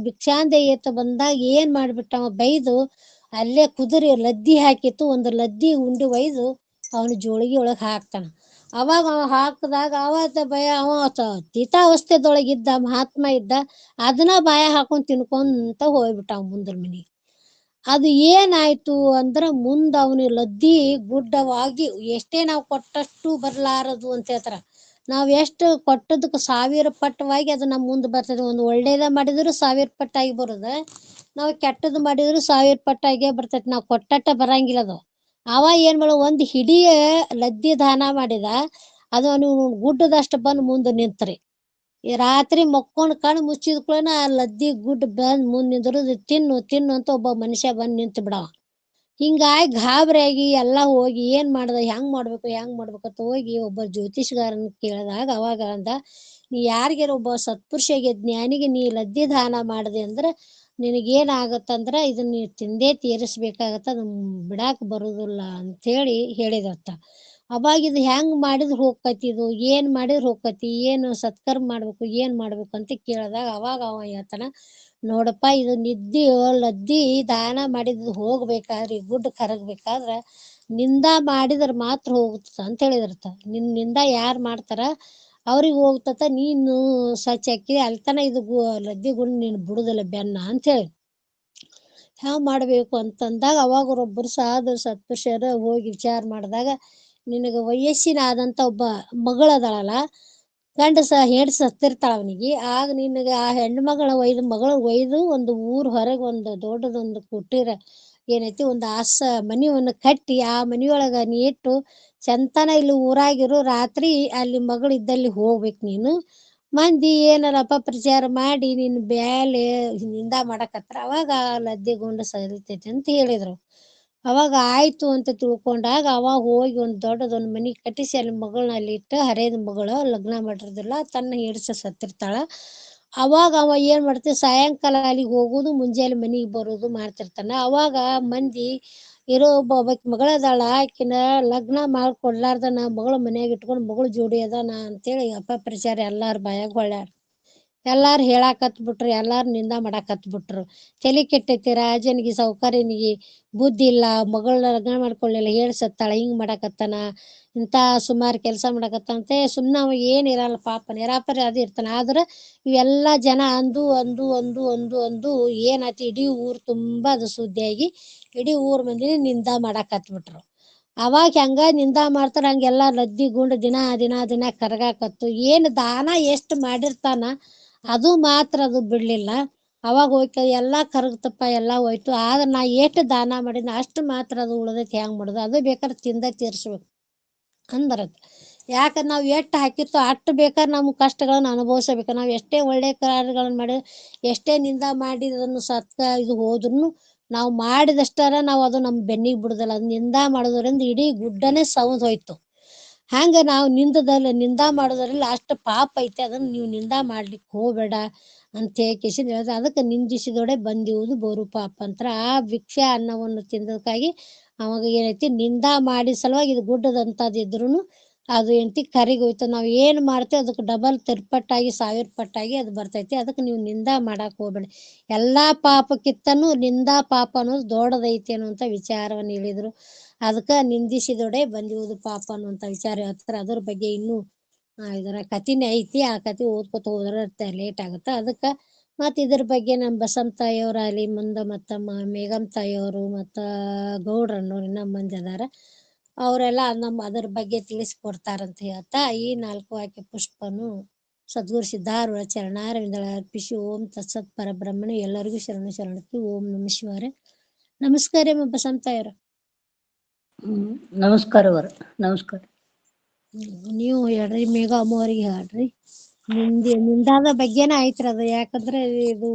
ಭಿಕ್ಷಾಂದೆ ಏತ ಬಂದಾಗ ಏನ್ ಮಾಡ್ಬಿಟ್ಟವ ಬೈದು ಅಲ್ಲೇ ಕುದುರೆ ಲದ್ದಿ ಹಾಕಿತ್ತು, ಒಂದು ಲದ್ದಿ ಉಂಡಿ ಒಯ್ದು ಅವನ ಜೋಳಿಗೆ ಒಳಗ್ ಹಾಕ್ತಾನ. ಅವಾಗ ಅವ ಹಾಕಿದಾಗ ಅವತ್ತ ಭಯ, ಅವ ತೀತಾವಸ್ಥೆದೊಳಗಿದ್ದ ಮಹಾತ್ಮ ಇದ್ದ, ಅದನ್ನ ಬಾಯ ಹಾಕೊಂಡ್ ತಿನ್ಕೊಂತ ಹೋಗ್ಬಿಟ್ಟ ಅವ ಮುಂದ್ರ ಮನಿಗೆ. ಅದು ಏನಾಯ್ತು ಅಂದ್ರ ಮುಂದ ಅವನ ಲದ್ದಿ ಗುಡ್ಡವಾಗಿ ಎಷ್ಟೇ ನಾವು ಕೊಟ್ಟಷ್ಟು ಬರ್ಲಾರದು ಅಂತ ಹೇಳ್ತಾರ. ನಾವ್ ಎಷ್ಟು ಕೊಟ್ಟದಕ್ಕೆ 1000 ಪಟ್ಟವಾಗಿ ಅದು ನಮ್ ಮುಂದ್ ಬರ್ತದೆ. ಒಂದು ಒಳ್ಳೇದ ಮಾಡಿದ್ರು 1000 ಪಟ್ಟಾಗಿ ಬರುದ, ನಾವು ಕೆಟ್ಟದ್ ಮಾಡಿದ್ರು 1000 ಪಟ್ಟಾಗೆ ಬರ್ತೈತಿ. ನಾವ್ ಕೊಟ್ಟಟ್ಟ ಬರಂಗಿಲ್ಲ ಅದು. ಅವ ಏನ್ ಮಾಡ, ಒಂದ್ ಹಿಡಿ ಲದ್ದಿ ದಾನ ಮಾಡಿದ, ಅದು ನೀವು ಗುಡ್ಡದಷ್ಟು ಬಂದ್ ಮುಂದೆ ನಿಂತ್ರಿ. ಈ ರಾತ್ರಿ ಮಕ್ಕೊಂಡ್ ಕಣ್ ಮುಚ್ಚಿದ ಕೂಡನ ಆ ಲದ್ದಿ ಗುಡ್ಡ ಬಂದ್ ಮುಂದ್ ನಿಂದ್ರದು, ತಿನ್ನು ತಿನ್ನು ಅಂತ ಒಬ್ಬ ಮನುಷ್ಯ ಬಂದ್ ನಿಂತು ಬಿಡವ. ಹಿಂಗಾಗಿ ಗಾಬರಿಯಾಗಿ ಎಲ್ಲಾ ಹೋಗಿ ಏನ್ ಮಾಡ್ದ, ಹೆಂಗ್ ಮಾಡ್ಬೇಕಂತ ಹೋಗಿ ಒಬ್ಬ ಜ್ಯೋತಿಷ್ಗಾರನ್ ಕೇಳಿದಾಗ ಅವಾಗ ಅಂದ, ನೀ ಯಾರಿಗಾರ ಒಬ್ಬ ಸತ್ಪುರುಷಗೆ ಜ್ಞಾನಿಗೆ ನೀ ಲದ್ದಿ ದಾನ ಮಾಡಿದೆ ಅಂದ್ರ ನಿನಗೇನಾಗತ್ತಂದ್ರ ಇದನ್ನ ನೀ ತಿಂದೇ ತೀರಿಸ್ಬೇಕಾಗತ್ತ, ಅದನ್ನ ಬಿಡಾಕ್ ಬರುದಿಲ್ಲ ಅಂತೇಳಿ ಹೇಳಿದತ್ತ. ಅವಾಗ ಇದು ಹೆಂಗ್ ಮಾಡಿದ್ರ ಹೋಗ್ಕತಿ, ಇದು ಏನ್ ಮಾಡಿದ್ರ ಹೋಗ್ಕತಿ, ಏನು ಸತ್ಕರ್ಮ ಮಾಡ್ಬೇಕು, ಏನ್ ಮಾಡ್ಬೇಕು ಅಂತ ಕೇಳಿದಾಗ ಅವಾಗ ಅವ ಹೇಳ್ತಾನ, ನೋಡಪ್ಪ ಇದು ಲದ್ದಿ ದಾನ ಮಾಡಿದ್ ಹೋಗ್ಬೇಕಾದ್ರೆ, ಗುಡ್ಡ ಕರಗ್ಬೇಕಾದ್ರ ನಿಂದ ಮಾಡಿದ್ರ ಮಾತ್ರ ಹೋಗ್ತದ ಅಂತ ಹೇಳಿದ್ರತ. ನಿಂದ ಯಾರ್ ಮಾಡ್ತಾರ ಅವ್ರಿಗೆ ಹೋಗ್ತತ, ನೀನು ಸ್ವಚ್ಛ ಹಾಕಿ ಅಲ್ತನ ಇದು ಲದ್ದಿ ಗುಂಡ್ ನೀನ್ ಬಿಡುದಿಲ್ಲ ಬೆನ್ನ ಅಂತ ಹೇಳಿ. ಹ್ಯಾಂಗ ಮಾಡ್ಬೇಕು ಅಂತಂದಾಗ ಅವಾಗರೊಬ್ಬರು ಸಾಧು ಸತ್ಪುರುಷರು ಹೋಗಿ ವಿಚಾರ ಮಾಡಿದಾಗ, ನಿನಗ ವಯಸ್ಸಿನಾದಂತ ಒಬ್ಬ ಮಗಳದಾಳಲ್ಲ, ಗಂಡಸ ಹೆಂಡ್ಸ ಸತ್ತಿರ್ತಾಳ ಅವನಿಗೆ, ಆಗ ನಿನಗ ಆ ಹೆಣ್ಣು ಮಗಳ ಒಯ್ದು ಒಂದು ಊರ್ ಹೊರಗೆ ಒಂದು ದೊಡ್ಡದೊಂದು ಕುಟೀರ ಏನೈತಿ, ಒಂದು ಮನಿಯನ್ನ ಕಟ್ಟಿ ಆ ಮನಿಯೊಳಗ ನೀ ಇಟ್ಟು ಚಂತನ ಇಲ್ಲಿ ಊರಾಗಿರು, ರಾತ್ರಿ ಅಲ್ಲಿ ಮಗಳು ಇದ್ದಲ್ಲಿ ಹೋಗ್ಬೇಕು ನೀನು. ಮಂದಿ ಏನಾರ ಅಪಪ್ರಚಾರ ಮಾಡಿ ನಿನ್ ಬ್ಯಾಲೆ ನಿಂದ ಮಾಡಕತ್ರ, ಅವಾಗ ಲದ್ದಿಗುಂಡ ಸರಿತೈತಿ ಅಂತ ಹೇಳಿದ್ರು. ಅವಾಗ ಆಯ್ತು ಅಂತ ತಿಳ್ಕೊಂಡಾಗ ಅವಾಗ ಹೋಗಿ ಒಂದ್ ದೊಡ್ಡದೊಂದ್ ಮನಿ ಕಟ್ಟಿಸಿ ಅಲ್ಲಿ ಮಗಳನ್ನ ಅಲ್ಲಿ ಇಟ್ಟು, ಹರೇದ ಮಗಳು ಲಗ್ನ ಮಾಡಿರೋದಿಲ್ಲ, ತನ್ನ ಹೆಂಡ್ಸ ಸತ್ತಿರ್ತಾಳ. ಅವಾಗ ಅವ ಏನ್ ಮಾಡ್ತೀವಿ, ಸಾಯಂಕಾಲ ಅಲ್ಲಿಗೆ ಹೋಗುದು, ಮುಂಜಾನೆ ಮನಿಗ್ ಬರುದು ಮಾಡ್ತಿರ್ತಾನ. ಅವಾಗ ಮಂದಿ ಇರೋ ಒಬ್ಬ ಮಗಳದಾಳ, ಆಕಿನ ಲಗ್ನ ಮಾಡ್ಕೊಡ್ಲಾರ್ದನ ಮಗಳು ಮನ್ಯಾಗ ಇಟ್ಕೊಂಡ್ ಮಗಳು ಜೋಡಿ ಅದಾನ ಅಂತೇಳಿ ಅಪಪ್ರಚಾರ ಎಲ್ಲಾರ ಬಾಯಾಗ ಹೊಳ್ಳ್ಯಾರ. ಎಲ್ಲಾರು ಹೇಳಾಕತ್ ಬಿಟ್ರು, ಎಲ್ಲಾರು ನಿಂದ ಮಾಡಾಕತ್ ಬಿಟ್ರು. ತಲೆ ಕೆಟ್ಟೈತಿ, ರಾಜನಿಗೆ ಸೌಕರ್ಯನಿಗೆ ಬುದ್ಧಿ ಇಲ್ಲ, ಮಗಳನ್ನ ಲಗ್ನ ಮಾಡ್ಕೊಳ್ಳಿಲ್ಲ, ಸತ್ತಾಳ, ಹಿಂಗ್ ಮಾಡಾಕತ್ತಾನ, ಇಂತ ಸುಮಾರು ಕೆಲಸ ಮಾಡಾಕತ್ತಂತೆ. ಸುಮ್ನ ಅವ ಏನ್ ಇರಲ್ಲ ಪಾಪ, ನಿರಾಪರಿ ಅದು ಇರ್ತಾನ. ಆದ್ರ ಇವೆಲ್ಲಾ ಜನ ಅಂದು ಅಂದು ಅಂದು ಅಂದು ಅಂದು ಏನಾಯ್ತು, ಇಡೀ ಊರ್ ತುಂಬಾ ಅದು ಸುದ್ದಿಯಾಗಿ ಇಡೀ ಊರ್ ಮಂದಿ ನಿಂದ ಮಾಡಾಕತ್ ಬಿಟ್ರು. ಅವಾಗ ಹೆಂಗ ನಿಂದ ಮಾಡ್ತಾರ ಹಂಗೆಲ್ಲಾ ಲದ್ದಿ ಗುಂಡ ದಿನ ದಿನ ದಿನ ಕರಗಾಕತ್ತು. ಏನ್ ದಾನ ಎಷ್ಟ್ ಮಾಡಿರ್ತಾನ ಅದು ಮಾತ್ರ ಅದು ಬಿಡ್ಲಿಲ್ಲ. ಅವಾಗ ಹೋಯ್ತು ಎಲ್ಲಾ ಕರಗತಪ್ಪ, ಎಲ್ಲಾ ಹೋಯ್ತು. ಆದ್ರ ನಾ ಎಷ್ಟು ದಾನ ಮಾಡಿದ್ನ ಅಷ್ಟು ಮಾತ್ರ ಅದು ಉಳ್ದೈತಿ, ಹೆಂಗ್ ಮಾಡುದು, ಅದು ಬೇಕಾದ್ರೆ ತಿಂದ ತೀರ್ಸ್ಬೇಕು ಅಂದ್ರತ್. ಯಾಕಂದ್ರೆ ನಾವ್ ಎಷ್ಟ್ ಹಾಕಿರ್ತೋ ಅಷ್ಟು ಬೇಕಾದ್ರೆ ನಮ್ ಕಷ್ಟಗಳನ್ನ ಅನುಭವಿಸಬೇಕು. ನಾವ್ ಎಷ್ಟೇ ಒಳ್ಳೆ ಕಾರ್ಯಗಳನ್ನ ಮಾಡಿ, ಎಷ್ಟೇ ನಿಂದ ಮಾಡಿ ಅದನ್ನು ಇದು ಹೋದ್ರುನು ನಾವು ಮಾಡಿದಷ್ಟರ ನಾವು ಅದು ನಮ್ ಬೆನ್ನಿಗ್ ಬಿಡುದಲ್ಲ. ಅದ್ ನಿಂದ ಮಾಡೋದ್ರಿಂದ ಇಡೀ ಗುಡ್ಡನೇ ಸವದ್ ಹೋಯ್ತು. ಹಂಗ ನಾವು ನಿಂದ ಮಾಡೋದ್ರಲ್ಲಿ ಅಷ್ಟು ಪಾಪ ಐತೆ, ಅದನ್ನ ನೀವು ನಿಂದ ಮಾಡ್ಲಿಕ್ಕೆ ಹೋಗ್ಬೇಡ ಅಂತ ಹೇಳ್ಕೇಸಿಂದ ಹೇಳ್ದ. ಅದಕ್ಕೆ ನಿಂದಿಸಿದೊಡೆ ಬಂದಿರುವುದು ಬೋರು ಪಾಪ ಅಂತಾರ. ಆ ಭಿಕ್ಷೆ ಅನ್ನವನ್ನು ತಿಂದಕ್ಕಾಗಿ ಅವಾಗ ಏನೈತಿ, ನಿಂದ ಮಾಡಿ ಸಲುವಾಗಿ ಇದು ಗುಡ್ಡದಂತದ್ ಇದ್ರುನು ಅದು ಏನೈತಿ ಕರಿಗ್ ಹೋಯ್ತು. ನಾವ್ ಏನ್ ಮಾಡ್ತೇವೆ ಅದಕ್ಕೆ ಡಬಲ್ ತಿರ್ಪಟ್ಟಾಗಿ 1000 ಪಟ್ಟಾಗಿ ಅದು ಬರ್ತೈತಿ. ಅದಕ್ಕೆ ನೀವು ನಿಂದ ಮಾಡಾಕ್ ಹೋಗ್ಬೇಡಿ, ಎಲ್ಲಾ ಪಾಪಕ್ಕಿತ್ತನು ನಿಂದಾ ಪಾಪ ಅನ್ನೋದು ದೊಡ್ಡದೈತಿ ಅನ್ನುವಂತ ವಿಚಾರವನ್ನು ಹೇಳಿದ್ರು. ಅದಕ್ಕ ನಿಂದಿಸಿದೊಡೆ ಬಂದಿರುವುದು ಪಾಪ ಅನ್ನುವಂತ ವಿಚಾರ ಹೇಳ್ತಾರೆ. ಅದ್ರ ಬಗ್ಗೆ ಇನ್ನೂ ಇದರ ಕಥೆನೇ ಐತಿ, ಆ ಕಥೆ ಓದ್ಕೊತ ಹೋದ್ರ ಲೇಟ್ ಆಗುತ್ತ. ಅದಕ್ಕ ಮತ್ ಇದ್ರ ಬಗ್ಗೆ ನಮ್ ಬಸಮ್ಮ ತಾಯಿಯವ್ರಾಗ್ಲಿ, ಮುಂದ ಮತ್ತ ಮೇಘಮ್ ತಾಯಿಯವರು, ಮತ್ತ ಗೌಡ್ರನ್ನೋರು ಇನ್ನೂ ಮಂದಿ ಅದಾರ, ಅವರೆಲ್ಲಾ ಅದ್ರ ಬಗ್ಗೆ ತಿಳಿಸ್ಕೊಡ್ತಾರಂತ ಹೇಳ್ತಾ ಈ 4 ವಾಕ್ಯ ಪುಷ್ಪನು ಸದ್ಗುರು ಸಿದ್ಧಾರೂಢ ಚರಣಾರವಿಂದಗಳ ಅರ್ಪಿಸಿ ಓಂ ತತ್ಸತ್ ಪರಬ್ರಹ್ಮಣು. ಎಲ್ಲರಿಗೂ ಶರಣ ಶರಣತಿ. ಓಂ ನಮಃ ಶಿವಾಯ. ನಮಸ್ಕಾರ ಬಸಮ್ಮ ತಾಯಿಯವ್ರ. ನಮಸ್ಕಾರವರ. ನಮಸ್ಕಾರ. ನೀವು ಹೇಳ್ರಿ, ಮೇಘ ಅಮ್ಮವ್ರಿಗೆ ಹೇಳ್ರಿ. ನಿಂದಾದ ಬಗ್ಗೆನ ಐತ್ರಿ ಅದು. ಯಾಕಂದ್ರೆ ಇದು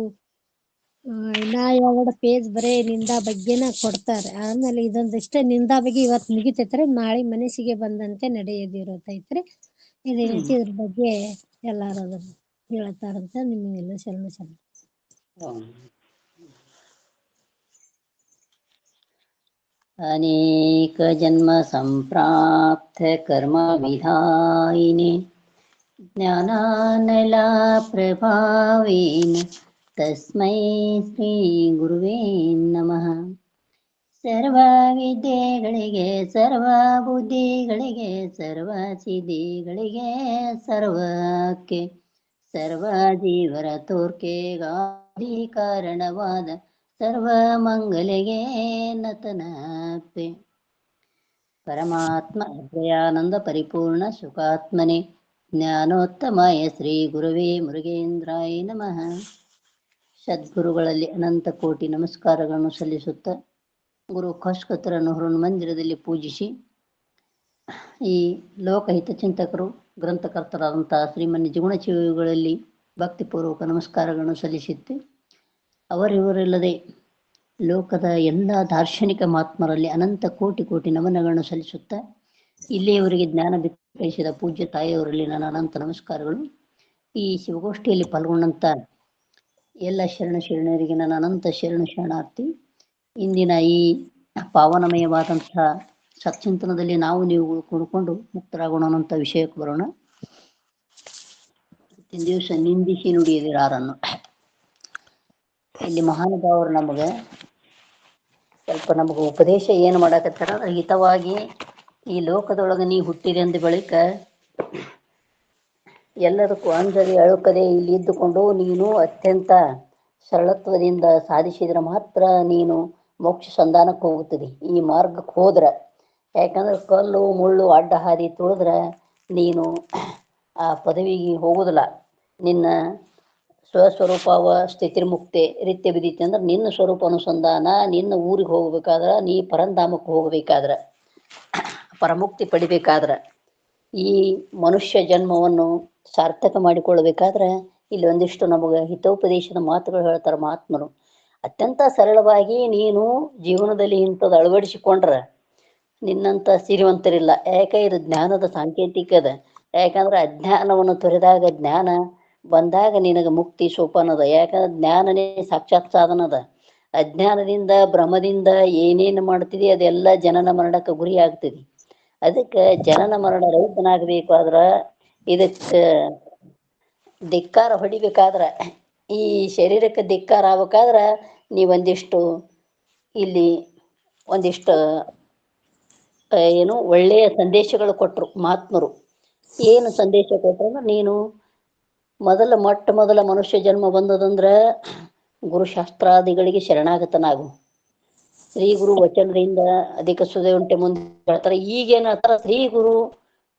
ಇನ್ನ 2 ಪೇಜ್ ಬರೇ ನಿಂದಾ ಬಗ್ಗೆನ ಕೊಡ್ತಾರೆ. ಆಮೇಲೆ ಇದೊಂದಿಷ್ಟ ನಿಂದಾ ಬಗ್ಗೆ ಇವತ್ ಮುಗಿತೈತ್ರಿ. ನಾಳೆ ಮನಸ್ಸಿಗೆ ಬಂದಂತೆ ನಡೆಯದಿರತೈತ್ರಿ. ಇದೇನೈತಿ ಇದ್ರ ಬಗ್ಗೆ ಎಲ್ಲಾರು ಅದನ್ನ ಹೇಳ್ತಾರಂತ. ನಿಮಗೆಲ್ಲ ಶರಣ ಶರಣ. ಅನೇಕ ಜನ್ಮ ಸಂಪ್ರಾಪ್ತ ಕರ್ಮ ವಿಧಾಯಿನಿ ಜ್ಞಾನಾನಲ ಪ್ರಭಾವೇನ ತಸ್ಮೈ ಶ್ರೀ ಗುರುವೇ ನಮಃ. ಸರ್ವ ವಿದ್ಯೆಗಳಿಗೆ ಸರ್ವ ಬುದ್ಧಿಗಳಿಗೆ ಸರ್ವ ಸಿದ್ಧಿಗಳಿಗೆ ಸರ್ವಕ್ಕೆ ಸರ್ವ ಜೀವರ ತೋರ್ಕೆಗಾದಿ ಕಾರಣವಾದ ಸರ್ವ ಮಂಗಲಿಗೆ ನತನಪ್ಪೆ. ಪರಮಾತ್ಮ ಅದ್ವಯಾನಂದ ಪರಿಪೂರ್ಣ ಸುಖಾತ್ಮನೆ ಜ್ಞಾನೋತ್ತಮಾಯ ಶ್ರೀ ಗುರುವೇ ಮುರುಗೇಂದ್ರಾಯ ನಮಃ. ಸದ್ಗುರುಗಳಲ್ಲಿ ಅನಂತ ಕೋಟಿ ನಮಸ್ಕಾರಗಳನ್ನು ಸಲ್ಲಿಸುತ್ತಾ ಗುರು ಖಾಸ್ಕತರನ್ನು ಹೊರನು ಮಂದಿರದಲ್ಲಿ ಪೂಜಿಸಿ ಈ ಲೋಕಹಿತ ಚಿಂತಕರು ಗ್ರಂಥಕರ್ತರಾದಂತಹ ಶ್ರೀಮನ್ ಜಿಗುಣಚಿಗಳಲ್ಲಿ ಭಕ್ತಿಪೂರ್ವಕ ನಮಸ್ಕಾರಗಳನ್ನು ಸಲ್ಲಿಸುತ್ತೆ. ಅವರಿವರಿಲ್ಲದೆ ಲೋಕದ ಎಲ್ಲ ದಾರ್ಶನಿಕ ಮಹಾತ್ಮರಲ್ಲಿ ಅನಂತ ಕೋಟಿ ಕೋಟಿ ನಮನಗಳನ್ನು ಸಲ್ಲಿಸುತ್ತಾ ಇಲ್ಲಿಯವರೆಗೆ ಜ್ಞಾನ ಬಿತ್ತರಿಸಿದ ಪೂಜ್ಯ ತಾಯಿಯವರಲ್ಲಿ ನನ್ನ ಅನಂತ ನಮಸ್ಕಾರಗಳು. ಈ ಶಿವಗೋಷ್ಠಿಯಲ್ಲಿ ಪಾಲ್ಗೊಂಡಂಥ ಎಲ್ಲ ಶರಣರಿಗೆ ನನ್ನ ಅನಂತ ಶರಣಾರ್ಥಿ. ಇಂದಿನ ಈ ಪಾವನಮಯವಾದಂತಹ ಸತ್ಚಿಂತನದಲ್ಲಿ ನಾವು ನೀವು ಕೂಡಿಕೊಂಡು ಮುಕ್ತರಾಗೋಣ ಅಂತ ವಿಷಯಕ್ಕೆ ಬರೋಣ. ಇಂದಿನ ದಿವಸ ನಿಂದಿಸಿ ನುಡಿಯದಿರಾರನ್ನು. ಇಲ್ಲಿ ಮಹಾನುಭಾವರು ನಮಗೆ ಸ್ವಲ್ಪ ಉಪದೇಶ ಏನು ಮಾಡಕತ್ತಾರ, ಹಿತವಾಗಿ ಈ ಲೋಕದೊಳಗೆ ನೀ ಹುಟ್ಟಿದೆ ಅಂದ ಬಳಿಕ ಎಲ್ಲದಕ್ಕೂ ಅಂಜದೆ ಅಳುಕದೆ ಇಲ್ಲಿ ಇದ್ದುಕೊಂಡು ನೀನು ಅತ್ಯಂತ ಸರಳತ್ವದಿಂದ ಸಾಧಿಸಿದ್ರೆ ಮಾತ್ರ ನೀನು ಮೋಕ್ಷ ಸಂಧಾನಕ್ಕೆ ಹೋಗುತ್ತದೆ. ಈ ಮಾರ್ಗಕ್ಕೆ ಹೋದ್ರೆ, ಯಾಕಂದ್ರೆ ಕಲ್ಲು ಮುಳ್ಳು ಅಡ್ಡ ಹಾದಿ ತುಳಿದ್ರೆ ನೀನು ಆ ಪದವಿಗೆ ಹೋಗುದಿಲ್ಲ. ನಿನ್ನ ಸ್ವಸ್ವರೂಪವ ಸ್ಥಿತಿರ್ಮುಕ್ತಿ ರೀತ್ಯ ಬಿದ್ದೀತಿ ಅಂದ್ರೆ ನಿನ್ನ ಸ್ವರೂಪ ಅನುಸಂಧಾನ, ನಿನ್ನ ಊರಿಗೆ ಹೋಗ್ಬೇಕಾದ್ರೆ, ನೀ ಪರಂಧಾಮಕ್ಕೆ ಹೋಗಬೇಕಾದ್ರೆ, ಪರಮುಕ್ತಿ ಪಡಿಬೇಕಾದ್ರೆ, ಈ ಮನುಷ್ಯ ಜನ್ಮವನ್ನು ಸಾರ್ಥಕ ಮಾಡಿಕೊಳ್ಬೇಕಾದ್ರೆ ಇಲ್ಲಿ ಒಂದಿಷ್ಟು ನಮಗೆ ಹಿತೋಪದೇಶದ ಮಾತುಗಳು ಹೇಳ್ತಾರೆ ಮಹಾತ್ಮರು. ಅತ್ಯಂತ ಸರಳವಾಗಿ ನೀನು ಜೀವನದಲ್ಲಿ ಇಂಥದ್ದು ಅಳವಡಿಸಿಕೊಂಡ್ರೆ ನಿನ್ನಂಥ ಸಿರಿವಂತರಿಲ್ಲ. ಯಾಕೆ ಇದು ಜ್ಞಾನದ ಸಾಂಕೇತಿಕದ. ಯಾಕಂದ್ರೆ ಅಜ್ಞಾನವನ್ನು ತೊರೆದಾಗ ಜ್ಞಾನ ಬಂದಾಗ ನಿನಗೆ ಮುಕ್ತಿ ಸೋಪಾನದ. ಯಾಕಂದ್ರೆ ಜ್ಞಾನನೇ ಸಾಕ್ಷಾತ್ ಸಾಧನದ. ಅಜ್ಞಾನದಿಂದ ಭ್ರಮದಿಂದ ಏನೇನು ಮಾಡ್ತಿದೆ ಅದೆಲ್ಲ ಜನನ ಮರಣಕ್ಕೆ ಗುರಿ ಆಗ್ತದೆ. ಅದಕ್ಕೆ ಜನನ ಮರಣ ರಹಿತನಾಗಬೇಕಾದ್ರೆ, ಇದಕ್ಕೆ ಧಿಕ್ಕಾರ ಹೊಡಿಬೇಕಾದ್ರೆ, ಈ ಶರೀರಕ್ಕೆ ಧಿಕ್ಕಾರ ಆಗ್ಬೇಕಾದ್ರೆ ನೀವೊಂದಿಷ್ಟು ಇಲ್ಲಿ ಒಂದಿಷ್ಟು ಏನು ಒಳ್ಳೆಯ ಸಂದೇಶಗಳು ಕೊಟ್ಟರು ಮಹಾತ್ಮರು. ಏನು ಸಂದೇಶ ಕೊಟ್ಟರು ಅಂದ್ರೆ, ನೀನು ಮೊಟ್ಟ ಮೊದಲ ಮನುಷ್ಯ ಜನ್ಮ ಬಂದದಂದ್ರೆ ಗುರುಶಾಸ್ತ್ರಾದಿಗಳಿಗೆ ಶರಣಾಗತನಾಗು. ಶ್ರೀ ಗುರು ವಚನದಿಂದ ಅಧಿಕ ಸುದೆ ಉಂಟೆ ಮುಂದೆ ಹೇಳ್ತಾರೆ. ಈಗೇನು ಹೇಳ್ತಾರೆ, ಶ್ರೀ ಗುರು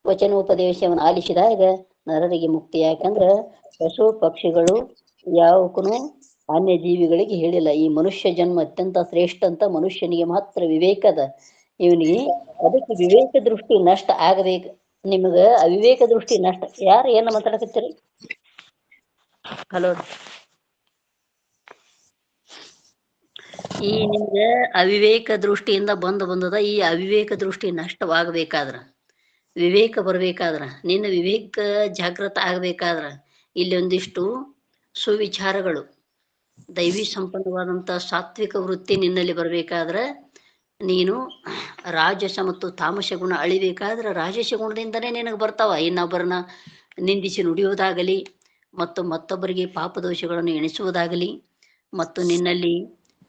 ವಚನೋಪದೇಶವನ್ನು ಆಲಿಸಿದಾಗ ನರರಿಗೆ ಮುಕ್ತಿ. ಯಾಕಂದ್ರೆ ಪಶು ಪಕ್ಷಿಗಳು ಯಾವಕ್ಕೂ ಅನ್ಯ ಜೀವಿಗಳಿಗೆ ಹೇಳಿಲ್ಲ. ಈ ಮನುಷ್ಯ ಜನ್ಮ ಅತ್ಯಂತ ಶ್ರೇಷ್ಠ ಅಂತ ಮನುಷ್ಯನಿಗೆ ಮಾತ್ರ ವಿವೇಕದ. ಇವನಿಗೆ ಅದಕ್ಕೆ ವಿವೇಕ ದೃಷ್ಟಿ ನಷ್ಟ ಆಗಬೇಕು. ನಿಮಗೆ ಅವಿವೇಕ ದೃಷ್ಟಿ ನಷ್ಟ. ಯಾರು ಏನ ಮಾತಾಡಕತ್ತೀರಿ? ಹಲೋ. ಈ ನಿಮ್ಗೆ ಅವಿವೇಕ ದೃಷ್ಟಿಯಿಂದ ಬಂದದ. ಈ ಅವಿವೇಕ ದೃಷ್ಟಿ ನಷ್ಟವಾಗಬೇಕಾದ್ರ, ವಿವೇಕ ಬರ್ಬೇಕಾದ್ರ, ನಿನ್ನ ವಿವೇಕ ಜಾಗೃತ ಆಗಬೇಕಾದ್ರ ಇಲ್ಲಿ ಒಂದಿಷ್ಟು ಸುವಿಚಾರಗಳು, ದೈವಿ ಸಂಪನ್ನವಾದಂಥ ಸಾತ್ವಿಕ ವೃತ್ತಿ ನಿನ್ನಲ್ಲಿ ಬರಬೇಕಾದ್ರೆ, ನೀನು ರಾಜಸ ಮತ್ತು ತಾಮಸ ಗುಣ ಅಳಿಬೇಕಾದ್ರೆ ರಾಜಸ ಗುಣದಿಂದನೇ ನಿನಗೆ ಬರ್ತಾವ. ಇನ್ನೊಬ್ಬರನ್ನ ನಿಂದಿಸಿ ನುಡಿಯುವುದಾಗಲಿ, ಮತ್ತು ಮತ್ತೊಬ್ಬರಿಗೆ ಪಾಪದೋಷಗಳನ್ನು ಎಣಿಸುವುದಾಗಲಿ, ಮತ್ತು ನಿನ್ನಲ್ಲಿ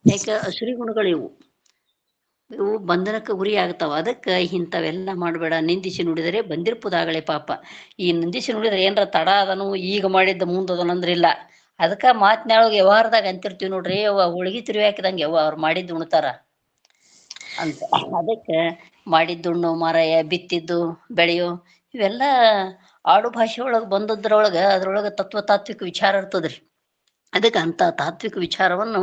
ಯಾಕೆ ಅಸುರಿ ಗುಣಗಳಿವು, ಇವು ಬಂಧನಕ್ಕೆ ಗುರಿ ಆಗ್ತಾವ. ಅದಕ್ಕೆ ಇಂಥವೆಲ್ಲ ಮಾಡಬೇಡ. ನಿಂದಿಸಿ ನುಡಿದರೆ ಬಂದಿರ್ಪುದಾಗಲೇ ಪಾಪ. ಈ ನಿಂದಿಸಿ ನುಡಿದ್ರೆ ಏನರ ತಡ ಅದನು, ಈಗ ಮಾಡಿದ್ದ ಮುಂದದನಂದ್ರಿಲ್ಲ. ಅದಕ್ಕೆ ಮಾತಿನೊಳಗೆ ವ್ಯವಹಾರದಾಗ ಅಂತಿರ್ತೀವಿ ನೋಡ್ರಿ, ಹೋಳಿಗೆ ತಿರುವಿ ಹಾಕಿದಂಗೆ ಅವ್ರು ಮಾಡಿದ್ದು ಉಣ್ತಾರ ಅಂತ. ಅದಕ್ಕೆ ಮಾಡಿದ್ದುಣ್ಣು ಮಾರಾಯ, ಬಿತ್ತಿದ್ದು ಬೆಳೆಯೋ, ಇವೆಲ್ಲ ಆಡು ಭಾಷೆ ಒಳಗೆ ಬಂದದ್ರೊಳಗೆ ಅದ್ರೊಳಗೆ ತಾತ್ವಿಕ ವಿಚಾರ ಇರ್ತದ್ರಿ. ಅದಕ್ಕೆ ಅಂಥ ತಾತ್ವಿಕ ವಿಚಾರವನ್ನು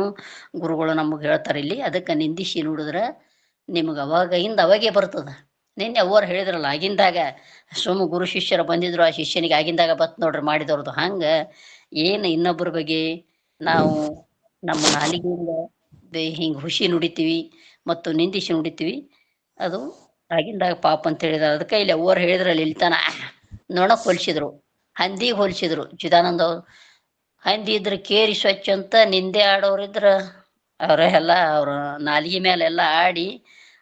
ಗುರುಗಳು ನಮಗೆ ಹೇಳ್ತಾರೆ ಇಲ್ಲಿ. ಅದಕ್ಕೆ ನಿಂದಿಸಿ ನುಡಿದ್ರೆ ನಿಮಗೆ ಅವಾಗೇ ಬರ್ತದೆ. ನಿನ್ನೆ ಅವ್ರು ಹೇಳಿದ್ರಲ್ಲ, ಆಗಿಂದಾಗ ಗುರು ಶಿಷ್ಯರು ಬಂದಿದ್ರು, ಆ ಶಿಷ್ಯನಿಗೆ ಆಗಿಂದಾಗ ಬತ್ ನೋಡ್ರಿ ಮಾಡಿದವ್ರದ್ದು. ಹಂಗೆ ಏನು ಇನ್ನೊಬ್ಬರ ಬಗ್ಗೆ ನಾವು ನಮ್ಮ ನಾಲಿಗೆಯಿಂದ ಹಿಂಗೆ ಹುಸಿ ನುಡಿತೀವಿ ಮತ್ತು ನಿಂದಿಸಿ ನುಡಿತೀವಿ, ಅದು ಆಗಿಂದಾಗ ಪಾಪ ಅಂತ ಹೇಳಿದಾರೆ. ಅದಕ್ಕೆ ಇಲ್ಲಿ ಅವ್ರು ಹೇಳಿದ್ರಲ್ಲಿ ಇಲ್ತಾನ ನೊಣಕ್ಕೆ ಹೋಲಿಸಿದ್ರು, ಹಂದಿಗೆ ಹೋಲಿಸಿದ್ರು ಚಿದಾನಂದ ಅವ್ರು. ಹಂದಿ ಇದ್ರೆ ಕೇರಿ ಸ್ವಚ್ಛ ಅಂತ, ನಿಂದೆ ಆಡೋರಿದ್ರೆ ಅವರೆಲ್ಲ ಅವ್ರ ನಾಲಿಗೆ ಮೇಲೆಲ್ಲ ಆಡಿ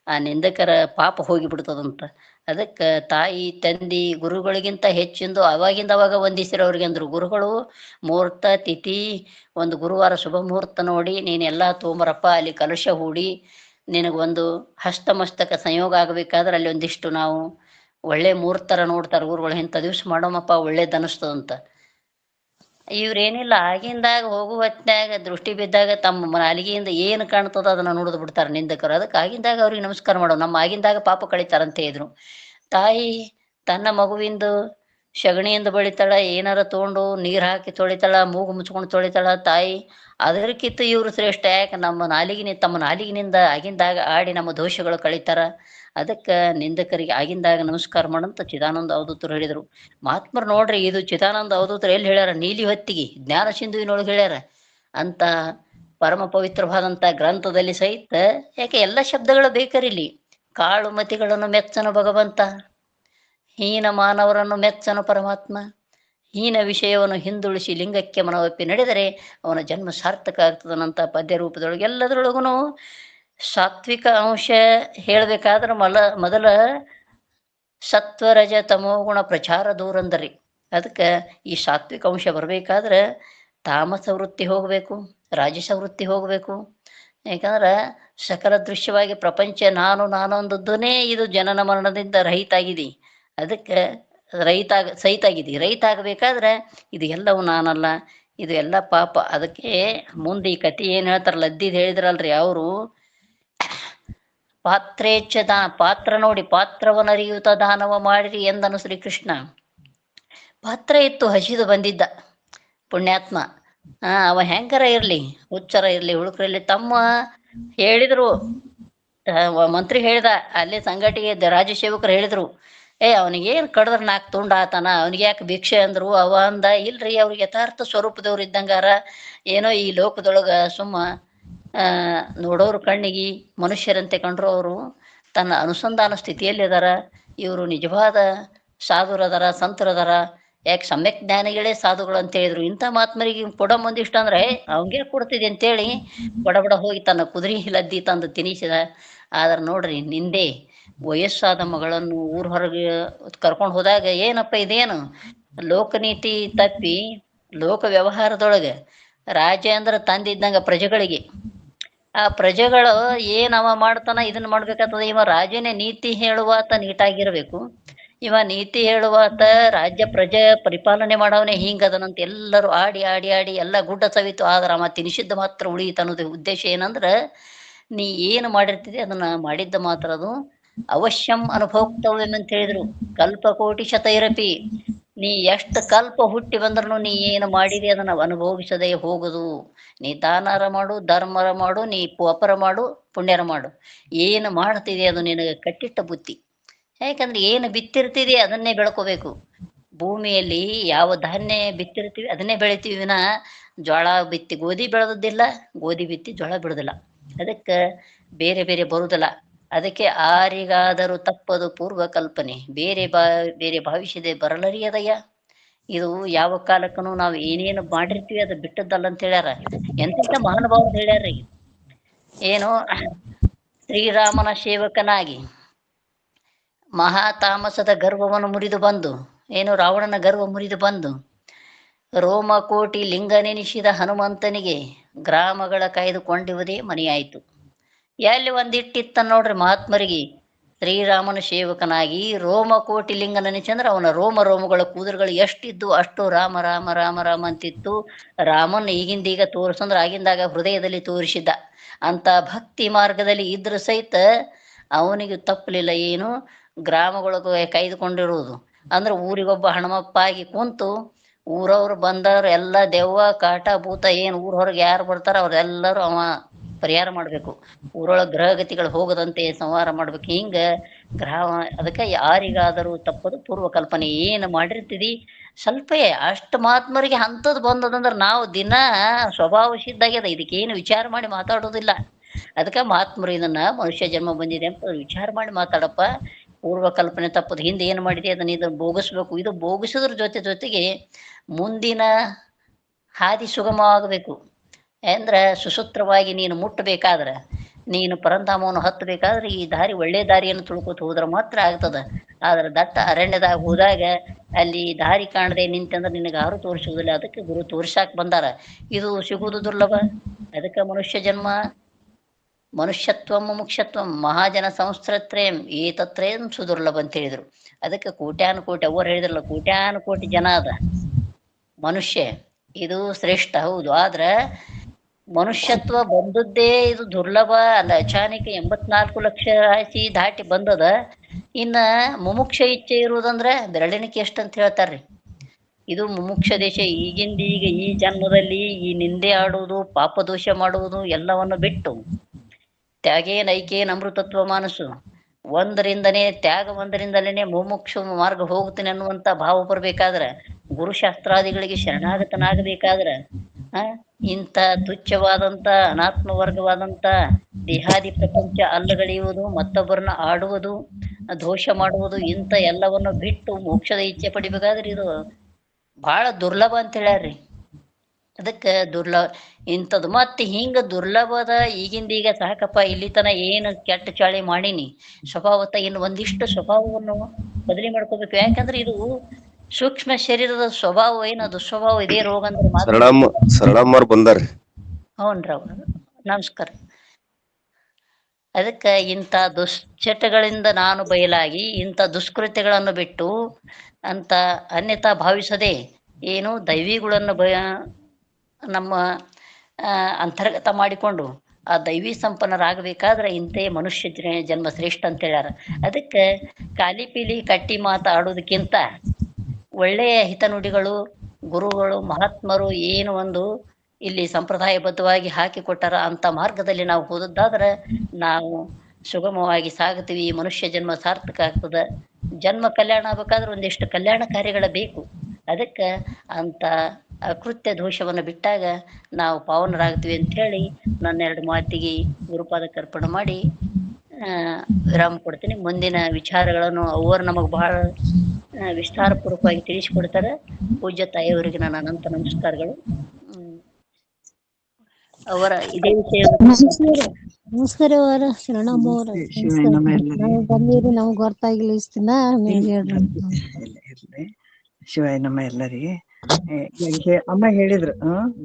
ಆ ನಿಂದಕರ ಪಾಪ ಹೋಗಿಬಿಡ್ತದಂತ. ಅದಕ್ಕೆ ತಾಯಿ ತಂದಿ ಗುರುಗಳಿಗಿಂತ ಹೆಚ್ಚಿಂದು ಅವಾಗಿಂದ ಅವಾಗ ವಂದಿಸಿರೋರಿಗೆ ಅಂದ್ರು. ಗುರುಗಳು ಮುಹೂರ್ತ ತಿಥಿ ಒಂದು ಗುರುವಾರ ಶುಭ ಮುಹೂರ್ತ ನೋಡಿ ನೀನೆಲ್ಲ ತೊಗೊಂಬರಪ್ಪ, ಅಲ್ಲಿ ಕಲಶ ಹೂಡಿ ನಿನಗೊಂದು ಹಸ್ತಮಸ್ತಕ ಸಂಯೋಗ ಆಗಬೇಕಾದ್ರೆ ಅಲ್ಲಿ ಒಂದಿಷ್ಟು ನಾವು ಒಳ್ಳೆ ಮುಹೂರ್ತರ ನೋಡ್ತಾರೆ ಗುರುಗಳು, ಇಂಥ ದಿವ್ಸ ಮಾಡೋಮಪ್ಪ ಒಳ್ಳೇದನಿಸ್ತದಂತ. ಇವ್ರೇನಿಲ್ಲ, ಆಗಿಂದಾಗ ಹೋಗು ಹೊತ್ನ್ಯಾಗ ದೃಷ್ಟಿ ಬಿದ್ದಾಗ ತಮ್ಮ ನಾಲಿಗೆಯಿಂದ ಏನು ಕಾಣ್ತದ ಅದನ್ನ ನುಡಿದು ಬಿಡ್ತಾರೆ ನಿಂದಕರು. ಅದಕ್ಕೆ ಆಗಿಂದಾಗ ಅವ್ರಿಗೆ ನಮಸ್ಕಾರ ಮಾಡೋ, ನಮ್ಮ ಆಗಿಂದಾಗ ಪಾಪ ಕಳಿತಾರಂತ ಇದ್ರು. ತಾಯಿ ತನ್ನ ಮಗುವಿಂದು ಸಗಣಿಯಿಂದ ಬಳಿತಾಳ, ಏನಾರ ತೊಗೊಂಡು ನೀರು ಹಾಕಿ ತೊಳಿತಾಳ, ಮೂಗು ಮುಚ್ಕೊಂಡು ತೊಳಿತಾಳ ತಾಯಿ. ಅದಕ್ಕಿಂತ ಇವರು ಶ್ರೇಷ್ಠ. ಯಾಕೆ ನಮ್ಮ ತಮ್ಮ ನಾಲಿಗಿನಿಂದ ಆಗಿಂದಾಗ ಆಡಿ ನಮ್ಮ ದೋಷಗಳು ಕಳೀತಾರ. ಅದಕ್ಕೆ ನಿಂದಕರಿಗೆ ಆಗಿಂದಾಗ ನಮಸ್ಕಾರ ಮಾಡಂತ ಚಿದಾನಂದ ಅವಧೂತರು ಹೇಳಿದರು. ಮಹಾತ್ಮರು ನೋಡ್ರಿ, ಇದು ಚಿದಾನಂದ ಅವಧೂತರು ಎಲ್ಲಿ ಹೇಳ್ಯಾರ? ನೀಲಿ ಹೊತ್ತಿಗೆ ಜ್ಞಾನ ಸಿಂಧುವಿನೊಳಗೆ ಹೇಳ್ಯಾರ ಅಂತ ಪರಮ ಪವಿತ್ರವಾದಂಥ ಗ್ರಂಥದಲ್ಲಿ ಸಹಿತ. ಯಾಕೆ ಎಲ್ಲ ಶಬ್ದಗಳು ಬೇಕರಿಲ್ಲಿ. ಕಾಳು ಮತಿಗಳನ್ನು ಮೆಚ್ಚನು ಭಗವಂತ, ಹೀನ ಮಾನವರನ್ನು ಮೆಚ್ಚನು ಪರಮಾತ್ಮ, ಹೀನ ವಿಷಯವನ್ನು ಹಿಂದುಳಿಸಿ ಲಿಂಗಕ್ಕೆ ಮನವಪ್ಪಿ ನಡೆದರೆ ಅವನ ಜನ್ಮ ಸಾರ್ಥಕ ಆಗ್ತದನಂತ ಪದ್ಯ ರೂಪದೊಳಗೆ. ಎಲ್ಲದರೊಳಗೂ ಸಾತ್ವಿಕ ಅಂಶ ಹೇಳಬೇಕಾದ್ರೆ ಮೊದಲ ಸತ್ವರಜ ತಮೋಗುಣ ಪ್ರಚಾರ ದೂರಂದರಿ. ಅದಕ್ಕೆ ಈ ಸಾತ್ವಿಕ ಅಂಶ ಬರಬೇಕಾದ್ರೆ ತಾಮಸ ವೃತ್ತಿ ಹೋಗಬೇಕು, ರಾಜಸ ವೃತ್ತಿ ಹೋಗಬೇಕು. ಯಾಕಂದ್ರೆ ಸಕಲ ದೃಶ್ಯವಾಗಿ ಪ್ರಪಂಚ ನಾನು ಅಂದದ್ದೇ ಇದು ಜನನ ಮರಣದಿಂದ ರಹಿತ ಆಗಿದೆ. ಅದಕ್ಕೆ ಸಹಿತ ಆಗಿದೆ. ರಹಿತ ಆಗಬೇಕಾದ್ರೆ ಇದು ಎಲ್ಲವೂ ನಾನಲ್ಲ, ಇದು ಎಲ್ಲ ಪಾಪ. ಅದಕ್ಕೆ ಮುಂದೆ ಈ ಕತೆ ಏನು ಹೇಳ್ತಾರೆ, ಲದ್ದಿದ್ ಹೇಳಿದ್ರಲ್ರಿ ಅವರು, ಪಾತ್ರೇಚ್ಛ ಪಾತ್ರ ನೋಡಿ ಪಾತ್ರವನ್ನು ಅರಿಯುತ್ತ ದಾನವ ಮಾಡಿರಿ ಎಂದನು ಶ್ರೀಕೃಷ್ಣ. ಪಾತ್ರ ಇತ್ತು, ಹಸಿದು ಬಂದಿದ್ದ ಪುಣ್ಯಾತ್ಮ. ಅವ ಹೆಂಗರ ಇರಲಿ, ಹುಚ್ಚರ ಇರಲಿ, ಹುಡುಕರಲ್ಲಿ ತಮ್ಮ ಹೇಳಿದ್ರು. ಮಂತ್ರಿ ಹೇಳಿದ, ಅಲ್ಲಿ ಸಂಗಟಿಗೆ ರಾಜಸೇವಕರು ಹೇಳಿದ್ರು, ಅವನಿಗೇನು ಕಡದ್ರ 4 ತುಂಡು ಆತನ, ಅವನಿಗೆ ಯಾಕೆ ಭಿಕ್ಷೆ ಅಂದ್ರು. ಅವ ಅಂದ, ಇಲ್ರಿ ಅವ್ರಿಗೆ ಯಥಾರ್ಥ ಸ್ವರೂಪದವ್ರು ಇದ್ದಂಗಾರ, ಏನೋ ಈ ಲೋಕದೊಳಗ ಸುಮ್ಮ ನೋಡೋರು ಕಣ್ಣಿಗೆ ಮನುಷ್ಯರಂತೆ ಕಂಡ್ರು. ಅವರು ತನ್ನ ಅನುಸಂಧಾನ ಸ್ಥಿತಿಯಲ್ಲಿ ಅದಾರ. ಇವರು ನಿಜವಾದ ಸಾಧುರದಾರ, ಸಂತರದಾರ. ಯಾಕೆ ಸಮ್ಯಕ್ ಜ್ಞಾನಿಗಳೇ ಸಾಧುಗಳು ಅಂತ ಹೇಳಿದ್ರು. ಇಂಥ ಮಹಾತ್ಮರಿಗೆ ಕೊಡ ಮುಂದಿಷ್ಟ ಅಂದ್ರೆ ಅವಂಗೆ ಕೊಡ್ತಿದೆ ಅಂತೇಳಿ ಬಡ ಹೋಗಿ ತನ್ನ ಕುದುರೆ ಲದ್ದಿ ತಂದು ತಿನ್ನಿಸಿದ. ಆದ್ರೆ ನೋಡ್ರಿ, ನಿಂದೆ ವಯಸ್ಸಾದ ಮಗಳನ್ನು ಊರ್ ಹೊರಗೆ ಕರ್ಕೊಂಡು ಹೋದಾಗ, ಏನಪ್ಪ ಇದೇನು ಲೋಕನೀತಿ ತಪ್ಪಿ ಲೋಕ ವ್ಯವಹಾರದೊಳಗೆ ರಾಜ ಅಂದ್ರೆ ತಂದಿದ್ದಂಗ ಪ್ರಜೆಗಳಿಗೆ, ಆ ಪ್ರಜೆಗಳು ಏನವ ಮಾಡ್ತಾನ ಇದನ್ನ ಮಾಡ್ಬೇಕಾಗ್ತದ. ಇವ ರಾಜನೇ ನೀತಿ ಹೇಳುವಾತ ನೀಟಾಗಿರ್ಬೇಕು, ಇವ ನೀತಿ ಹೇಳುವಾತ ರಾಜ್ಯ ಪ್ರಜೆ ಪರಿಪಾಲನೆ ಮಾಡವನೇ ಹಿಂಗದನಂತ ಎಲ್ಲರೂ ಆಡಿ ಆಡಿ ಆಡಿ ಎಲ್ಲ ಗುಡ್ಡ ಸವಿತು. ಆದ್ರೆ ಅವ ತಿನಿಸಿದ್ದ ಮಾತ್ರ ಉಳಿಯಿತು ಅನ್ನೋದು ಉದ್ದೇಶ. ಏನಂದ್ರೆ, ನೀ ಏನು ಮಾಡಿರ್ತಿದಿ ಅದನ್ನ ಮಾಡಿದ್ದ ಮಾತ್ರ ಅದು ಅವಶ್ಯಂ ಅನುಭೋಕ್ತವ್ಯಂ ಅಂತ ಹೇಳಿದ್ರು. ಕಲ್ಪಕೋಟಿ ಶತೈರಪಿ, ನೀ ಎಷ್ಟು ಕಲ್ಪ ಹುಟ್ಟಿ ಬಂದ್ರೂ ನೀ ಏನು ಮಾಡಿದಿ ಅದನ್ನ ಅನುಭೋಗಿಸದೇ ಹೋಗುದು. ನೀ ದಾನಾರ ಮಾಡು, ಧರ್ಮರ ಮಾಡು, ನೀ ಅಪರ ಮಾಡು, ಪುಣ್ಯರ ಮಾಡು, ಏನು ಮಾಡ್ತಿದೆ ಅದು ನಿನಗೆ ಕಟ್ಟಿಟ್ಟ ಬುತ್ತಿ. ಯಾಕಂದ್ರೆ ಏನು ಬಿತ್ತಿರ್ತೀವಿ ಅದನ್ನೇ ಬೆಳ್ಕೋಬೇಕು. ಭೂಮಿಯಲ್ಲಿ ಯಾವ ಧಾನ್ಯ ಬಿತ್ತಿರ್ತೀವಿ ಅದನ್ನೇ ಬೆಳಿತೀವಿ ವಿನ ಜೋಳ ಬಿತ್ತಿ ಗೋಧಿ ಬೆಳೆದಿಲ್ಲ, ಗೋಧಿ ಬಿತ್ತಿ ಜೋಳ ಬಿಡೋದಿಲ್ಲ. ಅದಕ್ಕೆ ಬೇರೆ ಬೇರೆ ಬರುವುದಿಲ್ಲ. ಅದಕ್ಕೆ ಆರಿಗಾದರೂ ತಪ್ಪದು ಪೂರ್ವ ಕಲ್ಪನೆ, ಬೇರೆ ಭವಿಷ್ಯದ ಬರಲರಿಯದಯ್ಯ. ಇದು ಯಾವ ಕಾಲಕ್ಕೂ ನಾವು ಏನೇನು ಮಾಡಿರ್ತೀವಿ ಅದು ಬಿಟ್ಟದ್ದಲ್ಲ ಅಂತ ಹೇಳ್ಯಾರ. ಎಂತೆಂಥ ಮಹಾನುಭಾವರು ಹೇಳ್ಯಾರ. ಏನು ಶ್ರೀರಾಮನ ಸೇವಕನಾಗಿ ಮಹಾತಾಮಸದ ಗರ್ವವನ್ನು ಮುರಿದು ಬಂದು, ಏನು ರಾವಣನ ಗರ್ವ ಮುರಿದು ಬಂದು ರೋಮಕೋಟಿ ಲಿಂಗನೆನಿಸಿದ ಹನುಮಂತನಿಗೆ ಗ್ರಾಮಗಳ ಕಾಯ್ದುಕೊಂಡಿರುವುದೇ ಮನೆಯಾಯಿತು. ಎಲ್ಲಿ ಒಂದಿಟ್ಟಿತ್ತ ನೋಡ್ರಿ ಮಹಾತ್ಮರಿಗೆ. ಶ್ರೀರಾಮನ ಸೇವಕನಾಗಿ ರೋಮಕೋಟಿ ಲಿಂಗ ನೆನೆಸಂದ್ರೆ ಅವನ ರೋಮಗಳ ಕೂದರುಗಳು ಎಷ್ಟಿದ್ದು ಅಷ್ಟು ರಾಮ ರಾಮ ರಾಮ ರಾಮ ಅಂತಿತ್ತು. ರಾಮನ್ ಈಗಿಂದೀಗ ತೋರಿಸಂದ್ರೆ ಆಗಿಂದಾಗ ಹೃದಯದಲ್ಲಿ ತೋರಿಸಿದ್ದ ಅಂತ ಭಕ್ತಿ ಮಾರ್ಗದಲ್ಲಿ ಇದ್ರ ಸಹಿತ ಅವನಿಗೆ ತಪ್ಪಲಿಲ್ಲ. ಏನು ಗ್ರಾಮಗಳಿಗೆ ಕಾಯ್ದುಕೊಂಡಿರುವುದು ಅಂದ್ರೆ ಊರಿಗೊಬ್ಬ ಹಣಮಪ್ಪ ಆಗಿ ಕುಂತು ಊರವ್ರು ಬಂದವ್ರು ಎಲ್ಲ ದೆವ್ವ ಕಾಟ ಭೂತ ಏನು ಊರ ಹೊರಗೆ ಯಾರು ಬರ್ತಾರ ಅವ್ರೆಲ್ಲರೂ ಅವ ಪರಿಹಾರ ಮಾಡ್ಬೇಕು. ಊರೊಳಗೆ ಗ್ರಹಗತಿಗಳು ಹೋಗದಂತೆ ಸಂಹಾರ ಮಾಡ್ಬೇಕು. ಹಿಂಗ ಗ್ರಹ. ಅದಕ್ಕೆ ಯಾರಿಗಾದರೂ ತಪ್ಪದು ಪೂರ್ವ ಕಲ್ಪನೆ. ಏನು ಮಾಡಿರ್ತೀವಿ ಸ್ವಲ್ಪ ಅಷ್ಟು ಮಹಾತ್ಮರಿಗೆ ಅಂಥದ್ದು ಬಂದದಂದ್ರೆ ನಾವು ದಿನ ಸ್ವಭಾವ ಸಿದ್ಧಾಗ್ಯದ, ಇದಕ್ಕೇನು ವಿಚಾರ ಮಾಡಿ ಮಾತಾಡೋದಿಲ್ಲ. ಅದಕ್ಕೆ ಮಹಾತ್ಮರು ಇದನ್ನ ಮನುಷ್ಯ ಜನ್ಮ ಬಂದಿದೆ ಅಂತ ವಿಚಾರ ಮಾಡಿ ಮಾತಾಡಪ್ಪ. ಪೂರ್ವ ಕಲ್ಪನೆ ತಪ್ಪದು. ಹಿಂದೆ ಏನು ಮಾಡಿದೆ ಅದನ್ನ ಇದನ್ನು ಭೋಗಿಸ್ಬೇಕು. ಇದು ಭೋಗಿಸೋದ್ರ ಜೊತೆಗೆ ಮುಂದಿನ ಹಾದಿ ಸುಗಮವಾಗಬೇಕು. ಅಂದ್ರೆ ಸುಸೂತ್ರವಾಗಿ ನೀನು ಮುಟ್ಟಬೇಕಾದ್ರೆ ನೀನು ಪರಂಧಾಮವನ್ನು ಹತ್ತಬೇಕಾದ್ರೆ ಈ ದಾರಿ ಒಳ್ಳೆ ದಾರಿಯನ್ನು ತುಳ್ಕೊತ ಹೋದ್ರೆ ಮಾತ್ರ ಆಗ್ತದ. ಆದ್ರೆ ದಟ್ಟ ಅರಣ್ಯದಾಗ ಹೋದಾಗ ಅಲ್ಲಿ ದಾರಿ ಕಾಣದೆ ನಿಂತಂದ್ರೆ ನಿನಗೆ ಯಾರು ತೋರಿಸುವುದಿಲ್ಲ. ಅದಕ್ಕೆ ಗುರು ತೋರ್ಸಾಕ್ ಬಂದಾರ. ಇದು ಸಿಗುವುದು ದುರ್ಲಭ. ಅದಕ್ಕೆ ಮನುಷ್ಯ ಜನ್ಮ ಮನುಷ್ಯತ್ವಂ ಮುಖ್ಯತ್ವಂ ಮಹಾಜನ ಸಂಸ್ತ್ರತ್ರಯಂ ಏತತ್ರಯಂ ಸುದುರ್ಲಭ ಅಂತ ಹೇಳಿದ್ರು. ಅದಕ್ಕೆ ಕೋಟ್ಯಾನು ಕೋಟಿ ಅವ್ರು ಹೇಳಿದ್ರಲ್ಲ, ಕೋಟ್ಯಾನು ಕೋಟಿ ಜನ ಅದ ಮನುಷ್ಯ, ಇದು ಶ್ರೇಷ್ಠ ಹೌದು. ಆದ್ರೆ ಮನುಷ್ಯತ್ವ ಬಂದದ್ದೇ ಇದು ದುರ್ಲಭ ಅಲ್ಲ. ಅಚಾನಕ 84 ಲಕ್ಷ ರಾಶಿ ದಾಟಿ ಬಂದದ. ಇನ್ನ ಮುಮುಕ್ಷ ಇಚ್ಛೆ ಇರುವುದಂದ್ರೆ ಬೆರಳಿಣಿಕೆ ಎಷ್ಟು ಅಂತ ಹೇಳ್ತಾರ್ರಿ. ಇದು ಮುಮುಕ್ಷ ದೇಶ. ಈಗಿಂದ ಈಗ ಈ ಜನ್ಮದಲ್ಲಿ ಈ ನಿಂದೆ ಆಡುವುದು, ಪಾಪದೋಷ ಮಾಡುವುದು ಎಲ್ಲವನ್ನು ಬಿಟ್ಟು ತ್ಯಾಗೇನ ಐಕೇನ ಅಮೃತತ್ವ ಮಾನಸು ಒಂದರಿಂದನೇ ತ್ಯಾಗ ಒಂದರಿಂದಲೇ ಮುಮುಕ್ಷು ಮಾರ್ಗ ಹೋಗ್ತೀನಿ ಅನ್ನುವಂತ ಭಾವ ಬರಬೇಕಾದ್ರೆ, ಗುರುಶಾಸ್ತ್ರಾದಿಗಳಿಗೆ ಶರಣಾಗತನಾಗಬೇಕಾದ್ರೆ ಇಂಥ ತುಚ್ಛವಾದಂಥ ಅನಾತ್ಮ ವರ್ಗವಾದಂಥ ದೇಹಾದಿ ಪ್ರಪಂಚ ಅಲ್ಲಗಳೆಯುವುದು, ಮತ್ತೊಬ್ಬರನ್ನ ಆಡುವುದು, ದೋಷ ಮಾಡುವುದು, ಇಂಥ ಎಲ್ಲವನ್ನು ಬಿಟ್ಟು ಮೋಕ್ಷದ ಇಚ್ಛೆ ಪಡಿಬೇಕಾದ್ರೆ ಇದು ಬಹಳ ದುರ್ಲಭ ಅಂತ ಹೇಳ್ಯಾರ್ರಿ. ಅದಕ್ಕೆ ದುರ್ಲಭ ಇಂಥದ್ದು ಮತ್ತೆ ಹಿಂಗ ದುರ್ಲಭದ ಈಗಿಂದ ಈಗ ಸಾಕಪ್ಪ ಇಲ್ಲಿ ತನ ಏನು ಕೆಟ್ಟ ಚಾಳಿ ಮಾಡೀನಿ ಸ್ವಭಾವತ ಇನ್ನು ಒಂದಿಷ್ಟು ಸ್ವಭಾವವನ್ನು ಬದಲಿ ಮಾಡ್ಕೋಬೇಕು. ಯಾಕಂದ್ರೆ ಇದು ಸೂಕ್ಷ್ಮ ಶರೀರದ ಸ್ವಭಾವ ಏನದು ಸ್ವಭಾವ ಇದೇ ರೋಗ ಅಂದ್ರೆ ಶರಣಮ್ಮವ್ರು ಬಂದಾರ. ಹೌನ್ರ, ನಮಸ್ಕಾರ. ಅದಕ್ಕೆ ಇಂಥ ದುಶ್ಚಟಗಳಿಂದ ನಾನು ಬಯಲಾಗಿ ಇಂಥ ದುಷ್ಕೃತ್ಯಗಳನ್ನು ಬಿಟ್ಟು ಅಂತ ಅನ್ಯತಾ ಭಾವಿಸದೆ ಏನು ದೈವಿಗಳನ್ನು ನಮ್ಮ ಅಂತರ್ಗತ ಮಾಡಿಕೊಂಡು ಆ ದೈವಿ ಸಂಪನ್ನರಾಗಬೇಕಾದ್ರೆ ಇಂಥೇ ಮನುಷ್ಯ ಜನ್ಮ ಶ್ರೇಷ್ಠ ಅಂತ ಹೇಳ್ಯಾರ. ಅದಕ್ಕೆ ಕಾಲಿ ಪೀಲಿ ಕಟ್ಟಿ ಮಾತಾಡೋದಕ್ಕಿಂತ ಒಳ್ಳೆಯ ಹಿತನುಡಿಗಳು, ಗುರುಗಳು, ಮಹಾತ್ಮರು ಏನು ಒಂದು ಇಲ್ಲಿ ಸಂಪ್ರದಾಯಬದ್ಧವಾಗಿ ಹಾಕಿಕೊಟ್ಟಾರ ಅಂಥ ಮಾರ್ಗದಲ್ಲಿ ನಾವು ಹೋದದ್ದಾದ್ರೆ ನಾವು ಸುಗಮವಾಗಿ ಸಾಗುತ್ತೀವಿ. ಮನುಷ್ಯ ಜನ್ಮ ಸಾರ್ಥಕ ಆಗ್ತದೆ. ಜನ್ಮ ಕಲ್ಯಾಣ ಆಗ್ಬೇಕಾದ್ರೆ ಒಂದಿಷ್ಟು ಕಲ್ಯಾಣ ಕಾರ್ಯಗಳ ಬೇಕು. ಅದಕ್ಕೆ ಅಂಥ ಅಕೃತ್ಯ ದೋಷವನ್ನು ಬಿಟ್ಟಾಗ ನಾವು ಪಾವನರಾಗ್ತೀವಿ ಅಂತ ಹೇಳಿ ನನ್ನ 2 ಮಾತಿಗೆ ಗುರುಪಾದಕ್ಕೆ ಅರ್ಪಣೆ ಮಾಡಿ ವಿರಾಮ ಕೊಡ್ತೀನಿ. ಮುಂದಿನ ವಿಚಾರಗಳನ್ನು ಅವರು ನಮಗೆ ಬಹಳ ವಿಸ್ತಾರಪೂರ್ವಕವಾಗಿ ತಿಳಿಸಿಕೊಡ್ತಾರೆ. ಪೂಜ್ಯ ತಾಯಿಯವರಿಗೆ ನನ್ನ ಅನಂತ ನಮಸ್ಕಾರಗಳು. ಅವರ ಇದೇ ವಿಷಯ ನಮಸ್ಕಾರ ಅವರ ಶರಣಮ್ಮ ಅವರ ನಾವು ಬಂದಿರಿ, ನಮ್ಗೆ ಗೊತ್ತಾಗಿಲ್ಲ ಇಷ್ಟ ದಿನ. ನೀವು ಹೇಳ್ರಿ. ಶಿವಾಯ ನಮ್ಮ ಎಲ್ಲರಿಗೆ. ಅಮ್ಮ ಹೇಳಿದ್ರು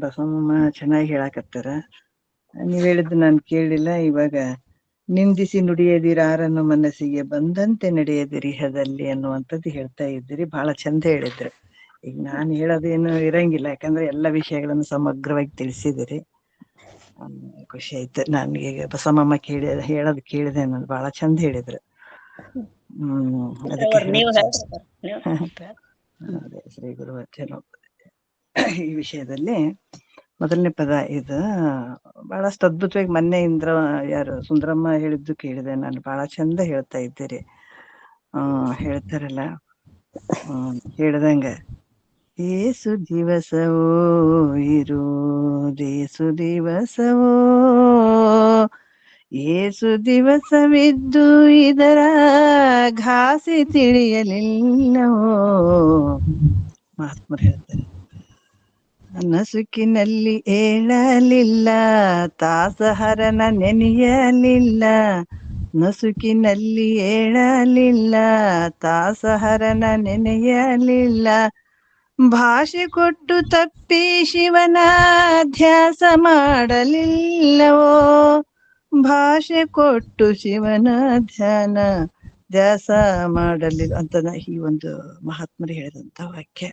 ಬಸವಮ್ಮ ಚೆನ್ನಾಗಿ ಹೇಳಾಕತ್ತಾರ. ನೀವ್ ಹೇಳಿದ್ದು ನಾನು ಕೇಳಿಲ್ಲ. ಇವಾಗ ನಿಂದಿಸಿ ನುಡಿಯದಿರಾರನ್ನು ಮನಸ್ಸಿಗೆ ಬಂದಂತೆ ನಡೆಯದಿರಿ ಹದಲ್ಲಿ ಅನ್ನುವಂಥದ್ದು ಹೇಳ್ತಾ ಇದ್ದೀರಿ. ಬಹಳ ಚಂದ ಹೇಳಿದ್ರು. ಈಗ ನಾನು ಹೇಳೋದೇನು ಇರಂಗಿಲ್ಲ, ಯಾಕಂದ್ರೆ ಎಲ್ಲ ವಿಷಯಗಳನ್ನು ಸಮಗ್ರವಾಗಿ ತಿಳಿಸಿದಿರಿ. ಖುಷಿ ಆಯ್ತು ನನ್ಗೆ. ಬಸವಮ್ಮ ಹೇಳೋದು ಕೇಳಿದೆ ನಾನು. ಬಹಳ ಚಂದ ಹೇಳಿದ್ರು. ಅದಕ್ಕೆ ಅದೇ ಶ್ರೀ ಗುರುವಚನ ಈ ವಿಷಯದಲ್ಲಿ ಮೊದಲನೇ ಪದ ಇದು ಬಹಳಷ್ಟು ಅದ್ಭುತವಾಗಿ ಮೊನ್ನೆ ಯಾರು ಸುಂದರಮ್ಮ ಹೇಳಿದ್ದು ಕೇಳಿದೆ ನಾನು. ಬಹಳ ಚಂದ ಹೇಳ್ತಾ ಇದ್ದೀರಿ. ಹೇಳ್ತಾರಲ್ಲ ಹೇಳ್ದಂಗ ಏಸು ದಿವಸವೋ ಇರುವುದೇಸು ದಿವಸವೋ, ಏಸು ದಿವಸವಿದ್ದು ಇದರ ಘಾಸಿ ತಿಳಿಯಲಿಲ್ಲವೋ. ಮಹಾತ್ಮರು ಹೇಳ್ತಾರೆ, ನಸುಕಿನಲ್ಲಿ ಏಳಲಿಲ್ಲ ತಾಸಹರನ ನೆನೆಯಲಿಲ್ಲ, ನಸುಕಿನಲ್ಲಿ ಏಳಲಿಲ್ಲ ತಾಸಹರನ ನೆನೆಯಲಿಲ್ಲ, ಭಾಷೆ ಕೊಟ್ಟು ತಪ್ಪಿ ಶಿವನ ಧ್ಯಾಸ ಮಾಡಲಿಲ್ಲವೋ, ಭಾಷೆ ಕೊಟ್ಟು ಶಿವನ ಧ್ಯಾಸ ಮಾಡಲಿಲ್ಲ ಅಂತ ಈ ಒಂದು ಮಹಾತ್ಮರು ಹೇಳಿದಂತ ವಾಕ್ಯ.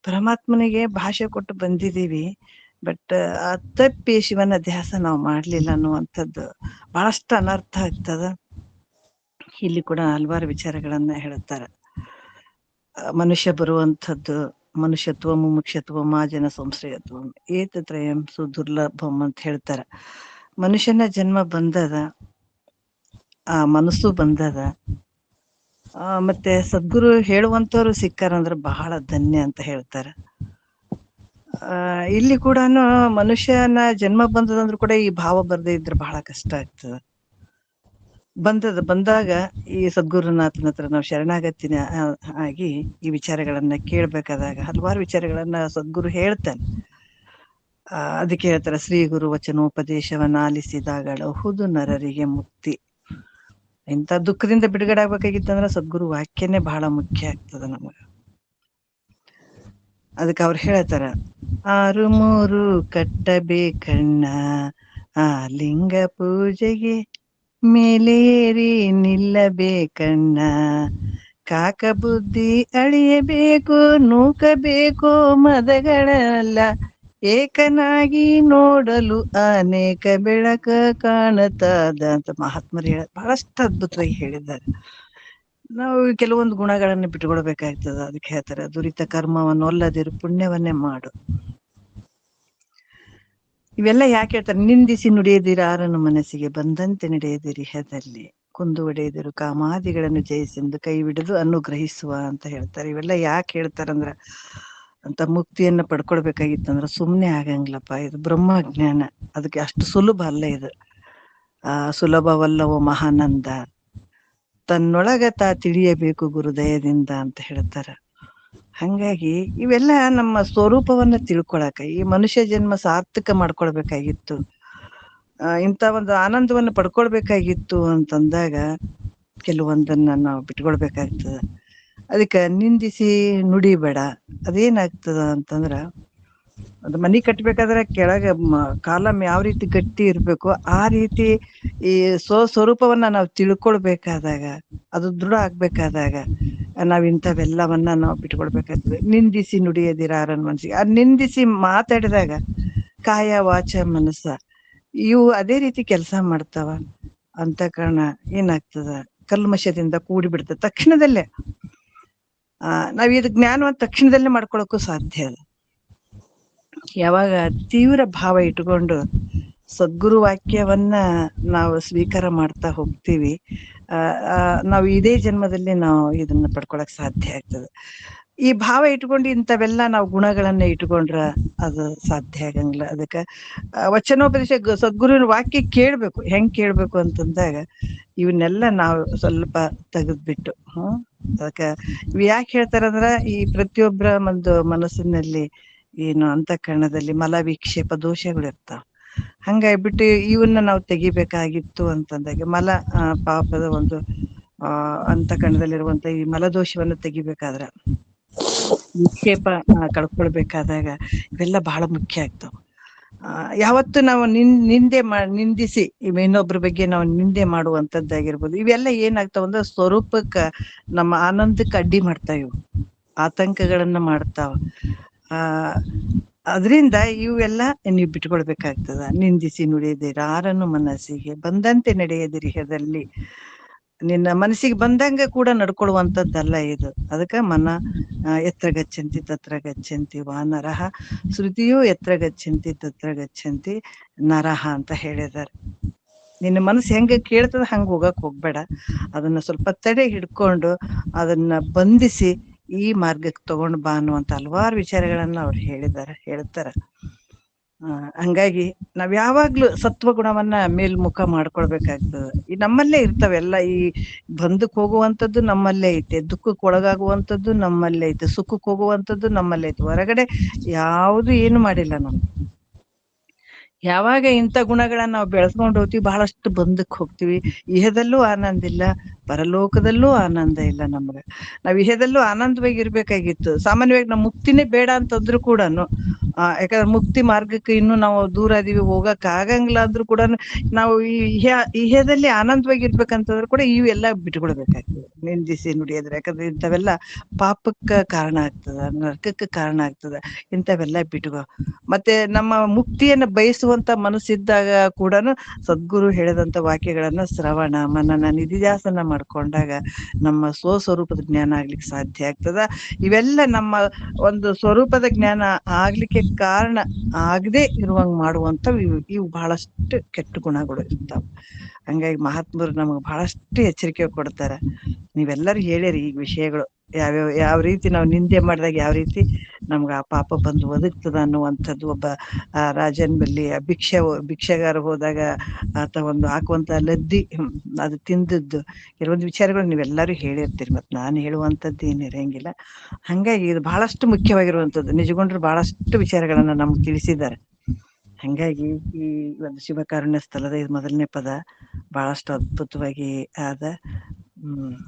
ಪರಮಾತ್ಮನಿಗೆ ಭಾಷೆ ಕೊಟ್ಟು ಬಂದಿದ್ದೀವಿ, ಬಟ್ ತಪ್ಪಿ ಶಿವನ ಧ್ಯಾಸ ನಾವು ಮಾಡ್ಲಿಲ್ಲ ಅನ್ನುವಂಥದ್ದು ಬಹಳಷ್ಟು ಅನರ್ಥ ಆಗ್ತದ. ಇಲ್ಲಿ ಕೂಡ ಹಲವಾರು ವಿಚಾರಗಳನ್ನ ಹೇಳುತ್ತಾರ. ಮನುಷ್ಯ ಬರುವಂಥದ್ದು ಮನುಷ್ಯತ್ವ ಮುಮುಕ್ಷತ್ವ ಮಾಜನ ಸಂಶ್ರಯತ್ವ ಏತತ್ರಯಂ ಸುದುರ್ಲಭಂ ಅಂತ ಹೇಳ್ತಾರ. ಮನುಷ್ಯನ ಜನ್ಮ ಬಂದದ, ಆ ಮನಸ್ಸು ಬಂದದ, ಮತ್ತೆ ಸದ್ಗುರು ಹೇಳುವಂತವ್ರು ಸಿಕ್ಕಾರಂದ್ರೆ ಬಹಳ ಧನ್ಯ ಅಂತ ಹೇಳ್ತಾರ. ಇಲ್ಲಿ ಕೂಡ ಮನುಷ್ಯನ ಜನ್ಮ ಬಂದದಂದ್ರೂ ಕೂಡ ಈ ಭಾವ ಬರ್ದೇ ಇದ್ರೆ ಬಹಳ ಕಷ್ಟ ಆಗ್ತದ. ಬಂದಾಗ ಈ ಸದ್ಗುರುನಾಥನ ಹತ್ರ ನಾವು ಶರಣಾಗತಿನ ಆಗಿ ಈ ವಿಚಾರಗಳನ್ನ ಕೇಳ್ಬೇಕಾದಾಗ ಹಲವಾರು ವಿಚಾರಗಳನ್ನ ಸದ್ಗುರು ಹೇಳ್ತಾನೆ. ಅದಕ್ಕೆ ಹೇಳ್ತಾರೆ, ಶ್ರೀ ಗುರು ವಚನೋಪದೇಶವನ್ನ ಆಲಿಸಿದಾಗಬಹುದು ನರರಿಗೆ ಮುಕ್ತಿ. ಇಂಥ ದುಃಖದಿಂದ ಬಿಡುಗಡೆ ಆಗ್ಬೇಕಾಗಿತ್ತಂದ್ರ ಸದ್ಗುರು ವಾಕ್ಯನೇ ಬಹಳ ಮುಖ್ಯ ಆಗ್ತದ ನಮಗ. ಅದಕ್ಕೆ ಅವ್ರು ಹೇಳ್ತಾರ, 6 ಕಟ್ಟಬೇಕಣ್ಣ ಆ ಲಿಂಗ ಪೂಜೆಗೆ, ಮೇಲೇರಿ ನಿಲ್ಲಬೇಕಣ್ಣ, ಕಾಕ ಬುದ್ಧಿ ಅಳಿಯಬೇಕು, ನೂಕಬೇಕು ಮದಗಳಲ್ಲ, ಏಕನಾಗಿ ನೋಡಲು ಅನೇಕ ಬೆಳಕ ಕಾಣುತ್ತದ ಅಂತ ಮಹಾತ್ಮರು ಬಹಳಷ್ಟು ಅದ್ಭುತವಾಗಿ ಹೇಳಿದ್ದಾರೆ. ನಾವು ಕೆಲವೊಂದು ಗುಣಗಳನ್ನು ಬಿಟ್ಕೊಳ್ಬೇಕಾಗ್ತದ. ಅದಕ್ಕೆ ಹೇಳ್ತಾರೆ, ದುರಿತ ಕರ್ಮವನ್ನು ಒಲ್ಲದಿರು ಪುಣ್ಯವನ್ನೇ ಮಾಡು. ಇವೆಲ್ಲ ಯಾಕೆ ಹೇಳ್ತಾರೆ? ನಿಂದಿಸಿ ನುಡಿಯದಿರ ಆರನ್ನು ಮನಸ್ಸಿಗೆ ಬಂದಂತೆ ನಡೆಯದಿರಿ ಹೆದಲ್ಲಿ, ಕುಂದು ಒಡೆಯದಿರು ಕಾಮಾದಿಗಳನ್ನು ಜಯಿಸೆಂದು ಕೈ ಬಿಡದು ಅನುಗ್ರಹಿಸುವ ಅಂತ ಹೇಳ್ತಾರೆ. ಇವೆಲ್ಲ ಯಾಕೆ ಹೇಳ್ತಾರಂದ್ರ, ಅಂತ ಮುಕ್ತಿಯನ್ನ ಪಡ್ಕೊಳ್ಬೇಕಾಗಿತ್ತಂದ್ರ ಸುಮ್ನೆ ಆಗಂಗಿಲ್ಲಪ್ಪ. ಇದು ಬ್ರಹ್ಮಜ್ಞಾನ, ಅದಕ್ಕೆ ಅಷ್ಟು ಸುಲಭ ಅಲ್ಲ ಇದು. ಸುಲಭವಲ್ಲವೋ ಮಹಾನಂದ, ತನ್ನೊಳಗ ತಾ ತಿಳಿಯಬೇಕು ಗುರುದಯದಿಂದ ಅಂತ ಹೇಳ್ತಾರ. ಹಂಗಾಗಿ ಇವೆಲ್ಲ ನಮ್ಮ ಸ್ವರೂಪವನ್ನ ತಿಳ್ಕೊಳಕ, ಈ ಮನುಷ್ಯ ಜನ್ಮ ಸಾರ್ಥಕ ಮಾಡ್ಕೊಳ್ಬೇಕಾಗಿತ್ತು, ಇಂಥ ಒಂದು ಆನಂದವನ್ನು ಪಡ್ಕೊಳ್ಬೇಕಾಗಿತ್ತು ಅಂತಂದಾಗ ಕೆಲವೊಂದನ್ನ ನಾವು ಬಿಟ್ಕೊಳ್ಬೇಕಾಗ್ತದ. ಅದಕ್ಕೆ ನಿಂದಿಸಿ ನುಡಿಬೇಡ. ಅದೇನಾಗ್ತದ ಅಂತಂದ್ರ, ಅದು ಮನಿ ಕಟ್ಬೇಕಾದ್ರೆ ಕೆಳಗ ಕಾಲಂ ಯಾವ ರೀತಿ ಗಟ್ಟಿ ಇರ್ಬೇಕು ಆ ರೀತಿ ಈ ಸ್ವರೂಪವನ್ನ ನಾವು ತಿಳ್ಕೊಳ್ಬೇಕಾದಾಗ, ಅದು ದೃಢ ಆಗ್ಬೇಕಾದಾಗ ನಾವ್ ಇಂಥವೆಲ್ಲವನ್ನ ನಾವು ಬಿಟ್ಕೊಳ್ಬೇಕಾಗ್ತದೆ. ನಿಂದಿಸಿ ನುಡಿಯದಿರ ಆರನ್ ಮನಸ್ಸಿಗೆ, ಆ ನಿಂದಿಸಿ ಮಾತಾಡಿದಾಗ ಕಾಯ ವಾಚ ಮನಸ್ಸ ಇವು ಅದೇ ರೀತಿ ಕೆಲಸ ಮಾಡ್ತಾವ. ಅಂತ ಕಾರಣ ಏನಾಗ್ತದ, ಕಲ್ಮಶದಿಂದ ಕೂಡಿ ಬಿಡ್ತದೆ ತಕ್ಷಣದಲ್ಲೇ. ನಾವ್ ಇದು ಜ್ಞಾನವನ್ನು ತಕ್ಷಣದಲ್ಲೇ ಮಾಡ್ಕೊಳಕ್ಕೂ ಸಾಧ್ಯ ಅದ. ಯಾವಾಗ ತೀವ್ರ ಭಾವ ಇಟ್ಕೊಂಡು ಸದ್ಗುರು ವಾಕ್ಯವನ್ನ ನಾವು ಸ್ವೀಕಾರ ಮಾಡ್ತಾ ಹೋಗ್ತೀವಿ, ನಾವು ಇದೇ ಜನ್ಮದಲ್ಲಿ ನಾವು ಇದನ್ನ ಪಡ್ಕೊಳಕ್ ಸಾಧ್ಯ ಆಗ್ತದೆ. ಈ ಭಾವ ಇಟ್ಕೊಂಡು ಇಂಥವೆಲ್ಲ ನಾವು ಗುಣಗಳನ್ನ ಇಟ್ಕೊಂಡ್ರ ಅದು ಸಾಧ್ಯ ಆಗಂಗಿಲ್ಲ. ಅದಕ್ಕ ವಚನೋಪದೇಶ ಸದ್ಗುರುವಿನ ವಾಕ್ಯ ಕೇಳ್ಬೇಕು. ಹೆಂಗ್ ಕೇಳ್ಬೇಕು ಅಂತಂದಾಗ ಇವನ್ನೆಲ್ಲ ನಾವು ಸ್ವಲ್ಪ ತೆಗೆದ್ಬಿಟ್ಟು ಅದಕ್ಕ ಇವ್ ಯಾಕೆ ಹೇಳ್ತಾರಂದ್ರ, ಈ ಪ್ರತಿಯೊಬ್ಬರ ಒಂದು ಮನಸ್ಸಿನಲ್ಲಿ ಏನು ಅಂತಃಕರಣದಲ್ಲಿ ಮಲ ವಿಕ್ಷೇಪ ದೋಷಗಳಿರ್ತಾವ. ಹಂಗಾಗ್ಬಿಟ್ಟು ಇವನ್ನ ನಾವು ತೆಗಿಬೇಕಾಗಿತ್ತು ಅಂತಂದಾಗ ಮಲ ಪಾಪದ ಒಂದು ಅಂತಃಕರಣದಲ್ಲಿರುವಂತ ಈ ಮಲದೋಷವನ್ನು ತೆಗಿಬೇಕಾದ್ರ, ವಿಕ್ಷೇಪ ಕಳ್ಕೊಳ್ಬೇಕಾದಾಗ ಇವೆಲ್ಲ ಬಹಳ ಮುಖ್ಯ ಆಗ್ತಾವ. ಯಾವತ್ತು ನಾವು ನಿಂದಿಸಿ ಇನ್ನೊಬ್ರ ಬಗ್ಗೆ ನಾವು ನಿಂದೆ ಮಾಡುವಂತದ್ದಾಗಿರ್ಬೋದು, ಇವೆಲ್ಲ ಏನಾಗ್ತಾವ ಅಂದ್ರೆ ಸ್ವರೂಪಕ್ಕ ನಮ್ಮ ಆನಂದಕ್ಕೆ ಅಡ್ಡಿ ಮಾಡ್ತಾವ, ಇವು ಆತಂಕಗಳನ್ನ ಮಾಡ್ತಾವ. ಅದರಿಂದ ಇವೆಲ್ಲ ನೀವು ಬಿಟ್ಕೊಳ್ಬೇಕಾಗ್ತದ. ನಿಂದಿಸಿ ನುಡಿಯದಿರ ಆರನ್ನು ಮನಸ್ಸಿಗೆ ಬಂದಂತೆ ನಡೆಯದಿರಿ ಹೆದಲ್ಲಿ, ನಿನ್ನ ಮನಸ್ಸಿಗೆ ಬಂದಂಗ ಕೂಡ ನಡ್ಕೊಳ್ಳುವಂಥದ್ದಲ್ಲ ಇದು. ಅದಕ್ಕ ಮನ ಎತ್ರ ಗಚ್ಚಂತಿ ತತ್ರ ಗಚ್ಚಂತಿ ವಾನರಹ, ಶ್ರುತಿಯು ಎತ್ರ ಗಚ್ಚಂತಿ ತತ್ರ ಗಚ್ಚಂತಿ ನರಹ ಅಂತ ಹೇಳಿದಾರೆ. ನಿನ್ನ ಮನಸ್ಸು ಹೆಂಗ ಕೇಳ್ತದ ಹಂಗ ಹೋಗಕ್ ಹೋಗ್ಬೇಡ. ಅದನ್ನ ಸ್ವಲ್ಪ ತಡೆ ಹಿಡ್ಕೊಂಡು ಅದನ್ನ ಬಂಧಿಸಿ ಈ ಮಾರ್ಗಕ್ಕೆ ತಗೊಂಡ್ ಬಾ ಅನ್ನುವಂತ ಹಲವಾರು ವಿಚಾರಗಳನ್ನ ಅವ್ರು ಹೇಳ್ತಾರ. ಹಂಗಾಗಿ ನಾವ್ ಯಾವಾಗ್ಲೂ ಸತ್ವಗುಣವನ್ನ ಮೇಲ್ಮುಖ ಮಾಡ್ಕೊಳ್ಬೇಕಾಗ್ತದೆ. ಈ ನಮ್ಮಲ್ಲೇ ಇರ್ತಾವೆಲ್ಲ. ಈ ಬಂಧಕ್ ಹೋಗುವಂಥದ್ದು ನಮ್ಮಲ್ಲೇ ಐತೆ, ದುಃಖಕ್ಕೆ ಒಳಗಾಗುವಂಥದ್ದು ನಮ್ಮಲ್ಲೇ ಐತೆ, ಸುಖಕ್ಕೆ ಹೋಗುವಂಥದ್ದು ನಮ್ಮಲ್ಲೇ ಐತೆ. ಹೊರಗಡೆ ಯಾವುದು ಏನು ಮಾಡಿಲ್ಲ ನಾವು. ಯಾವಾಗ ಇಂಥ ಗುಣಗಳನ್ನ ನಾವು ಬೆಳೆಸ್ಕೊಂಡು ಹೋಗ್ತೀವಿ, ಬಹಳಷ್ಟು ಬಂಧಕ್ ಹೋಗ್ತೀವಿ. ಇಹದಲ್ಲೂ ಆನಂದ ಇಲ್ಲ, ಪರಲೋಕದಲ್ಲೂ ಆನಂದ ಇಲ್ಲ ನಮ್ಗೆ. ನಾವ್ ಇಹದಲ್ಲೂ ಆನಂದವಾಗಿ ಇರ್ಬೇಕಾಗಿತ್ತು. ಸಾಮಾನ್ಯವಾಗಿ ನಾವು ಮುಕ್ತಿನೇ ಬೇಡ ಅಂತಂದ್ರು ಕೂಡ, ಯಾಕಂದ್ರೆ ಮುಕ್ತಿ ಮಾರ್ಗಕ್ಕೆ ಇನ್ನು ನಾವು ದೂರ ಅದೀವಿ, ಹೋಗಕ್ ಆಗಂಗಿಲ್ಲ ಅಂದ್ರೂ ಕೂಡ ನಾವು ಇಹದಲ್ಲಿ ಆನಂದವಾಗಿ ಇರ್ಬೇಕಂತಂದ್ರು ಕೂಡ ಇವೆಲ್ಲ ಬಿಟ್ಕೊಡ್ಬೇಕಾಗ್ತದೆ. ನಿಂದಿಸಿ ನುಡಿಯೋದ್ರೆ, ಯಾಕಂದ್ರೆ ಇಂಥವೆಲ್ಲ ಪಾಪಕ್ಕ ಕಾರಣ ಆಗ್ತದ, ನರಕಕ್ಕೆ ಕಾರಣ ಆಗ್ತದ. ಇಂಥವೆಲ್ಲ ಬಿಟ್ಕೋ. ಮತ್ತೆ ನಮ್ಮ ಮುಕ್ತಿಯನ್ನ ಬಯಸುವಂತ ಮನಸ್ಸಿದ್ದಾಗ ಕೂಡ ಸದ್ಗುರು ಹೇಳಿದಂತ ವಾಕ್ಯಗಳನ್ನ ಶ್ರವಣ ಮನನ ನಿಧಿಧ್ಯಾಸನ ಮಾಡ್ಕೊಂಡಾಗ ನಮ್ಮ ಸ್ವಸ್ವರೂಪದ ಜ್ಞಾನ ಆಗ್ಲಿಕ್ಕೆ ಸಾಧ್ಯ ಆಗ್ತದ. ಇವೆಲ್ಲ ನಮ್ಮ ಒಂದು ಸ್ವರೂಪದ ಜ್ಞಾನ ಆಗ್ಲಿಕ್ಕೆ ಕಾರಣ ಆಗದೆ ಇರುವಂಗ್ ಮಾಡುವಂತ ಇವು ಬಹಳಷ್ಟು ಕೆಟ್ಟ ಗುಣಗಳು ಇರ್ತಾವ. ಹಂಗಾಗಿ ಮಹಾತ್ಮರು ನಮಗ್ ಬಹಳಷ್ಟು ಎಚ್ಚರಿಕೆ ಕೊಡ್ತಾರ. ನೀವೆಲ್ಲರೂ ಹೇಳಿರಿ ಈ ವಿಷಯಗಳು, ಯಾವ ರೀತಿ ನಾವು ನಿಂದೆ ಮಾಡಿದಾಗ ಯಾವ ರೀತಿ ನಮ್ಗ ಆ ಪಾಪ ಬಂದು ಒದಗ್ತದ ಅನ್ನುವಂಥದ್ದು. ಒಬ್ಬ ರಾಜನ್ ಬಲ್ಲಿ ಭಿಕ್ಷೆಗಾರ ಹೋದಾಗ ಆತ ಒಂದು ಹಾಕುವಂತ ಲದ್ದಿ ಅದು ತಿಂದದ್ದು ಕೆಲವೊಂದು ವಿಚಾರಗಳು ನೀವೆಲ್ಲರೂ ಹೇಳಿರ್ತೀರಿ, ಮತ್ ನಾನು ಹೇಳುವಂಥದ್ದು ಏನ್ ಇರಂಗಿಲ್ಲ. ಹಂಗಾಗಿ ಇದು ಬಹಳಷ್ಟು ಮುಖ್ಯವಾಗಿರುವಂಥದ್ದು. ನಿಜಗೊಂಡ್ರು ಬಹಳಷ್ಟು ವಿಚಾರಗಳನ್ನ ನಮ್ಗೆ ತಿಳಿಸಿದ್ದಾರೆ. ಹಂಗಾಗಿ ಈ ಒಂದು ಶಿವಕಾರುಣ್ಯ ಸ್ಥಳದ ಇದು ಮೊದಲನೇ ಪದ ಬಹಳಷ್ಟು ಅದ್ಭುತವಾಗಿ ಆದ.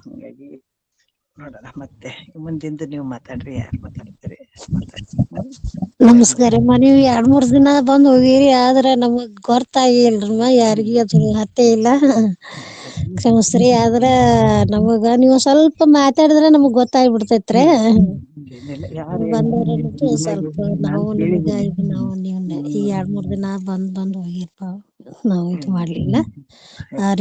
ಹಾಗಾಗಿ ನೋಡೋಣ ಮತ್ತೆ ಮುಂದಿಂದ ನೀವು ಮಾತಾಡ್ರಿ, ಯಾರು ಮಾತಾಡ್ತೀರಿ ಮಾತಾಡ್ರಿ. ನಮಸ್ಕಾರಮ್ಮ. ನೀವ್ 2-3 ದಿನ ಬಂದ್ ಹೋಗಿರಿ, ಆದ್ರ ನಮಗ್ ಗೊತ್ತಾಗಿಲ್ರಮ್ಮ, ಯಾರಿಗಿ ಅದು ಹತ್ತೆ ಇಲ್ಲ. ಕ್ಷಮಸ್ರಿ. ಆದ್ರ ನಮಗ ನೀವು ಸ್ವಲ್ಪ ಮಾತಾಡಿದ್ರೆ ನಮಗ್ ಗೊತ್ತಾಗ್ಬಿಡ್ತೈತ್ರಿ. ಬಂದವ್ರಂತೂ ಸ್ವಲ್ಪ ನಾವು ನಿಮ್ಗ ಈಗ ನಾವು ನೀವ್ನ ಈ 2-3 ದಿನ ಬಂದ್ ಹೋಗಿರ್ಪ, ನಾವು ಇದು ಮಾಡ್ಲಿಲ್ಲ.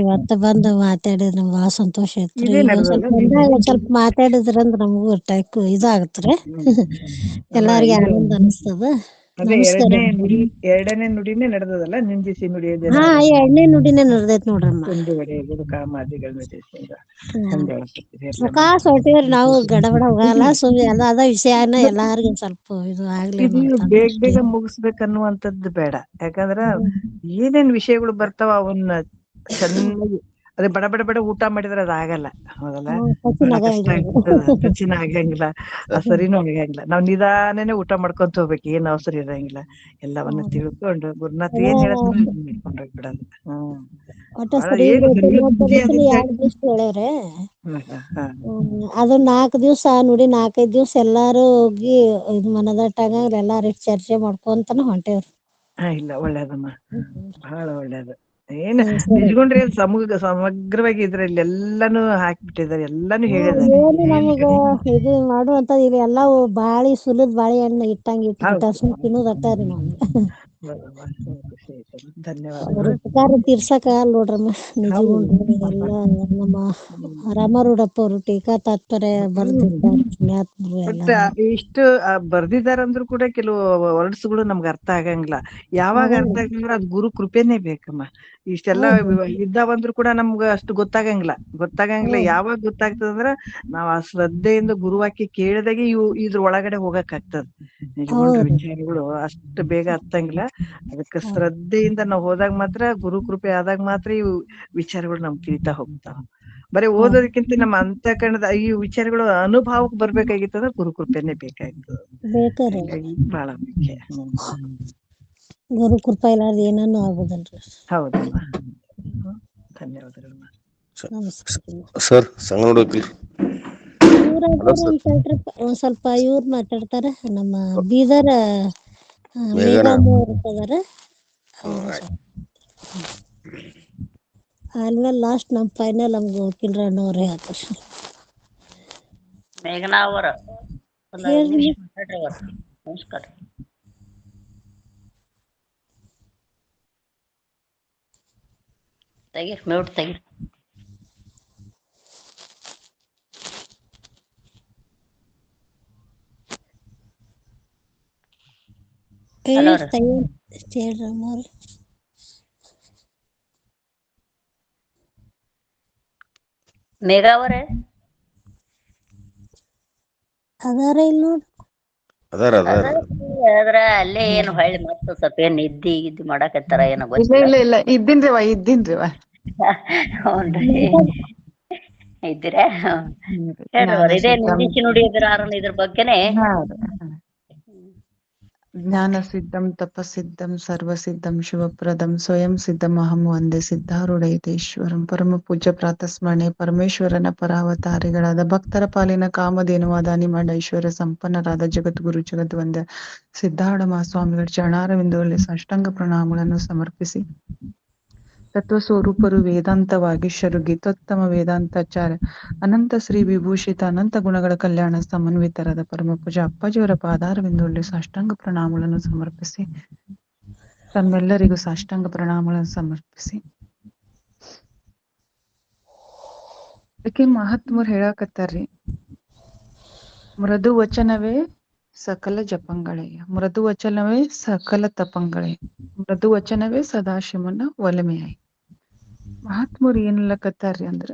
ಇವತ್ತ ಬಂದು ಮಾತಾಡಿದ್ರೆ ನಮ್ಗೆ ಬಹಳ ಸಂತೋಷ ಐತ್ರಿ. ಇದೇ ಈಗ ನಡ್ದಲ್ಲ ಸ್ವಲ್ಪ ಬಂದಾಗ ಒಂದ್ ಸ್ವಲ್ಪ ಮಾತಾಡಿದ್ರಂದ್ರ ನಮಗೂ ಇದಾಗತ್ರಿ. ಎಲ್ಲಾರ್ಗಿ ಆನಂದ ಅನಸ್ತದ. ಅದೇ ನಮಸ್ಕಾರ. ಎರಡನೇ ನುಡಿನೇ ನಡೆದದಲ್ಲ, ನಿಂದಿಸಿ ನುಡಿಯೋದೇ ಹಾ, ಈ 2ನೇ ನುಡಿನೇ ನಡ್ದೈತ್ ನೋಡ್ರಮ್ಮ. ಕುಂದು ಹೊಡೆಯುವುದು ಕಾಮಾದಿಗಳ ಸಾವಕಾಶ ಹೊಂಟೇವ್ರಿ ನಾವು, ಗಡಬಡ ಹೋಗಲ್ಲ. ಸುಮ್ಮನೆ ಅದ ವಿಷಯನ ಎಲ್ಲಾರ್ಗು ಸ್ವಲ್ಪ ಇದು ಆಗ್ಲೇನು ಇದು ಅಂತ ಬೇಗ ಅಷ್ಟೇ. ಬೇಗ ಮುಗಿಸ್ಬೇಕನ್ನುವಂಥದ್ದು ಬೇಡ. ಯಾಕಂದ್ರ ಏನೇನ್ ವಿಷಯಗಳು ಬರ್ತಾವ ಅವನ್ನ ಚೆನ್ನಾಗಿ ಅದೇ ಬಡ ಬಡ ಬಡ ಊಟ ಮಾಡಿದ್ರೆ ಅದಾಗಲ್ಲ. ಹೌದಲ್ಲ, ಬಹಳ ಕಷ್ಟ ಆಗ್ತದ, ರುಚಿನ ಆಗಂಗಿಲ್ಲ, ಆ ಸರಿನೂ ಆಗಂಗಿಲ್ಲ. ನಾವ್ ನಿಧಾನನೇ ಊಟ ಮಾಡ್ಕೊಂತ ಹೋಗ್ಬೇಕು, ಏನ್ ಅವಸರ ಇರಂಗಿಲ್ಲ. ಎಲ್ಲವನ್ನ ತಿಳ್ಕೊಂಡು ಗುರುನಾಥ್ ಏನ್ ಹೇಳಿದ್ರು ಮಾಡ್ಕೊಂಡು ಹೋಗ್ಬಿಡೋದು. ಒಟ್ಟ ಬಹಳ ಸರಿ ಏನು ಇವತ್ತಿನ ಬುದ್ಧಿ 2 ದಿವಸ ಹೇಳ್ಯಾವ್ರೆ. ಹಾ ಅದು 4 ದಿವ್ಸ ನುಡಿ, 4-5 ದಿವ್ಸ ಎಲ್ಲಾರು ಹೋಗಿ ಇದು ಮನದಟ್ಟಾಗ ಎಲ್ಲಾರು ಚರ್ಚೆ ಮಾಡ್ಕೊಂತನ ಹೊಂಟೇವ್ರಿ. ಇಲ್ಲ, ಒಳ್ಳೇದಮ್ಮ, ಬಹಳ ಒಳ್ಳೇದು. ಏನ್ ನಿಜಗೊಂಡ್ರೆ ಸಮಗ್ರವಾಗಿ ಇದ್ರಲ್ಲಿ ಎಲ್ಲಾನು ಹಾಕ್ಬಿಟ್ಟಿದ್ದಾರೆ, ಎಲ್ಲಾನು ಹೇಳಿದ್ದಾರೆ. ಏನು ನಮಗ ಇದು ಮಾಡುವಂತ ಇಲ್ಲಿ ಎಲ್ಲಾವು ಬಾಳಿ ಸುಲಿದ್ ಬಾಳಿ ಹಣ್ಣ ಇಟ್ಟಂಗ ಇಟ್ಬಿಟ್ಟಾರ. ಸುಮ್ ತಿನ್ನೋದ್ ಅಟ್ಟ ರೀ ನಮ್ದು. ಖುಷಿ ಆಯ್ತು, ಅವ್ರ ಧನ್ಯವಾದಗಳು. ಉಪಕಾರ ತೀರ್ಸಕ್ ಆಗಲ್ಲ ನೋಡ್ರಮ್ಮ. ನಿಜಗೊಂಡು ಎಲ್ಲ ನಮ್ಮ ರಾಮರೂಢಪ್ಪ ಅವರು ಟೀಕಾ ತಾತ್ಪರ್ಯ ಬರ್ದಿರ್ತಾರೆ, ಪುಣ್ಯಾತ್ಮರು ಎಲ್ಲ. ಇಷ್ಟು ಬರ್ದಿದಾರಂದ್ರು ಕೂಡ ಕೆಲವು ವರ್ಡ್ಸ್ಗಳು ನಮ್ಗೆ ಅರ್ಥ ಆಗಂಗಿಲ್ಲ. ಯಾವಾಗ ಅರ್ಥ ಆಗಂಗಿಲ್ಲ, ಅದ್ ಗುರು ಕೃಪೆನೇ ಬೇಕಮ್ಮ. ಇಷ್ಟೆಲ್ಲಾ ಇದ್ದಾವಂದ್ರು ಕೂಡ ನಮ್ಗ ಅಷ್ಟು ಗೊತ್ತಾಗಂಗಿಲ್ಲ. ಯಾವಾಗ ಗೊತ್ತಾಗ್ತದಂದ್ರ ನಾವ್ ಆ ಶ್ರದ್ಧೆಯಿಂದ ಗುರುವಾಕ್ಯ ಕೇಳಿದಾಗೆ ಇದ್ರ ಒಳಗಡೆ ಹೋಗಕ್ ಆಗ್ತದ. ನಿಜಗೊಂಡ್ರ ವಿಚಾರಗಳು ಅಷ್ಟು ಬೇಗ ಹತ್ತಂಗಿಲ್ಲ. ಅದಕ್ಕೆ ಶ್ರದ್ಧೆಯಿಂದ ನಾವ್ ಹೋದಾಗ ಮಾತ್ರ, ಗುರು ಕೃಪೆ ಆದಾಗ ಮಾತ್ರ ಇವು ವಿಚಾರಗಳು ನಮ್ಗ್ ತಿಳಿತಾ ಹೋಗ್ತಾವ. ಬರೀ ಓದೋದಕ್ಕಿಂತ ನಮ್ಮ ಅಂತಃಕರಣದ ಈ ವಿಚಾರಗಳು ಅನುಭವಕ್ ಬರ್ಬೇಕಾಗಿತ್ತಂದ್ರ ಗುರುಕೃಪೆನೇ ಬೇಕಾಗ್ತದೆ. ಬೇಕಾರೆ ಹಾಗಾಗಿ ಬಹಳ ಮುಖ್ಯ. ಗುರು ಕೃಪಾ ಇಲ್ಲಾರ್ದ ಏನನ್ನು ಆಗುದಿಲ್ರಿ. ಹೌದಮ್ಮ. ಧನ್ಯವಾದಗಳಮ್ಮ. ನಮಸ್ಕಾರ. ಸರ್ ಸಂಘ ನೋಡಕ್ರಿ. ಒಂದ್ ಸ್ವಲ್ಪ ಇವ್ರು ಮಾತಾಡ್ತಾರ, ನಮ್ಮ ಬೀದರ್ ಮೇಘನಾ ಮೇಘಮ್ಮ ಅವ್ರು ಇದಾರ. ಆಮೇಲೆ ಲಾಸ್ಟ್ ನಮ್ ಫೈನಲ್ ನಮ್ಗೆ ವಕೀಲರಣ್ಣವ್ರು ಹೇಳ್ತಾರೆ. ಮೇಘನಾ ಅವರ ಒಂದು 5 ನಿಮಿಷ ಮಾತಾಡ್ರಿ ಅವರ. ನಮಸ್ಕಾರ. ತೆಗೀರಿ, ಮ್ಯೂಟ್ ತೆಗೀರಿ. ಮೇಘಾ ಅವರೇ ಅದಾರ ಇಲ್ಲ ನೋಡ್ರಿ. ಅದ್ರ ಅಲ್ಲೇ ಏನು ಹೊಳ್ಳಿ ಮತ್ತ ಸ್ವಲ್ಪ ಏನ್ ನಿದ್ದಿ ಗಿದ್ದಿ ಮಾಡಾಕತ್ತಾರ ಏನೋ ಗೊತ್ತಿಲ್ಲ. ಇಲ್ಲ ಇದ್ದೀನ್ರಿವ. ಹ್ಞೂನ್ರಿ, ಇದ್ದೀರಾ? ಹೇಳ್ರಿ, ಇದೇ ನಿಂದಿಸಿ ನುಡಿಯೋದ್ರ ಇದ್ರ ಬಗ್ಗೆನೆ. ಜ್ಞಾನ ಸಿದ್ಧಂ ತಪಸಿದ್ಧಂ ಸರ್ವಸಿದ್ಧಂ ಶಿವಪ್ರದಂ ಸ್ವಯಂ ಸಿದ್ಧಂ ಅಹಂ ವಂದೇ ಸಿದ್ಧಾರೂಢೈತೇಶ್ವರಂ. ಪರಮ ಪೂಜ್ಯ ಪ್ರಾತಸ್ಮರಣೆ ಪರಮೇಶ್ವರನ ಪರಾವತಾರಿಗಳಾದ ಭಕ್ತರ ಪಾಲಿನ ಕಾಮಧೇನುವಾದ ಅನಿಮಾಡ ಐಶ್ವರ್ಯ ಸಂಪನ್ನರಾದ ಜಗದ್ಗುರು ಜಗದ್ವಂದ್ಯ ಸಿದ್ಧಾರೂಢ ಮಹಾಸ್ವಾಮಿಗಳ ಚರಣಾರವಿಂದಗಳಲ್ಲಿ ಸಾಷ್ಟಾಂಗ ಪ್ರಣಾಮಗಳನ್ನು ಸಮರ್ಪಿಸಿ, ತತ್ವ ಸ್ವರೂಪರು ವೇದಾಂತ ವಾಗೀಶರು ಗೀತೋತ್ತಮ ವೇದಾಂತಾಚಾರ್ಯ ಅನಂತ ಶ್ರೀ ವಿಭೂಷಿತ ಅನಂತ ಗುಣಗಳ ಕಲ್ಯಾಣ ಸಮನ್ವಿತರಾದ ಪರಮ ಪೂಜಾ ಅಪ್ಪಾಜಿಯವರ ಪಾದಾರವಿಂದಗಳಲ್ಲಿ ಸಾಷ್ಟಾಂಗ ಪ್ರಣಾಮಗಳನ್ನು ಸಮರ್ಪಿಸಿ, ತಮ್ಮೆಲ್ಲರಿಗೂ ಸಾಷ್ಟಾಂಗ ಪ್ರಣಾಮಗಳನ್ನು ಸಮರ್ಪಿಸಿ, ಅದಕ್ಕೆ ಮಹಾತ್ಮರು ಹೇಳಾಕತ್ತಾರ್ರಿ, ಮೃದು ವಚನವೇ ಸಕಲ ಜಪಂಗಳೆಯ, ಮೃದು ವಚನವೇ ಸಕಲ ತಪಂಗಳೆ, ಮೃದು ವಚನವೇ ಸದಾಶಿವನ ಒಲಮೆಯಾಯಿ. ಮಹಾತ್ಮರು ಏನ್ಲಕತ್ತಾರ್ರಿ ಅಂದ್ರ,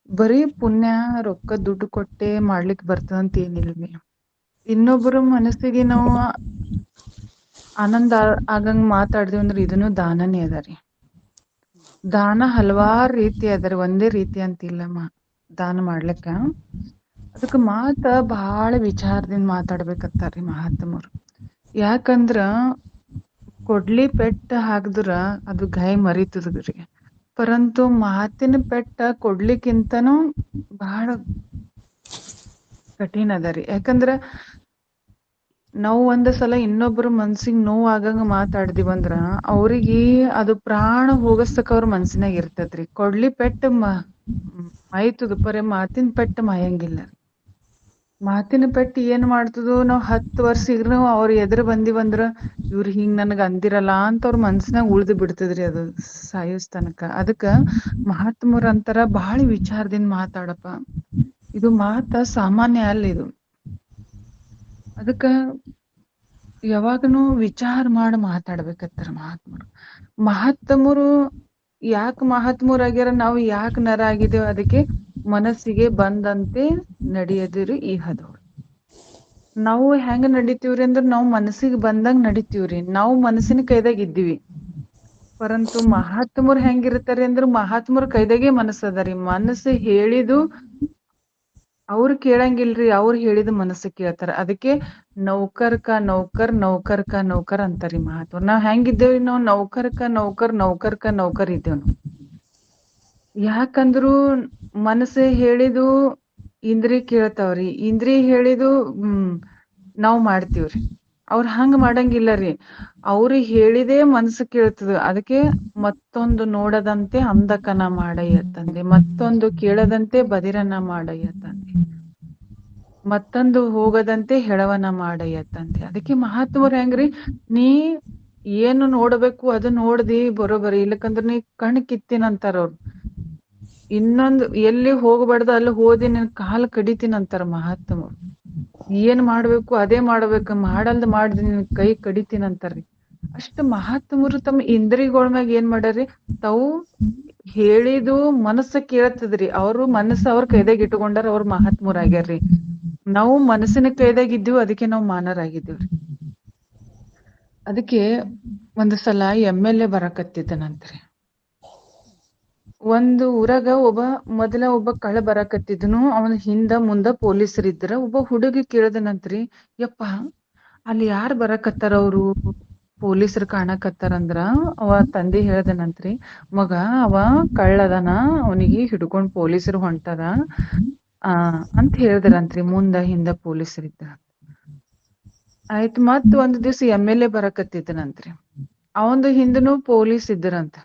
ಬರೀ ಪುಣ್ಯ ರೊಕ್ಕ ದುಡ್ಡು ಕೊಟ್ಟೆ ಮಾಡ್ಲಿಕ್ ಬರ್ತದಂತ ಏನಿಲ್ವಿ. ಇನ್ನೊಬ್ಬರ ಮನಸ್ಸಿಗೆ ನಾವು ಆನಂದ ಆಗಂಗ್ ಮಾತಾಡ್ದೇವ್ ಅಂದ್ರ ಇದನ್ನು ದಾನನೇ ಅದರಿ. ದಾನ ಹಲವಾರು ರೀತಿ ಅದರಿ, ಒಂದೇ ರೀತಿ ಅಂತಿಲ್ಲಮ್ಮ ದಾನ ಮಾಡ್ಲಿಕ್ಕ. ಅದಕ್ಕ ಬಹಳ ವಿಚಾರದಿಂದ ಮಾತಾಡ್ಬೇಕತ್ತಾರ್ರಿ ಮಹಾತ್ಮರು. ಯಾಕಂದ್ರ ಕೊಡ್ಲಿ ಪೆಟ್ಟ ಹಾಕ್ದ್ರ ಅದು ಗಾಯ ಮರಿತದ್ರಿ. ಪರಂತು ಮಾತಿನ ಪೆಟ್ಟ ಕೊಡ್ಲಿಕ್ಕಿಂತನೂ ಬಹಳ ಕಠಿಣ ಅದರಿ. ಯಾಕಂದ್ರ ನಾವು ಒಂದ್ ಸಲ ಇನ್ನೊಬ್ರ ಮನ್ಸಿಗ್ ನೋವ್ ಆಗಂಗ ಮಾತಾಡ್ದಿವಂದ್ರ ಅವ್ರಿಗೆ ಅದು ಪ್ರಾಣ ಹೋಗಸ್ತಕ ಅವ್ರ ಮನ್ಸಿನಾಗ ಇರ್ತದ್ರಿ. ಕೊಡ್ಲಿ ಪೆಟ್ಟ ಮಾಯ್ತದ ಪರೆ ಮಾತಿನ ಪೆಟ್ಟ ಮಾಯಂಗಿಲ್ಲ. ಮಾತಿನ ಪೆಟ್ಟ ಏನ್ ಮಾಡ್ತದೋ ನಾವ್ 10 ವರ್ಷ ಇಗ್ರ ಅವ್ರ ಎದ್ರ ಬಂದಿವಂದ್ರ ಇವ್ರ ಹಿಂಗ್ ನನ್ಗ ಅಂದಿರಲ್ಲ ಅಂತ ಅವ್ರ ಮನ್ಸನಾಗ ಉಳ್ದು ಬಿಡ್ತದ್ರಿ ಅದು ಸಾಯೋಸ್ ತನಕ. ಅದಕ್ಕ ಮಹಾತ್ಮರ ಅಂತರ ಬಹಳ ವಿಚಾರದಿಂದ ಮಾತಾಡಪ್ಪ. ಇದು ಮಾತ ಸಾಮಾನ್ಯ ಅಲ್ಲ ಇದು. ಅದಕ್ಕ ಯಾವಾಗನು ವಿಚಾರ ಮಾಡಿ ಮಾತಾಡ್ಬೇಕತ್ತಾರ ಮಹಾತ್ಮರು. ಮಹಾತ್ಮರು ಯಾಕ ಮಹಾತ್ಮರಾಗ್ಯಾರ, ನಾವು ಯಾಕೆ ನರ ಆಗಿದ್ದೇವೆ, ಅದಕ್ಕೆ ಮನಸ್ಸಿಗೆ ಬಂದಂತೆ ನಡೆಯದಿರು ಇಹದೋಳು. ನಾವು ಹೆಂಗ ನಡಿತೀವ್ರಿ ಅಂದ್ರ ನಾವು ಮನಸ್ಸಿಗೆ ಬಂದಂಗ ನಡಿತೀವ್ರಿ. ನಾವು ಮನಸ್ಸಿನ ಕೈದಾಗ ಇದ್ದೀವಿ. ಪರಂತು ಮಹಾತ್ಮರು ಹೆಂಗಿರ್ತಾರೆ ಅಂದ್ರ ಮಹಾತ್ಮರ ಕೈದಾಗೆ ಮನಸ್ಸದರಿ. ಮನಸ್ಸು ಹೇಳಿದು ಅವ್ರು ಕೇಳಂಗಿಲ್ರಿ, ಅವ್ರು ಹೇಳಿದ ಮನಸ್ಸು ಕೇಳ್ತಾರ. ಅದಕ್ಕೆ ನೌಕರ್ಕ ನೌಕರ್ ನೌಕರ್ಕ ನೌಕರ್ ಅಂತಾರಿ ಮಹಾತ್ಮರು. ನಾವ್ ಹೆಂಗಿದ್ದೇವ್ರಿ, ನಾವ್ ನೌಕರ್ಕ ನೌಕರ್ ಇದ್ದೇವ್ ನಾವು. ಯಾಕಂದ್ರು ಮನಸ್ಸು ಹೇಳಿದು ಇಂದ್ರಿ ಕೇಳ್ತಾವ್ರಿ, ಇಂದ್ರಿ ಹೇಳಿದು ನಾವ್ ಮಾಡ್ತೀವ್ರಿ. ಅವ್ರ ಹಂಗ ಮಾಡಂಗಿಲ್ಲರಿ. ಅವ್ರಿಗೆ ಹೇಳಿದೇ ಮನ್ಸು ಕೇಳ್ತದ. ಅದಕ್ಕೆ ಮತ್ತೊಂದು ನೋಡದಂತೆ ಅಂಧಕನ ಮಾಡಯ್ಯ ತಂದೆ, ಮತ್ತೊಂದು ಕೇಳದಂತೆ ಬದಿರನ ಮಾಡಯ್ಯ ತಂದೆ, ಮತ್ತೊಂದು ಹೋಗದಂತೆ ಹೆಳವನ ಮಾಡಯ್ಯ ತಂದೆ. ಅದಕ್ಕೆ ಮಹಾತ್ಮರು ಹೆಂಗ್ರಿ, ನೀ ಏನು ನೋಡ್ಬೇಕು ಅದು ನೋಡ್ದಿ ಬರೋಬರಿ, ಇಲ್ಲಕಂದ್ರ ನೀ ಕಣ್ ಕಿತ್ತಿನಂತಾರ ಅವ್ರು. ಇನ್ನೊಂದು ಎಲ್ಲಿ ಹೋಗ್ಬಾರ್ದು ಅಲ್ಲಿ ಹೋದಿ ನಿನ್ ಕಾಲ್ ಕಡಿತೀನಂತಾರ ಮಹಾತ್ಮರು. ಏನ್ ಮಾಡ್ಬೇಕು ಅದೇ ಮಾಡ್ಬೇಕ, ಮಾಡಲ್ದ ಮಾಡ್ದಿ ನಿನ್ ಕೈ ಕಡಿತೀನಂತಾರ್ರಿ. ಅಷ್ಟ ಮಹಾತ್ಮರು ತಮ್ಮ ಇಂದ್ರಿಯಗಳ ಮ್ಯಾಗ ಏನ್ ಮಾಡ್ಯಾರಿ, ತಾವು ಹೇಳಿದು ಮನಸ್ಸ ಕೇಳ್ತದ್ರಿ. ಅವ್ರು ಮನಸ್ಸ ಅವ್ರ ಕೈದಾಗ ಇಟ್ಕೊಂಡಾರ, ಅವ್ರ ಮಹಾತ್ಮರಾಗ್ಯಾರ್ರಿ. ನಾವು ಮನಸ್ಸಿನ ಕೈದಾಗ ಇದ್ದೀವಿ, ಅದಕ್ಕೆ ನಾವು ಮಾನರಾಗಿದ್ದೀವ್ರಿ. ಅದಕ್ಕೆ ಒಂದ್ ಸಲ MLA ಬರಾಕತ್ತಿದ್ದನಂತ್ರಿ. ಒಂದು ಊರಾಗ ಒಬ್ಬ ಕಳ್ಳ ಬರಾಕತ್ತಿದ್ನು. ಅವನ ಹಿಂದ ಮುಂದ ಪೊಲೀಸರಿದ್ರ. ಒಬ್ಬ ಹುಡುಗಿ ಕೇಳ್ದನಂತ್ರಿ, ಯಪ್ಪ ಅಲ್ಲಿ ಯಾರ್ ಬರಾಕತ್ತಾರ, ಅವ್ರು ಪೊಲೀಸರು ಕಾಣಕತ್ತಾರಂದ್ರ ಅವ ತಂದೆ ಹೇಳ್ದನಂತ್ರಿ, ಮಗ ಅವ ಕಳ್ಳದನ, ಅವನಿಗೆ ಹಿಡ್ಕೊಂಡ್ ಪೊಲೀಸರು ಹೊಂಟಾರ ಅಂತ ಹೇಳ್ದರಂತ್ರಿ. ಮುಂದ ಹಿಂದ ಪೊಲೀಸರಿದ್ರ. ಆಯ್ತು. ಮತ್ ಒಂದ್ ದಿವ್ಸ MLA ಬರಾಕತ್ತಿದ್ದನಂತ್ರಿ. ಅವಂದು ಹಿಂದನು ಪೊಲೀಸ್ ಇದ್ರಂತ,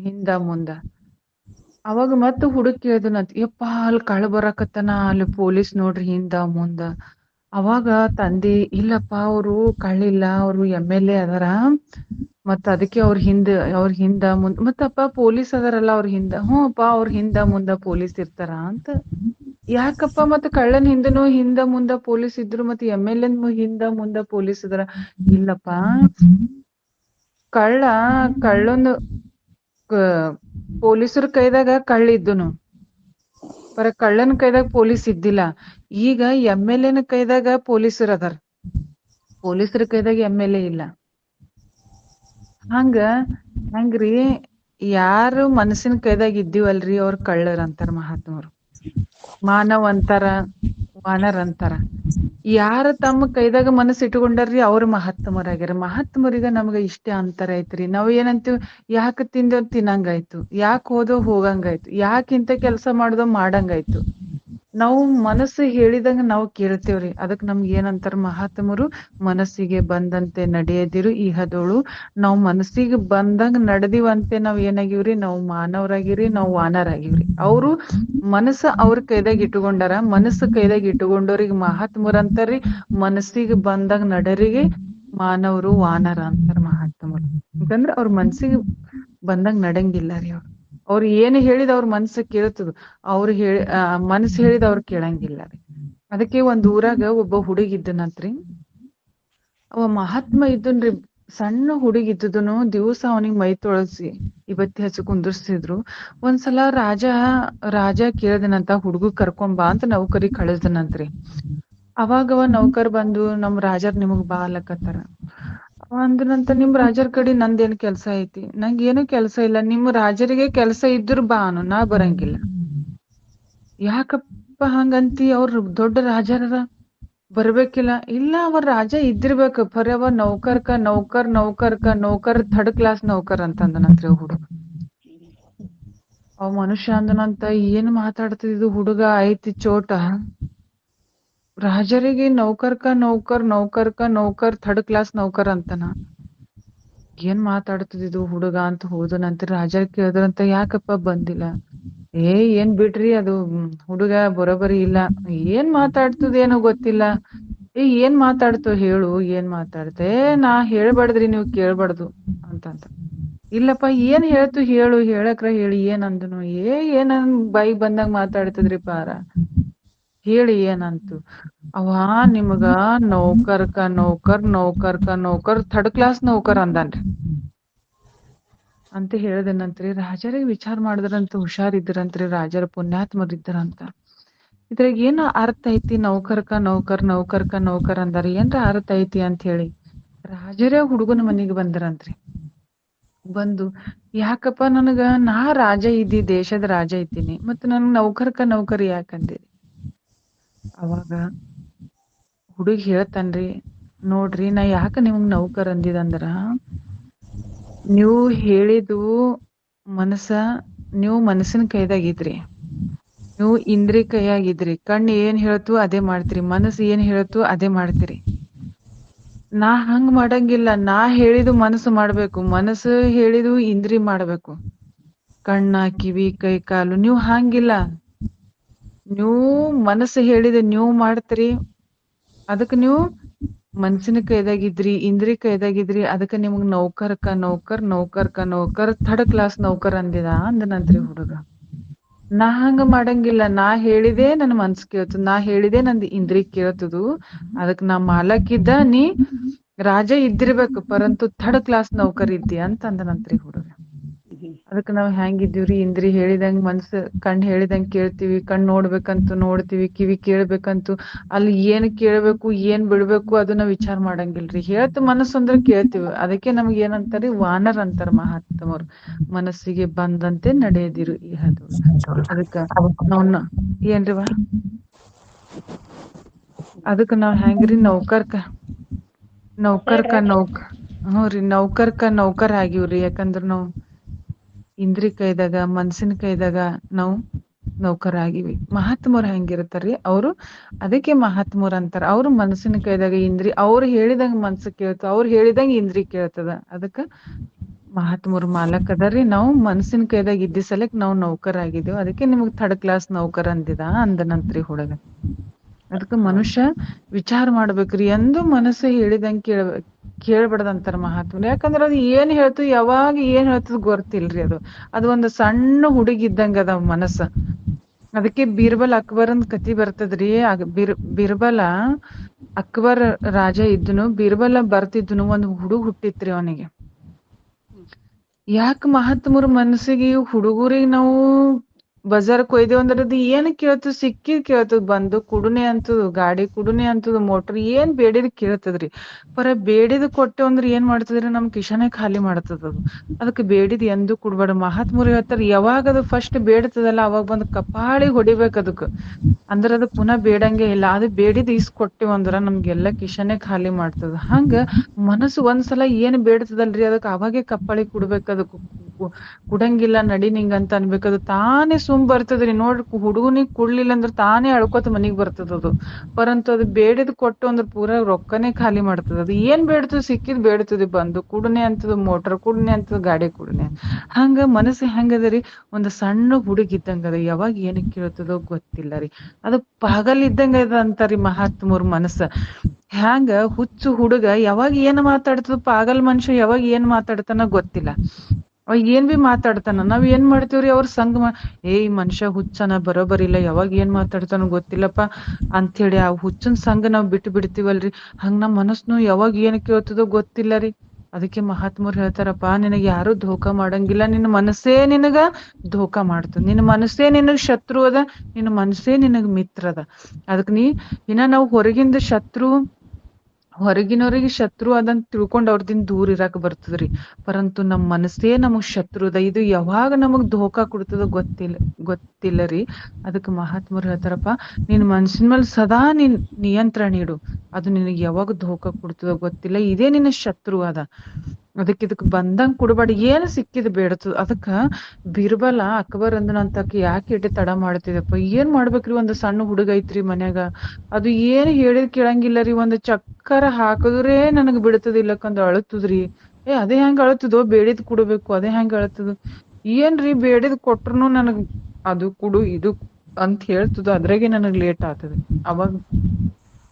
ಹಿಂದ ಮುಂದ. ಅವಾಗ ಮತ್ತ ಹುಡುಕ್ ಕೇಳ್ದನಂತ, ಯಪ್ಪಾ ಅಲ್ಲಿ ಕಳ್ಳ ಬರಾಕತ್ತಾನ, ಅಲ್ಲಿ ಪೊಲೀಸ್ ನೋಡ್ರಿ ಹಿಂದ ಮುಂದ. ಅವಾಗ ತಂದಿ, ಇಲ್ಲಪ್ಪ ಅವ್ರು ಕಳ್ಳಿಲ್ಲ, ಅವ್ರು MLA ಅದಾರ, ಮತ್ತ ಅದಕ್ಕೆ ಅವ್ರ ಹಿಂದ ಮುಂದ. ಮತ್ತಪ್ಪ ಪೊಲೀಸ್ ಅದಾರಲ್ಲ ಅವ್ರ ಹಿಂದ. ಹ್ಞೂ ಅಪ್ಪ, ಅವ್ರ ಹಿಂದ ಮುಂದ ಪೊಲೀಸ್ ಇರ್ತಾರ ಅಂತ. ಯಾಕಪ್ಪ ಮತ್ತ ಕಳ್ಳನ್ ಹಿಂದನು ಹಿಂದ ಮುಂದ ಪೊಲೀಸ್ ಇದ್ರು, ಮತ್ತೆ MLA ಹಿಂದ ಮುಂದ ಪೊಲೀಸ್ ಇದಾರ? ಇಲ್ಲಪ್ಪ, ಕಳ್ಳೊಂದು ಪೊಲೀಸರ ಕೈದಾಗ ಕಳ್ಳಿದ್ದುನು, ಕಳ್ಳನ ಕೈದಾಗ ಪೊಲೀಸ್ ಇದ್ದಿಲ್ಲ. ಈಗ MLA ಕೈದಾಗ ಪೊಲೀಸರು ಅದಾರ, ಪೊಲೀಸರ ಕೈದಾಗ MLA ಇಲ್ಲ. ಹೆಂಗ್ರಿ, ಯಾರು ಮನಸ್ಸಿನ ಕೈದಾಗ ಇದ್ದೀವಲ್ರಿ ಅವ್ರ ಕಳ್ಳರ್ ಅಂತಾರ ಮಹಾತ್ಮರು. ಮಾನವ್ ಅಂತಾರ, ವಾನರ್ ಅಂತಾರ. ಯಾರ ತಮ್ಮ ಕೈದಾಗ ಮನಸ್ಸು ಇಟ್ಕೊಂಡಾರ್ರಿ ಅವ್ರ ಮಹಾತ್ಮರಾಗ್ಯಾರ. ಮಹಾತ್ಮರಿಗ ನಮ್ಗ ಇಷ್ಟೇ ಅಂತರ ಐತ್ರಿ. ನಾವ್ ಏನಂತೀವ್, ಯಾಕ ತಿಂದೇವ್ ತಿನ್ನಂಗಾಯ್ತು, ಯಾಕ ಹೋದೋ ಹೋಗಂಗಾಯ್ತು, ಯಾಕ ಇಂತ ಕೆಲ್ಸ ಮಾಡ್ದೋ ಮಾಡಂಗಾಯ್ತು. ನಾವು ಮನಸ್ಸು ಹೇಳಿದಂಗ ನಾವು ಕೇಳ್ತೇವ್ರಿ. ಅದಕ್ ನಮ್ಗೆ ಏನಂತಾರ ಮಹಾತ್ಮರು, ಮನಸ್ಸಿಗೆ ಬಂದಂತೆ ನಡೆಯದಿರು ಇಹದೋಳು. ನಾವ್ ಮನಸ್ಸಿಗೆ ಬಂದಂಗ ನಡೆದಿವಂತೆ ನಾವ್ ಏನಾಗಿವ್ರಿ, ನಾವು ಮಾನವರಾಗಿವ್ರಿ, ನಾವು ವಾನರಾಗಿವ್ರಿ. ಅವ್ರು ಮನಸ್ಸ ಅವ್ರ ಕೈದಾಗ ಇಟ್ಕೊಂಡಾರ. ಮನಸ್ಸು ಕೈದಾಗ ಇಟ್ಕೊಂಡವ್ರಿಗೆ ಮಹಾತ್ಮರ ಅಂತಾರ್ರಿ. ಮನಸ್ಸಿಗೆ ಬಂದಾಗ ನಡೆರಿಗೆ ಮಾನವರು ವಾನರ ಅಂತಾರ ಮಹಾತ್ಮರು. ಯಾಕಂದ್ರ ಅವ್ರ ಮನ್ಸಿಗೆ ಬಂದಂಗ ನಡಂಗಿಲ್ಲ ರೀ. ಅವ್ರು ಏನು ಹೇಳಿದ ಅವ್ರ ಮನ್ಸ ಕೇಳ್ತದ, ಅವ್ರು ಮನಸ್ಸು ಹೇಳಿದ ಅವ್ರು ಕೇಳಂಗಿಲ್ಲ ರೀ. ಅದಕ್ಕೆ ಒಂದ್ ಊರಾಗ ಒಬ್ಬ ಹುಡುಗಿದ್ದನಂತ್ರಿ. ಅವ ಮಹಾತ್ಮ ಇದ್ದನ್ರಿ. ಸಣ್ಣ ಹುಡುಗಿದ್ದುನು ದಿವಸ ಅವನಿಗೆ ಮೈ ತೊಳಸಿ ಇವತ್ತಿ ಹಚ್ಚಿ ಕುಂದರ್ಸ್ತಿದ್ರು. ಒಂದ್ಸಲ ರಾಜ ಕೇಳ್ದನಂತ, ಹುಡುಗ ಕರ್ಕೊಂಡ್ ಬಾ ಅಂತ ನೌಕರಿ ಕಳಿಸ್ದನಂತ್ರಿ. ಅವಾಗವ ನೌಕರ್ ಬಂದು, ನಮ್ ರಾಜರ್ ನಿಮಗ್ ಬಾ ಅಲಕತ್ತಾರ ಅಂದ್ರಂತ. ನಿಮ್ ರಾಜರ್ ಕಡೆ ನಂದೇನ್ ಕೆಲ್ಸ ಐತಿ? ನಂಗೇನು ಕೆಲ್ಸ ಇಲ್ಲ. ನಿಮ್ ರಾಜರಿಗೆ ಕೆಲ್ಸ ಇದ್ರು ಬಾ ಅನ್ನು, ನಾ ಬರಂಗಿಲ್ಲ. ಯಾಕಪ್ಪ ಹಂಗಂತಿ? ಅವ್ರ ದೊಡ್ಡ ರಾಜರ ಬರ್ಬೇಕಿಲ್ಲ. ಇಲ್ಲ ಅವ ರಾಜ ಇದ್ದಿರ್ಬೇಕು, ಖರೆ ಅವ ನೌಕರ್ ಥರ್ಡ್ ಕ್ಲಾಸ್ ನೌಕರ್ ಅಂತಂದನಂತ್ರಿ ಅವ್ ಹುಡುಗ. ಅವ್ ಮನುಷ್ಯ ಅಂದನಂತ, ಏನ್ ಮಾತಾಡ್ತಿದ್ದು ಹುಡುಗ ಐತಿ ಚೋಟ. ರಾಜರಿಗೆ ನೌಕರ್ ಥರ್ಡ್ ಕ್ಲಾಸ್ ನೌಕರ್ ಅಂತನ. ಏನ್ ಮಾತಾಡ್ತಿದ್ದು ಹುಡುಗ ಅಂತ ಹೋದನಂತ. ರಾಜ ಕೇಳಿದ್ರಂತ, ಯಾಕಪ್ಪ ಬಂದಿಲ್ಲ? ಏನ್ ಬಿಡ್ರಿ, ಅದು ಹುಡುಗ ಬರೋಬರಿ ಇಲ್ಲ. ಏನ್ ಮಾತಾಡ್ತದೇನೋ ಗೊತ್ತಿಲ್ಲ. ಏನ್ ಮಾತಾಡ್ತೋ ಹೇಳು, ಏನ್ ಮಾತಾಡ್ತೆ? ನಾ ಹೇಳ್ಬಾರ್ದ್ರಿ, ನೀವ್ ಕೇಳ್ಬಾರ್ದು ಅಂತಂತ. ಇಲ್ಲಪ್ಪ, ಏನ್ ಹೇಳ್ತು ಹೇಳು, ಹೇಳಕ್ರ ಹೇಳಿ, ಏನ್ ಅಂದನು? ಏನನ್ ಬಾಯಿಗ್ ಬಂದಂಗ ಮಾತಾಡ್ತದ್ರಿ ಪಾರ, ಹೇಳಿ ಏನಂತು? ಅವ ನಿಮ್ಗ ನೌಕರ್ ಥರ್ಡ್ ಕ್ಲಾಸ್ ನೌಕರ್ ಅಂದನ್ರಿ ಅಂತ ಹೇಳ್ದೇನಂತ್ರಿ. ರಾಜರಿಗೆ ವಿಚಾರ ಮಾಡಿದ್ರಂತ, ಹುಷಾರಿದ್ರಂತ್ರಿ, ರಾಜರ ಪುಣ್ಯಾತ್ಮರಿದ್ದರಂತ. ಇದ್ರಾಗ ಏನ್ ಅರ್ಥ ಐತಿ? ನೌಕರ್ ಅಂದಾರ, ಏನ್ರ ಅರ್ಥ ಐತಿ ಅಂತ ಹೇಳಿ ರಾಜರೇ ಹುಡುಗನ ಮನೆಗೆ ಬಂದ್ರಂತ್ರಿ. ಬಂದು, ಯಾಕಪ್ಪ ನನಗ, ನಾ ರಾಜ ಇದ್ದಿ, ದೇಶದ ರಾಜ ಇದ್ದೀನಿ, ಮತ್ ನನ್ ನೌಕರ್ ಯಾಕಂದಿರಿ? ಅವಾಗ ಹುಡುಗ ಹೇಳ್ತನ್ರಿ, ನೋಡ್ರಿ, ನಾ ಯಾಕ ನಿಮಗ್ ನೌಕರ್ ಅಂದಿದಂದ್ರ, ನೀವು ಹೇಳಿದು ನೀವು ಮನಸ್ಸಿನ ಕೈದಾಗಿದ್ರಿ, ನೀವು ಇಂದ್ರಿ ಕೈಯಾಗಿದ್ರಿ. ಕಣ್ಣು ಏನ್ ಹೇಳ್ತು ಅದೇ ಮಾಡ್ತೀರಿ, ಮನಸ್ಸು ಏನ್ ಹೇಳ್ತು ಅದೇ ಮಾಡ್ತೀರಿ. ನಾ ಹಂಗ್ ಮಾಡಂಗಿಲ್ಲ. ನಾ ಹೇಳಿದು ಮನಸ್ಸು ಮಾಡ್ಬೇಕು, ಮನಸ್ಸು ಹೇಳಿದು ಇಂದ್ರಿ ಮಾಡ್ಬೇಕು. ಕಣ್ಣ, ಕಿವಿ, ಕೈ, ಕಾಲು. ನೀವು ಹಂಗಿಲ್ಲ. ನೀವು ಮನಸ್ಸು ಹೇಳಿದ ನೀವು ಮಾಡ್ತೀರಿ, ಅದಕ್ಕೆ ನೀವು ಮನ್ಸಿನ ಕೈದಾಗಿದ್ರಿ, ಇಂದ್ರಿ ಕೈದಾಗಿದ್ರಿ. ಅದಕ್ಕೆ ನಿಮಗ್ ನೌಕರ್ ಥರ್ಡ್ ಕ್ಲಾಸ್ ನೌಕರ್ ಅಂದನಂತ್ರಿ ಹುಡುಗ. ನಾ ಹಂಗ ಮಾಡಂಗಿಲ್ಲ. ನಾ ಹೇಳಿದೆ ನನ್ ಮನ್ಸ್ ಕೇಳ್ತದ, ನಾ ಹೇಳಿದೆ ನಂದ್ ಇಂದ್ರಿ ಕೇಳ್ತದು. ಅದಕ್ ನಾ ಮಾಲಕ್ಕಿದ್ದ, ನೀ ರಾಜ ಇದ್ದಿರ್ಬೇಕು, ಪರಂತು ಥರ್ಡ್ ಕ್ಲಾಸ್ ನೌಕರ್ ಇದ್ದಿ ಅಂತ ಅಂದನಂತ್ರಿ ಹುಡುಗ. ಅದಕ್ ನಾವ್ ಹೆಂಗಿದೀವ್ರಿ? ಇಂದ್ರಿ ಹೇಳಿದಂಗ ಕಣ್ ಹೇಳಿದಂಗ ಕೇಳ್ತೀವಿ, ಕಣ್ ನೋಡ್ಬೇಕಂತೂ ನೋಡ್ತೀವಿ, ಕಿವಿ ಕೇಳ್ಬೇಕಂತೂ ಅಲ್ಲಿ ಏನ್ ಕೇಳ್ಬೇಕು, ಏನ್ ಬಿಡ್ಬೇಕು ಅದನ್ನ ವಿಚಾರ ಮಾಡಂಗಿಲ್ರಿ. ಹೇಳ್ತ ಮನಸ್ಸು ಅಂದ್ರೆ ಕೇಳ್ತೀವಿ. ಅದಕ್ಕೆ ನಮ್ಗೆ ಏನಂತಾರಿ? ವಾನರ್ ಅಂತಾರ ಮಹಾತ್ಮರು. ಮನಸ್ಸಿಗೆ ಬಂದಂತೆ ನಡೆಯದಿರು ಇಹದೊಳು. ಅದಕ್ಕ ಏನ್ರಿವಾ? ಅದಕ್ಕ ನಾವ್ ಹೆಂಗ್ರಿ? ನೌಕರ್ ಆಗಿವ್ರಿ. ಯಾಕಂದ್ರ ನಾವ್ ಇಂದ್ರಿ ಕೈದಾಗ, ಮನ್ಸಿನ ಕೈದಾಗ ನಾವು ನೌಕರ್ ಆಗಿವಿ. ಮಹಾತ್ಮರು ಹೆಂಗಿರ್ತಾರ್ರಿ? ಅವ್ರು ಅದಕ್ಕೆ ಮಹಾತ್ಮರು ಅಂತಾರ. ಅವ್ರು ಮನಸ್ಸಿನ ಕೈದಾಗ ಇಂದ್ರಿ, ಅವ್ರು ಹೇಳಿದಂಗ ಮನ್ಸ ಕೇಳ್ತ, ಅವ್ರು ಹೇಳಿದಂಗ ಇಂದ್ರಿ ಕೇಳ್ತದ. ಅದಕ್ಕ ಮಹಾತ್ಮರು ಮಾಲಕ್ ಅದಾರ್ರಿ. ನಾವು ಮನಸ್ಸಿನ ಕೈದಾಗ ಇದ್ದಿ ಸಲಕ್ ನಾವ್ ನೌಕರ್ ಆಗಿದ್ದೇವ್. ಅದಕ್ಕೆ ನಿಮಗ್ ಥರ್ಡ್ ಕ್ಲಾಸ್ ನೌಕರ್ ಅಂದನಂತ್ರಿ ಹುಡುಗ. ಅದಕ್ಕ ಮನುಷ್ಯ ವಿಚಾರ ಮಾಡ್ಬೇಕ್ರಿ. ಎಂದು ಮನಸ್ಸು ಹೇಳಿದಂಗ ಕೇಳ್ಬಾರ್ದಂತಾರ ಮಹಾತ್ಮರು. ಯಾಕಂದ್ರ ಅದು ಏನ್ ಹೇಳ್ತು, ಯಾವಾಗ ಏನ್ ಹೇಳ್ತದ ಗೊತ್ತಿಲ್ರಿ. ಅದು ಒಂದು ಸಣ್ಣ ಹುಡುಗಿದ್ದಂಗ ಅದ ಮನಸ್ಸ. ಅದಕ್ಕೆ ಬೀರ್ಬಲ್ ಅಕ್ಬರನ್ ಕತಿ ಬರ್ತದ್ರಿ. ಬೀರ್ಬಲ ಅಕ್ಬರ್ ರಾಜ ಇದ್ನು, ಬೀರ್ಬಲ ಬರ್ತಿದ್ನು. ಒಂದ್ ಹುಡುಗ ಹುಟ್ಟಿತ್ರಿ ಅವನಿಗೆ. ಯಾಕ ಮಹಾತ್ಮರ ಮನಸ್ಸಿಗೆ ಹುಡುಗರಿಗೆ ನಾವು ಬಜಾರ್ ಕೊಯ್ದೇವ್ ಅಂದ್ರದು ಏನ್ ಕೇಳ್ತದ? ಸಿಕ್ಕಿದ್ ಕೇಳ್ತದ. ಬಂದು ಕುಡುನೆ ಅಂತದು, ಗಾಡಿ ಕುಡುನೆ ಅಂತದು, ಮೋಟರ್ ಏನ್ ಬೇಡಿದ್ ಕೇಳ್ತದ್ರಿ. ಬೇಡಿದ ಕೊಟ್ಟೆವ್ ಅಂದ್ರ ಏನ್ ಮಾಡ್ತದ್ರಿ? ನಮ್ ಕಿಶನೆ ಖಾಲಿ ಮಾಡ್ತದದು. ಅದಕ್ಕೆ ಬೇಡಿದ್ ಎಂದು ಕೊಡ್ಬೇಡ. ಮಹಾತ್ಮರು ಹೇಳ್ತಾರ, ಯಾವಾಗ ಅದು ಫಸ್ಟ್ ಬೇಡ್ತದಲ್ಲ, ಅವಾಗ ಬಂದ್ ಕಪಾಳಿ ಹೊಡಿಬೇಕ ಅದಕ್. ಅಂದ್ರ ಅದು ಪುನಃ ಬೇಡಂಗೆ ಇಲ್ಲ. ಅದು ಬೇಡಿದ್ ಈಸ್ ಕೊಟ್ಟೆವಂದ್ರ ನಮ್ಗೆಲ್ಲಾ ಕಿಶನೆ ಖಾಲಿ ಮಾಡ್ತದ. ಹಂಗ ಮನಸ್ಸು ಒಂದ್ಸಲ ಏನ್ ಬೇಡ್ತದಲ್ರಿ, ಅದಕ್ ಅವಾಗೆ ಕಪ್ಪಾಳಿ ಕೊಡ್ಬೇಕ. ಅದಕ್ ಕುಡಂಗಿಲ್ಲ, ನಡಿ ನಿಂಗ ಅಂತ ಅನ್ಬೇಕದು. ತಾನೇ ಸುಮ್ ಬರ್ತದ್ರಿ. ನೋಡ್ರಿ, ಹುಡುಗನಿಗ್ ಕೊಡ್ಲಿಲ್ಲ ಅಂದ್ರ ತಾನೇ ಅಳ್ಕೋತ ಮನಿಗ್ ಬರ್ತದದು. ಪರಂತು ಅದು ಬೇಡಿದ್ ಕೊಟ್ಟು ಅಂದ್ರ ಪೂರಾ ರೊಕ್ಕನೇ ಖಾಲಿ ಮಾಡ್ತದ. ಅದು ಏನ್ ಬೇಡ್ತದ? ಸಿಕ್ಕಿದ್ ಬೇಡ್ತದೆ. ಬಂದು ಕುಡನೆ ಅಂತದ, ಮೋಟರ್ ಕುಡನೆ ಅಂತದ, ಗಾಡಿ ಕುಡನೆ. ಹಂಗ ಮನಸ್ಸು ಹೆಂಗದರಿ? ಒಂದ್ ಸಣ್ಣ ಹುಡುಗ ಇದ್ದಂಗದ. ಯಾವಾಗ ಏನ್ ಕೇಳ್ತದೋ ಗೊತ್ತಿಲ್ಲ ರೀ. ಅದು ಪಾಗಲ್ ಇದ್ದಂಗ ಅದ ಅಂತಾರಿ ಮಹಾತ್ಮರ ಮನಸ್ಸ. ಹ್ಯಾಂಗ ಹುಚ್ಚು ಹುಡುಗ ಯಾವಾಗ ಏನ್ ಮಾತಾಡ್ತದ, ಪಾಗಲ್ ಮನುಷ್ಯ ಯಾವಾಗ ಏನ್ ಮಾತಾಡ್ತಾನ ಗೊತ್ತಿಲ್ಲ. ಅವ ಏನ್ ಬಿ ಮಾತಾಡ್ತಾನ. ನಾವ್ ಏನ್ ಮಾಡ್ತೇವ್ರಿ? ಅವ್ರ ಸಂಗ ಈ ಮನುಷ್ಯ ಹುಚ್ಚನ, ಬರೋಬರಿಲ್ಲ, ಯಾವಾಗ ಏನ್ ಮಾತಾಡ್ತಾನೋ ಗೊತ್ತಿಲ್ಲಪ್ಪಾ ಅಂತ ಹೇಳಿ ಆ ಹುಚ್ಚನ್ ಸಂಗ ನಾವ್ ಬಿಟ್ಟು ಬಿಡ್ತೀವಲ್ರಿ. ಹಂಗ ನಮ್ ಮನಸ್ನು ಯಾವಾಗ ಏನ್ ಕೇಳ್ತದೋ ಗೊತ್ತಿಲ್ಲ ರೀ. ಅದಕ್ಕೆ ಮಹಾತ್ಮರು ಹೇಳ್ತಾರಪ್ಪಾ, ನಿನಗ್ ಯಾರು ಧೋಕಾ ಮಾಡಂಗಿಲ್ಲ. ನಿನ್ನ ಮನಸ್ಸೇ ನಿನಗ ಧೋಕಾ ಮಾಡ್ತದ. ನಿನ್ನ ಮನಸ್ಸೇ ನಿನಗ್ ಶತ್ರು ಅದ, ನಿನ್ನ ಮನಸ್ಸೇ ನಿನಗ್ ಮಿತ್ರ ಅದ. ಅದಕ್ ಇನ್ನ ನಾವ್ ಹೊರಗಿಂದ ಶತ್ರು, ಹೊರಗಿನವ್ರಿಗೆ ಶತ್ರು ಅದಂತ ತಿಳ್ಕೊಂಡ್ ಅವ್ರದಿಂದ ದೂರ ಇರಾಕ್ ಬರ್ತದ್ರಿ. ಪರಂತು ನಮ್ ಮನಸ್ಸೇ ನಮಗ್ ಶತ್ರು ಅದ. ಇದು ಯಾವಾಗ ನಮಗ್ ಧೋಕಾ ಕೊಡ್ತದೋ ಗೊತ್ತಿಲ್ಲ ರೀ. ಅದಕ್ ಮಹಾತ್ಮರು ಹೇಳ್ತಾರಪ್ಪ, ನಿನ್ ಮನ್ಸಿನ ಮೇಲೆ ಸದಾ ನೀನ್ ನಿಯಂತ್ರಣ ಇಡು. ಅದು ನಿನಗ್ ಯಾವಾಗ ಧೋಕಾ ಕೊಡ್ತದೋ ಗೊತ್ತಿಲ್ಲ. ಇದೇ ನಿನ್ನ ಶತ್ರು ಅದ. ಇದಕ್ ಬಂದಂಗ್ ಕೊಡ್ಬೇಡ. ಏನ್ ಸಿಕ್ಕಿದ್ ಬೇಡತು. ಅದಕ್ಕ ಬಿರ್ಬಲ ಅಕ್ಬರ್ ಅಂದನಂತಕಿ ಯಾಕೆ ಇಟ್ಟು ತಡ ಮಾಡ್ತಿದಪ್ಪ, ಏನ್ ಮಾಡ್ಬೇಕ್ರಿ? ಒಂದ್ ಸಣ್ಣ ಹುಡುಗ ಐತ್ರಿ ಮನ್ಯಾಗ. ಅದು ಏನ್ ಹೇಳಿದ್ ಕೇಳಂಗಿಲ್ಲ ರೀ. ಒಂದ್ ಚಕ್ಕರ ಹಾಕದ್ರೆ ನನಗ್ ಬಿಡ್ತದಿಲ್ಲಕಂದ್ ಅಳತದ್ರಿ. ಅದೇ ಹೆಂಗ್ ಅಳತದೋ, ಬೇಡಿದ್ ಕೊಡ್ಬೇಕು ಅದೇ ಹೆಂಗ್ ಅಳತದ. ಏನ್ರಿ ಬೇಡಿದ್ ಕೊಟ್ರುನು ನನಗ್ ಅದು ಕುಡು ಇದು ಅಂತ ಹೇಳ್ತದ. ಅದ್ರಾಗೆ ನನಗ್ ಲೇಟ್ ಆಗ್ತದೆ. ಅವಾಗ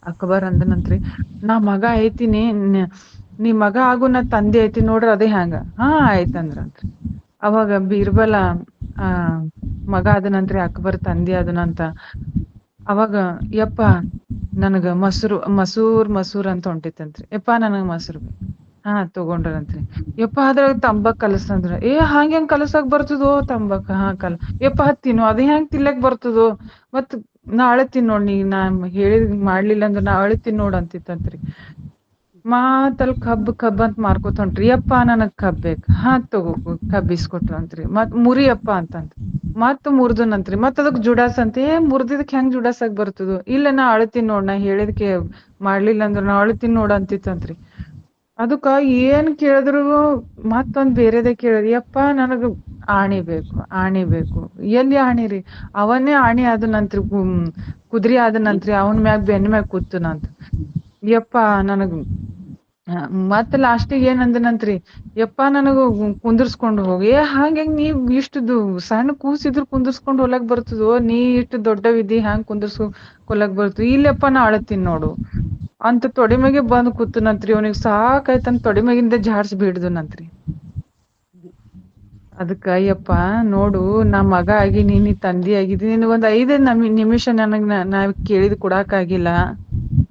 ಅಕ್ಬರ್ ಅಂದನಂತ್ರಿ, ನಾ ಮಗ ಐತೀನಿ, ನೀ ಮಗ ಆಗು, ನಾ ತಂದೆ ಐತಿ ನೋಡ್ರಿ, ಅದೇ ಹ್ಯಾಂಗ. ಆಯ್ತಂದ್ರಂತ್ರಿ. ಅವಾಗ ಬೀರ್ಬಲ ಮಗ ಅದನಂತ್ರಿ, ಅಕ್ಬರ್ ತಂದೆ ಅದನಂತ. ಅವಾಗ ಯಪ್ಪ ನನಗ ಮಸೂರ್ ಅಂತ ಹೊಂಟಿತ್ತಂತ್ರಿ. ಯಪ್ಪಾ ನನಗ್ ಮೊಸರು ಬೇಕು. ತಗೊಂಡ್ರಂತ್ರಿ. ಯಪ್ಪ ಅದ್ರಾಗ ತಂಬಾಕ್ ಕಲಸಂದ್ರ. ಹಂಗೆಂಗ್ ಕಲಸಕ್ ಬರ್ತದೋ ತಂಬಾಕ? ಯಪ್ಪ ತಿನ್ನು, ಅದ್ ಹೆಂಗ್ ತಿನ್ಲಕ್ ಬರ್ತದೋ? ಮತ್ ನಾಳೆ ತಿನ್ನೋಡ್, ನೀ ನಾ ಹೇಳಿದ್ ಮಾಡ್ಲಿಲ್ಲ ಅಂದ್ರ ನಾಳೆ ತಿನ್ನೋಡ್ ಅಂತಿತ್ತಂತ್ರಿ. ಮಾತಲ್ ಕಬ್ಬ್ ಅಂತ ಮಾರ್ಕೋತ ಹೊಂಟ್ರಿ. ಯಪ್ಪ ನನಗ್ ಕಬ್ ಬೇಕ್. ತಗೋ ಕಬ್ಬಿಸ್ಕೊಟ್ರಂತ್ರಿ. ಮತ್ ಮುರಿಯಪ್ಪ ಅಂತಂತ ಮತ್ ಮುರ್ದನಂತ್ರಿ. ಮತ್ ಅದಕ್ ಜುಡಾಸ್ ಅಂತ. ಮುರ್ದಿದಕ್ ಹೆಂಗ್ ಜುಡಾಸಕ್ ಬರ್ತದೋ? ಇಲ್ಲ ನಾ ಅಳ್ತೀನಿ ನೋಡ್, ನಾ ಹೇಳಿದ್ಕೆ ಮಾಡ್ಲಿಲ್ಲ ಅಂದ್ರ ನಾ ಅಳ್ತೀನಿ ನೋಡ್ ಅಂತಿತ್ತಂತ್ರಿ. ಅದಕ್ಕ ಏನ್ ಕೇಳಿದ್ರು ಮತ್ತೊಂದ್ ಬೇರೆದೇ ಕೇಳಿದ್ರಿ. ಯಪ್ಪ ನನಗ್ ಆಣಿ ಬೇಕು. ಎಲ್ಲಿ ಆಣಿರಿ? ಅವನೇ ಆಣಿ ಆದನಂತ್ರಿ, ಕುದ್ರಿ ಆದನಂತ್ರಿ. ಅವನ್ ಮ್ಯಾಗ ಬೆನ್ನ ಮ್ಯಾಗ ಕೂತನಂತ. ಯಪ್ಪಾ ನನಗ್ ಮತ್ ಲಾಸ್ಟಿಗೆ ಏನಂದನಂತ್ರಿ, ಯಪ್ಪಾ ನನಗ ಕುಂದರ್ಸ್ಕೊಂಡ್ ಹೋಗಿ. ಹಂಗೆಂಗ್ ನೀವ್ ಇಷ್ಟದು ಸಣ್ಣ ಕೂಸಿದ್ರು ಕುಂದರ್ಸ್ಕೊಂಡ್ ಹೊಲಕ್ ಬರ್ತದೋ? ನೀ ಇಷ್ಟು ದೊಡ್ಡವಿದ್ದಿ, ಹ್ಯಾಂಗ್ ಕೊಲಕ್ ಬರ್ತದ? ಇಲ್ಲಪ್ಪ ನಾ ಅಳತೀನಿ ನೋಡು ಅಂತ ತೊಡಿಮ್ಯಾಗೆ ಬಂದ್ ಕೂತನಂತ್ರಿ. ಅವ್ನಿಗ್ ಸಾಕಾಯ್ತಂತ ತೊಡಿಮ್ಯಾಗಿಂದ ಜಾಡ್ಸ್ ಬಿಡ್ದನಂತ್ರಿ. ಅದಕ್ಕ ಯಪ್ಪ ನೋಡು, ನಾ ಮಗ ಆಗಿ ನೀ ತಂದಿ ಆಗಿದಿ. ನಿನಗ್ ಒಂದ್ 5 ನಿಮಿಷ ನನಗ್ ನಾ ಕೇಳಿದ್ ಕೊಡಾಕ್ ಆಗಿಲ್ಲ.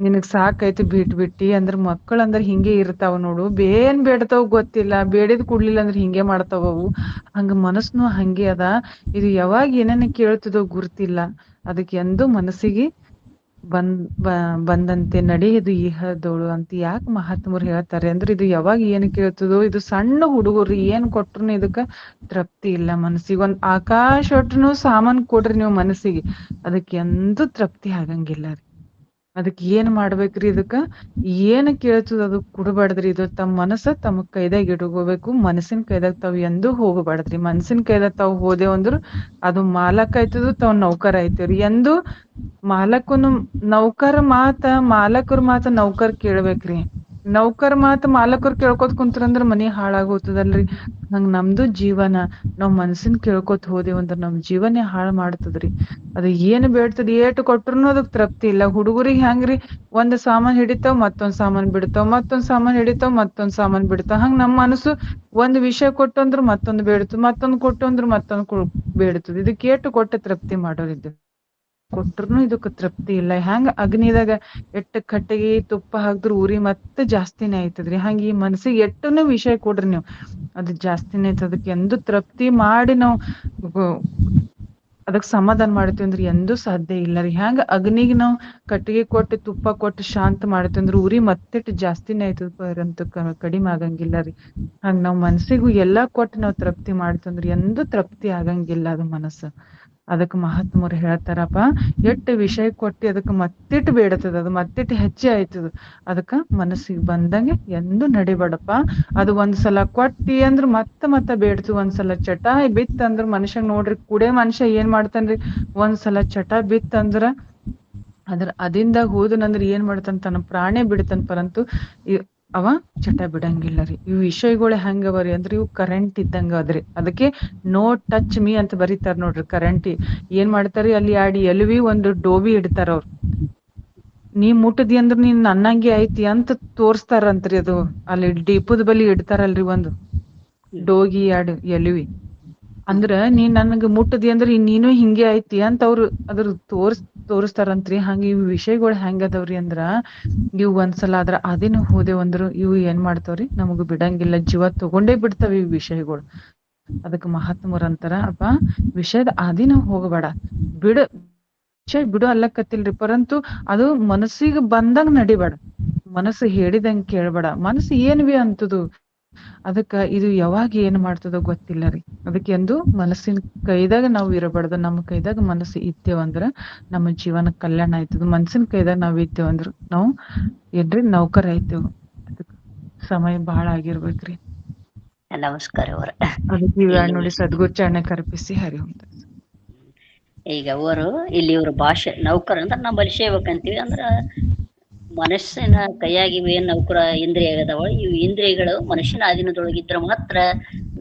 ನಿನಗ್ ಸಾಕೈತಿ ಬಿಟ್ಟಿ ಅಂದ್ರ ಮಕ್ಕಳ ಅಂದ್ರ ಹಿಂಗೆ ಇರ್ತಾವ ನೋಡು. ಏನ್ ಬೇಡ್ತಾವ್ ಗೊತ್ತಿಲ್ಲ. ಬೇಡಿದ್ ಕೊಡ್ಲಿಲ್ಲ ಅಂದ್ರ ಹಿಂಗೆ ಮಾಡ್ತಾವವು. ಹಂಗ ಮನಸ್ನು ಹಂಗೆ ಅದ. ಇದು ಯಾವಾಗ ಏನನ್ನ ಕೇಳ್ತದೋ ಗುರ್ತಿಲ್ಲ. ಅದಕ್ ಎಂದು ಮನಸ್ಸಿಗೆ ಬಂದಂತೆ ನಡೆಯುದು ಇಹದೋಳು ಅಂತ ಯಾಕೆ ಮಹಾತ್ಮರು ಹೇಳ್ತಾರೆ ಅಂದ್ರೆ, ಇದು ಯಾವಾಗ ಏನ್ ಕೇಳ್ತದೋ. ಇದು ಸಣ್ಣ ಹುಡುಗರು ಏನ್ ಕೊಟ್ರುನು ಇದಕ್ಕ ತೃಪ್ತಿ ಇಲ್ಲ. ಮನಸ್ಸಿಗೆ ಒಂದ್ ಆಕಾಶ ಒಟ್ಟನು ಸಾಮಾನ್ ಕೊಡ್ರಿ ನೀವು ಮನಸ್ಸಿಗೆ, ಅದಕ್ಕೆ ಎಂದೂ ತೃಪ್ತಿ ಆಗಂಗಿಲ್ಲ ರೀ. ಅದಕ್ ಏನ್ ಮಾಡ್ಬೇಕ್ರಿ? ಇದಕ್ಕ ಏನ್ ಕೇಳ್ತದ ಅದು ಕುಡ್ಬಾರ್ದ್ರಿ. ಇದು ತಮ್ಮ ಮನಸ್ಸ ತಮ್ಮ ಕೈದಾಗ ಇಟ್ಕೋಬೇಕು. ಮನಸ್ಸಿನ ಕೈದಾಗ ತಾವ್ ಎಂದೂ ಹೋಗಬಾರ್ದ್ರಿ. ಮನಸ್ಸಿನ ಕೈದಾಗ ತಾವ್ ಹೋದೆವ್ ಅಂದ್ರ ಅದು ಮಾಲಕ್ ಆಯ್ತದ, ತಾವ್ ನೌಕರ್ ಆಯ್ತೇವ್ರಿ. ಎಂದು ಮಾಲಕರು ಮಾತ ನೌಕರ್ ಕೇಳ್ಬೇಕ್ರಿ. ನೌಕರ್ ಮಾತ್ ಮಾಲಕರು ಕೇಳ್ಕೊತ್ ಕುಂತ್ರಂದ್ರ ಮನಿ ಹಾಳಾಗೋತದಲ್ರಿ. ಹಂಗ ನಮ್ದು ಜೀವನ ನಾವ್ ಮನ್ಸಿನ್ ಕೇಳ್ಕೊತ ಹೋದೇವಂದ್ರ ನಮ್ ಜೀವನೇ ಹಾಳ್ ಮಾಡ್ತದ್ರಿ. ಅದ ಏನ್ ಬೇಡ್ತದ ಏಟು ಕೊಟ್ರುನು ಅದಕ್ ತೃಪ್ತಿ ಇಲ್ಲ. ಹುಡುಗರಿಗೆ ಹೆಂಗ್ರಿ? ಒಂದ್ ಸಾಮಾನ್ ಹಿಡಿತಾವ್, ಮತ್ತೊಂದ್ ಸಾಮಾನ್ ಬಿಡ್ತಾವ್, ಮತ್ತೊಂದ್ ಸಾಮಾನ್ ಹಿಡಿತಾವ್, ಮತ್ತೊಂದ್ ಸಾಮಾನ್ ಬಿಡ್ತಾವ್. ಹಂಗ ನಮ್ ಮನಸ್ಸು ಒಂದ್ ವಿಷಯ ಕೊಟ್ಟು ಅಂದ್ರ ಮತ್ತೊಂದ್ ಬೇಡ್ತು, ಮತ್ತೊಂದ್ ಕೊಟ್ಟು ಅಂದ್ರ ಮತ್ತೊಂದ್ ಬೇಡ್ತದ. ಇದಕ್ ಏಟು ಕೊಟ್ಟ ತೃಪ್ತಿ ಮಾಡೋರಿದ್ದು ಕೊಟ್ರುನು ಇದಕ್ ತೃಪ್ತಿ ಇಲ್ಲ. ಹೆಂಗ ಅಗ್ನಿದಾಗ ಎಟ್ಟ ಕಟ್ಟಿಗಿ ತುಪ್ಪ ಹಾಕ್ದ್ರ ಉರಿ ಮತ್ತೆ ಜಾಸ್ತಿನೇ ಆಯ್ತದ್ರಿ. ಹಂಗ ಈ ಮನ್ಸಿಗೆ ಎಟ್ಟನು ವಿಷಯ ಕೊಡ್ರಿ ನೀವು, ಅದು ಜಾಸ್ತಿನೇ ಐತದ. ಅದಕ್ಕೆ ಎಂದು ತೃಪ್ತಿ ಮಾಡಿ ನಾವ್ ಅದಕ್ ಸಮಾಧಾನ ಮಾಡ್ತೇವಿ ಅಂದ್ರ ಎಂದೂ ಸಾಧ್ಯ ಇಲ್ಲ ರೀ. ಹೆಂಗ ಅಗ್ನಿಗ್ ನಾವ್ ಕಟ್ಟಿಗೆ ಕೊಟ್ಟು ತುಪ್ಪ ಕೊಟ್ಟು ಶಾಂತ ಮಾಡ್ತೇವಿ ಅಂದ್ರ ಉರಿ ಮತ್ತೆಟ್ಟು ಜಾಸ್ತಿನೇ ಆಯ್ತದ, ಕಡಿಮೆ ಆಗಂಗಿಲ್ಲ ರೀ. ಹಂಗ ನಾವ್ ಮನ್ಸಿಗೂ ಎಲ್ಲಾ ಕೊಟ್ಟು ನಾವ್ ತೃಪ್ತಿ ಮಾಡ್ತಂದ್ರ ಎಂದೂ ತೃಪ್ತಿ ಆಗಂಗಿಲ್ಲ ಅದು ಮನಸ್ಸು. ಅದಕ್ ಮಹಾತ್ಮರು ಹೇಳ್ತಾರಪ್ಪ, ಎಟ್ಟು ವಿಷಯ ಕೊಟ್ಟಿ ಅದಕ್ ಮತ್ತಿಟ್ಟು ಬೇಡತದ, ಅದು ಮತ್ತಿಟ್ಟು ಹೆಚ್ಚೆ ಆಯ್ತದ. ಅದಕ್ಕ ಮನಸ್ಸಿಗೆ ಬಂದಂಗೆ ಎಂದು ನಡಿಬೇಡಪ್ಪ. ಅದು ಒಂದ್ಸಲ ಕೊಟ್ಟಿ ಅಂದ್ರ ಮತ್ತ ಬೇಡ್ತು. ಒಂದ್ಸಲ ಚಟ ಬಿತ್ತ ಅಂದ್ರ ಮನುಷ್ಯಗ್ ನೋಡ್ರಿ, ಕುಡೇ ಮನುಷ್ಯ ಏನ್ ಮಾಡ್ತಾನ್ರಿ? ಒಂದ್ಸಲ ಚಟ ಬಿತ್ತ ಅಂದ್ರ ಅದಿಂದ ಹೋದನಂದ್ರ ಏನ್ ಮಾಡ್ತಾನ? ತನ್ನ ಪ್ರಾಣೇ ಬಿಡ್ತಾನ. ಪರಂತು ಅವ ಚಟ ಬಿಡಂಗಿಲ್ಲ ರೀ. ಇವ್ ವಿಷಯಗಳು ಹೆಂಗವರಿ ಅಂದ್ರೆ ಇವು ಕರೆಂಟ್ ಇದ್ದಂಗ ಅದ್ರಿ. ಅದಕ್ಕೆ ನೋ ಟಚ್ ಮೀ ಅಂತ ಬರೀತಾರ ನೋಡ್ರಿ. ಕರೆಂಟ್ ಏನ್ ಮಾಡ್ತಾರಿ? ಅಲ್ಲಿ ಆಡಿ ಎಲ್ವಿ ಒಂದು ಡೋಬಿ ಇಡ್ತಾರ ಅವ್ರು. ನೀ ಮುಟ್ಟದಿ ಅಂದ್ರ ನೀನ್ ನನ್ನಂಗೆ ಐತಿ ಅಂತ ತೋರ್ಸ್ತಾರಂತ್ರಿ. ಅದು ಅಲ್ಲಿ ದೀಪದ ಬಲಿ ಇಡ್ತಾರಲ್ರಿ ಒಂದು ಡೋಗಿ ಆಡು ಎಲ್ವಿ. ಅಂದ್ರ ನೀನ್ ನನ್ಗ ಮುಟ್ಟದಿ ಅಂದ್ರ ನೀನು ಹಿಂಗೆ ಐತಿ ಅಂತ ಅವ್ರು ಅದ್ರ ತೋರ್ಸ್ತಾರಂತ್ರಿ. ಹಂಗ ಇವ್ ವಿಷಯಗಳು ಹೆಂಗ ಅದಾವ್ರಿ ಅಂದ್ರ, ಇವ್ ಒಂದ್ಸಲ ಅದ್ರ ಅದಿನ ಹೋದೆವಂದ್ರ ಇವು ಏನ್ ಮಾಡ್ತಾವ್ರಿ? ನಮಗ್ ಬಿಡಂಗಿಲ್ಲ, ಜೀವ ತಗೊಂಡೇ ಬಿಡ್ತಾವ ಇವ್ ವಿಷಯಗಳು. ಅದಕ್ ಮಹಾತ್ಮರು ಅಂತಾರ, ಅಪ್ಪ ವಿಷಯದ ಅದಿನ ಹೋಗಬೇಡ, ಬಿಡು. ಹೆಚ್ಚಾಗಿ ಬಿಡು ಅಲ್ಲಕತ್ತಿಲ್ರಿ, ಪರಂತು ಅದು ಮನಸ್ಸಿಗೆ ಬಂದಂಗ ನಡಿಬೇಡ, ಮನಸ್ಸು ಹೇಳಿದಂಗ ಕೇಳ್ಬೇಡ. ಮನಸ್ಸು ಏನ್ ಬಿ ಅಂತದು, ಅದಕ್ಕ ಇದು ಯಾವಾಗ ಏನ್ ಮಾಡ್ತದೋ ಗೊತ್ತಿಲ್ಲ ರೀ. ಅದಕ್ಕೆ ಎಂದು ಮನಸ್ಸಿನ ಕೈದಾಗ ನಾವು ಇರಬಾರ್ದು. ನಮ್ಮ ಕೈದಾಗ ಮನಸ್ಸು ಇತ್ತೇವಂದ್ರ ನಮ್ಮ ಜೀವನ ಕಲ್ಯಾಣ ಆಯ್ತದ. ಮನಸ್ಸಿನ ಕೈದಾಗ ನಾವ್ ಇತ್ತೇವಂದ್ರ ನಾವು ಏನ್ರಿ ನೌಕರ್ ಆಯ್ತೇವ. ಅದಕ್ಕ ಸಮಯ ಬಹಳ ಆಗಿರ್ಬೇಕ್ರಿ. ನಮಸ್ಕಾರ ಅವರ. ಅದಕ್ಕೆ ಇವ್ಯಾಡ್ ನೋಡಿ ಸದ್ಗುರು ಚರಣ ಕರ್ಪಿಸಿ ಹರಿ ಹೊಂದ. ಈಗ ಅವರು ಇಲ್ಲಿ ಇವ್ರ ಭಾಷೆ ನೌಕರ ಅಂದ್ರ ನಮ್ಮಲ್ಲಿ ಸೇವಕ ಅಂತೀವಿ. ಅಂದ್ರ ಮನಸ್ಸಿನ ಕೈಯಾಗಿವೆ ನೌಕರ ಇಂದ್ರಿಯ ಆಗದವ. ಇವು ಇಂದ್ರಿಯಗಳು ಮನುಷ್ಯನ ಅಧೀನದೊಳಗಿದ್ರೆ ಮಾತ್ರ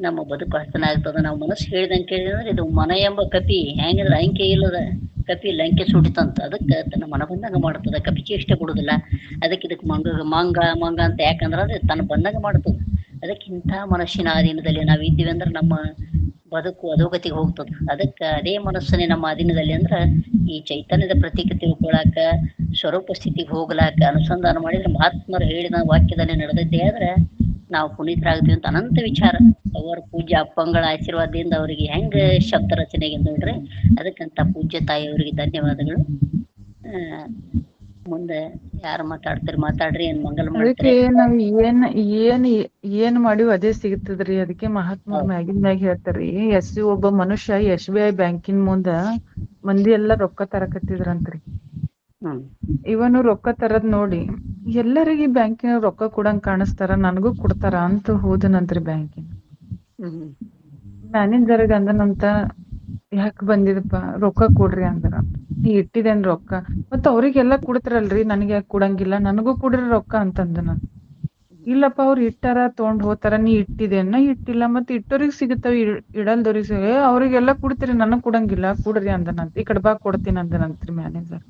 ನಮ್ಮ ಬದುಕು ಹಸನ ಆಗ್ತದ. ನಾವು ಮನಸ್ಸು ಹೇಳಿದಂಗೆ ಕೇಳಿದ್ರೆ ಇದು ಮನ ಎಂಬ ಕಪಿ ಹೆಂಗಿದ್ರೆ ಅಂಕೆ ಇಲ್ಲದ ಕಪಿ ಲಂಕೆ ಸುಡಿತಂತ. ಅದಕ್ಕೆ ತನ್ನ ಮನ ಬಂದಂಗ ಮಾಡ್ತದ. ಕಪಿ ಚೇಷ್ಟೆ ಕೊಡುದಿಲ್ಲ. ಇದಕ್ಕೆ ಮಂಗ ಅಂತ ಯಾಕಂದ್ರೆ ಅದು ತನ್ನ ಬಂದಂಗ ಮಾಡ್ತದ. ಅದಕ್ಕಿಂತ ಮನಸ್ಸಿನ ಅಧೀನದಲ್ಲಿ ನಾವು ಇದ್ದೀವಿ ಅಂದ್ರೆ ನಮ್ಮ ಬದುಕು ಅಧೋಗತಿಗೆ ಹೋಗ್ತದೆ. ಅದಕ್ಕೆ ಅದೇ ಮನಸ್ಸನ್ನೇ ನಮ್ಮ ಅಧೀನದಲ್ಲಿ ಅಂದ್ರೆ ಈ ಚೈತನ್ಯದ ಪ್ರತೀಕ ತಿಳ್ಕೊಳಾಕ, ಸ್ವರೂಪ ಸ್ಥಿತಿಗೆ ಹೋಗ್ಲಾಕ ಅನುಸಂಧಾನ ಮಾಡಿದ್ರೆ ಮಹಾತ್ಮರು ಹೇಳಿದ ವಾಕ್ಯದಲ್ಲಿ ನಡೆದದ್ದೇ ಆದ್ರೆ ನಾವು ಪುನೀತರಾಗ್ತೀವಿ ಅಂತ ಅನಂತ ವಿಚಾರ. ಅವರ ಪೂಜ್ಯ ಅಪ್ಪಂಗಳ ಆಶೀರ್ವಾದದಿಂದ ಅವರಿಗೆ ಹೆಂಗ ಶಬ್ದ ರಚನೆಗೆ ನೋಡ್ರಿ. ಅದಕ್ಕಂತ ಪೂಜ್ಯ ತಾಯಿಯವರಿಗೆ ಧನ್ಯವಾದಗಳು. ಮುಂದೆ ಯಾರು ಮಾತಾಡ್ರಿ. ಏನ್ ಮಂಗಲ್ ಅದಕ್ಕೆ ಮಾಡ್ತಾರೆ. ನಾವ್ ಏನ್ ಮಾಡಿವ್ ಅದೇ ಸಿಗ್ತದ್ರಿ. ಅದಕ್ಕೆ ಮಹಾತ್ಮರು ಮ್ಯಾಗಿನ್ ಮ್ಯಾಗ ಹೇಳ್ತಾರ್ರಿ, ಒಬ್ಬ ಮನುಷ್ಯ SBI ಬ್ಯಾಂಕಿನ್ ಮುಂದ ಮಂದಿ ಎಲ್ಲಾ ರೊಕ್ಕ ತರಕತ್ತಿದ್ರಂತ್ರಿ. ಇವನು ರೊಕ್ಕ ತರದ್ ನೋಡಿ ಎಲ್ಲರಿಗೆ ಬ್ಯಾಂಕಿನ ರೊಕ್ಕ ಕೊಡಂಗ್ ಕಾಣಿಸ್ತಾರ, ನನಗೂ ಕೊಡ್ತಾರ ಅಂತ ಹೋದನಂತ್ರಿ ಬ್ಯಾಂಕಿನ ಮ್ಯಾನೇಜರ್ಗ ಅಂದನಂತ, ಯಾಕೆ ಬಂದಿದಪ್ಪ ರೊಕ್ಕ ಕೊಡ್ರಿ ಅಂದ್ರ. ನೀ ಇಟ್ಟಿದೇನ್ ರೊಕ್ಕ, ಮತ್ತ ಅವ್ರಿಗೆಲ್ಲ ಕೊಡ್ತಿರಲ್ರಿ, ನನಗೆ ಯಾಕೆ ಕೊಡಂಗಿಲ್ಲ, ನನಗೂ ಕೊಡ್ರಿ ರೊಕ್ಕ ಅಂತಂದ ನಾನು. ಇಲ್ಲಪ್ಪ ಅವ್ರು ಇಟ್ಟಾರ ತೊಗೊಂಡ್ ಹೋತಾರ, ನೀ ಇಟ್ಟಿದೇನ, ಇಟ್ಟಿಲ್ಲ, ಮತ್ ಇಟ್ಟೋರಿಗ್ ಸಿಗತಾವ ಇಡಲ್ದವ್ರಿಗೆ ಸಿಗ, ಅವ್ರಿಗೆಲ್ಲ ಕೊಡ್ತೀರಿ ನನಗ್ ಕೊಡಂಗಿಲ್ಲ, ಕೊಡ್ರಿ ಅಂದನಂತ. ಈ ಕಡೆ ಬಾ ಕೊಡ್ತೀನಿ ಅಂದನಂತ್ರಿ ಮ್ಯಾನೇಜರ್.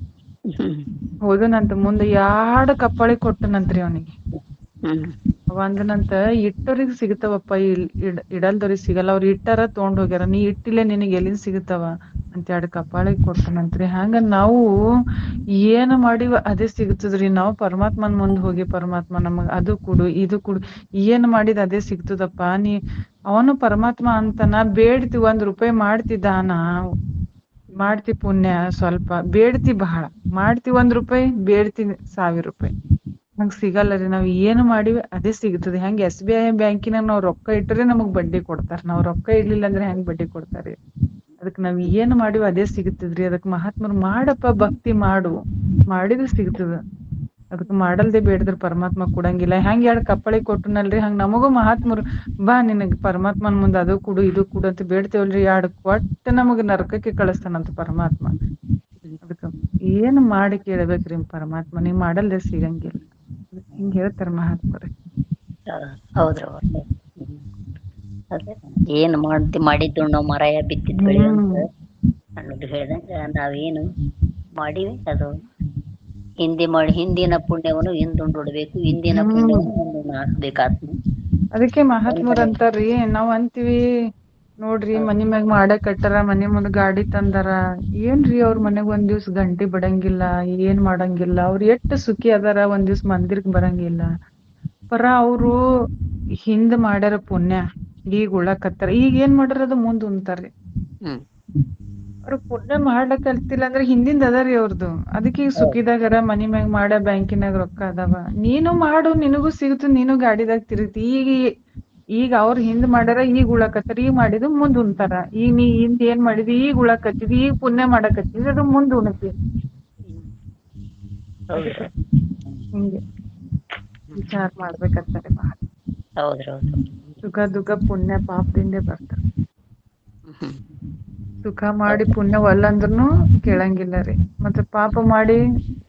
ಹೋದನಂತ ಮುಂದೆ 2 ಕಪ್ಪಾಳಿ ಕೊಟ್ಟನಂತ್ರಿ ಅವನಿಗೆ. ಒಂದನಂತ ಇಟ್ಟೋರಿಗ್ ಸಿಗತಾವಪ್ಪ, ಇಡಲ್ದವ್ರಿಗೆ ಸಿಗಲ್ಲ, ಅವ್ರು ಇಟ್ಟಾರ ತೊಗೊಂಡ್ ಹೋಗ್ಯಾರ, ನೀ ಇಟ್ಟಿಲ್ಲ ನಿನಗೆ ಎಲ್ಲಿಂದ ಸಿಗತಾವ ಅಂತ 2 ಕಪ್ಪಾಳಿ ಕೊಟ್ಟನಂತ್ರಿ. ಹಂಗ ನಾವು ಏನ್ ಮಾಡಿವ ಅದೇ ಸಿಗ್ತದ್ರಿ. ನಾವು ಪರಮಾತ್ಮನ್ ಮುಂದ್ ಹೋಗಿ ಪರಮಾತ್ಮ ನಮಗ್ ಅದು ಕೊಡು ಇದು ಕೊಡು ಏನ್ ಮಾಡಿದ ಅದೇ ಸಿಗ್ತದಪ್ಪ. ಅವನು ಪರಮಾತ್ಮ ಅಂತನ ಬೇಡ್ತಿ 1 ರೂಪಾಯಿ ಮಾಡ್ತಿ ದಾನ, ಮಾಡ್ತಿ ಪುಣ್ಯ ಸ್ವಲ್ಪ, ಬೇಡ್ತಿ ಬಹಳ, ಮಾಡ್ತಿ 1 ರೂಪಾಯಿ, ಬೇಡ್ತಿ 1000 ರೂಪಾಯಿ, ಹಂಗ ಸಿಗಲ್ಲ ರೀ. ನಾವ್ ಏನು ಮಾಡಿವಿ ಅದೇ ಸಿಗ್ತದೆ. ಹೆಂಗ್ SBI ಬ್ಯಾಂಕಿನಾಗ ನಾವ್ ರೊಕ್ಕ ಇಟ್ಟರೆ ನಮಗ್ ಬಡ್ಡಿ ಕೊಡ್ತಾರ, ನಾವ್ ರೊಕ್ಕ ಇಡ್ಲಿಲ್ಲ ಅಂದ್ರೆ ಹೆಂಗ್ ಬಡ್ಡಿ ಕೊಡ್ತಾರಿ. ಅದಕ್ ನಾವ್ ಏನ್ ಮಾಡಿವಿ ಅದೇ ಸಿಗ್ತದ್ರಿ. ಅದಕ್ ಮಹಾತ್ಮರು ಮಾಡಪ್ಪ ಭಕ್ತಿ ಮಾಡು, ಮಾಡಿದ್ರೆ ಸಿಗ್ತದ. ಅದಕ್ ಮಾಡಲ್ದೇ ಬೇಡಿದ್ರ ಪರಮಾತ್ಮ ಕೊಡಂಗಿಲ್ಲ. ಹೆಂಗ್ 2 ಕಪ್ಪಳಿ ಕೊಟ್ಟನಲ್ರಿ, ಹಂಗ ನಮಗೂ ಮಹಾತ್ಮರು ಬಾ ನಿನಗ್ ಪರಮಾತ್ಮನ್ ಮುಂದ್ ಅದು ಕೊಡು ಇದು ಕೊಡು ಅಂತ ಬೇಡ್ತೇವಲ್ರಿ, 2 ಕೊಟ್ಟ ನಮಗ್ ನರಕಕ್ಕೆ ಕಳಿಸ್ತಾನಂತ ಪರಮಾತ್ಮ. ಅದಕ್ಕ ಏನ್ ಮಾಡಿ ಕೇಳ್ಬೇಕ್ರಿ ಪರಮಾತ್ಮ, ನೀವ್ ಮಾಡಲ್ದೇ ಸಿಗಂಗಿಲ್ಲ. ಹಿಂಗ್ ಹೇಳ್ತಾರ ಮಹಾತ್ಮರು. ಹೌದ್ರ ಅದೇ ಏನ್ ಮಾಡಿದ್ದು ನಾವು ಮರಾಯ ಬಿತ್ತಿದ್ ಬೆಳೆ ಅಂತ ಅನ್ನೋದು ಹೇಳ್ದಂಗ ನಾವೇನು ಮಾಡಿವಿ ಅದು ಹಿಂದಿನ ಪುಣ್ಯವನ್ನು ಹಿಂದುಂಡಬೇಕು, ಇಂದಿನ ಪುಣ್ಯವನ್ನು ಮುಂದೊಂದು ಹಾಕ್ಬೇಕಾತ್ಮ. ಅದಕ್ಕೆ ಮಹಾತ್ಮರು ಅಂತಾರ್ರಿ, ನಾವ್ ಅಂತೀವಿ ನೋಡ್ರಿ ಮನಿ ಮ್ಯಾಗ ಮಾಡ ಕಟ್ಟಾರ, ಮನಿ ಮುಂದ್ ಗಾಡಿ ತಂದಾರ, ಏನ್ರಿ ಅವ್ರ ಮನೆಗ್ 1 ದಿವ್ಸ ಗಂಟೆ ಬಡಂಗಿಲ್ಲ, ಏನ್ ಮಾಡಂಗಿಲ್ಲ, ಅವ್ರ ಎಷ್ಟ್ ಸುಖಿ ಅದಾರ, 1 ದಿವ್ಸ ಮಂದಿರಕ್ ಬರಂಗಿಲ್ಲ. ಅವ್ರು ಹಿಂದ್ ಮಾಡ್ಯಾರ ಪುಣ್ಯ, ಈಗ ಉಳಾಕತ್ತಾರ, ಈಗ ಏನ್ ಮಾಡ್ಯಾರ ಅದು ಮುಂದ್ ಉಣ್ತಾರ್ರಿ. ಅವ್ರ ಪುಣ್ಯ ಮಾಡ್ಲಕ್ ಕಲ್ತಿಲ್ಲ ಅಂದ್ರೆ ಹಿಂದಿಂದ ಅದಾರಿ ಅವ್ರದ್ದು. ಅದಕ್ಕೆ ಈಗ ಸುಖಿದಾಗರ, ಮನಿ ಮ್ಯಾಗ ಮಾಡ, ಬ್ಯಾಂಕಿನಾಗ ರೊಕ್ಕ ಅದಾವ, ನೀನು ಮಾಡು ನಿನಗೂ ಸಿಗುತ್ತ, ನೀನು ಗಾಡಿದಾಗ ತಿರುಗ್ತಿ. ಈಗ ಅವ್ರ ಹಿಂದ್ ಮಾಡ್ಯಾರ, ಈಗ ಉಳಾಕತ್ತಾರ, ಈಗ ಮಾಡಿದ್ರು ಮುಂದ್ ಉಣ್ತಾರ. ಈಗ ನೀ ಹಿಂದ್ ಏನ್ ಮಾಡಿದಿ, ಈಗ ಉಳಾಕತ್ತಿದಿ, ಈಗ ಪುಣ್ಯ ಮಾಡಕತ್ತಿದಿ, ಅದು ಮುಂದ್ ಉಣತಿ. ಹಿಂಗೆ ವಿಚಾರ ಮಾಡ್ಬೇಕಂತಾರೆ ಸುಖ ದುಃಖ ಪುಣ್ಯ ಪಾಪದಿಂದೇ ಬರ್ತಾರ. ಸುಖ ಮಾಡಿ ಪುಣ್ಯವಲ್ಲಂದ್ರೂ ಕೇಳಂಗಿಲ್ಲ ರೀ, ಮತ್ತೆ ಪಾಪ ಮಾಡಿ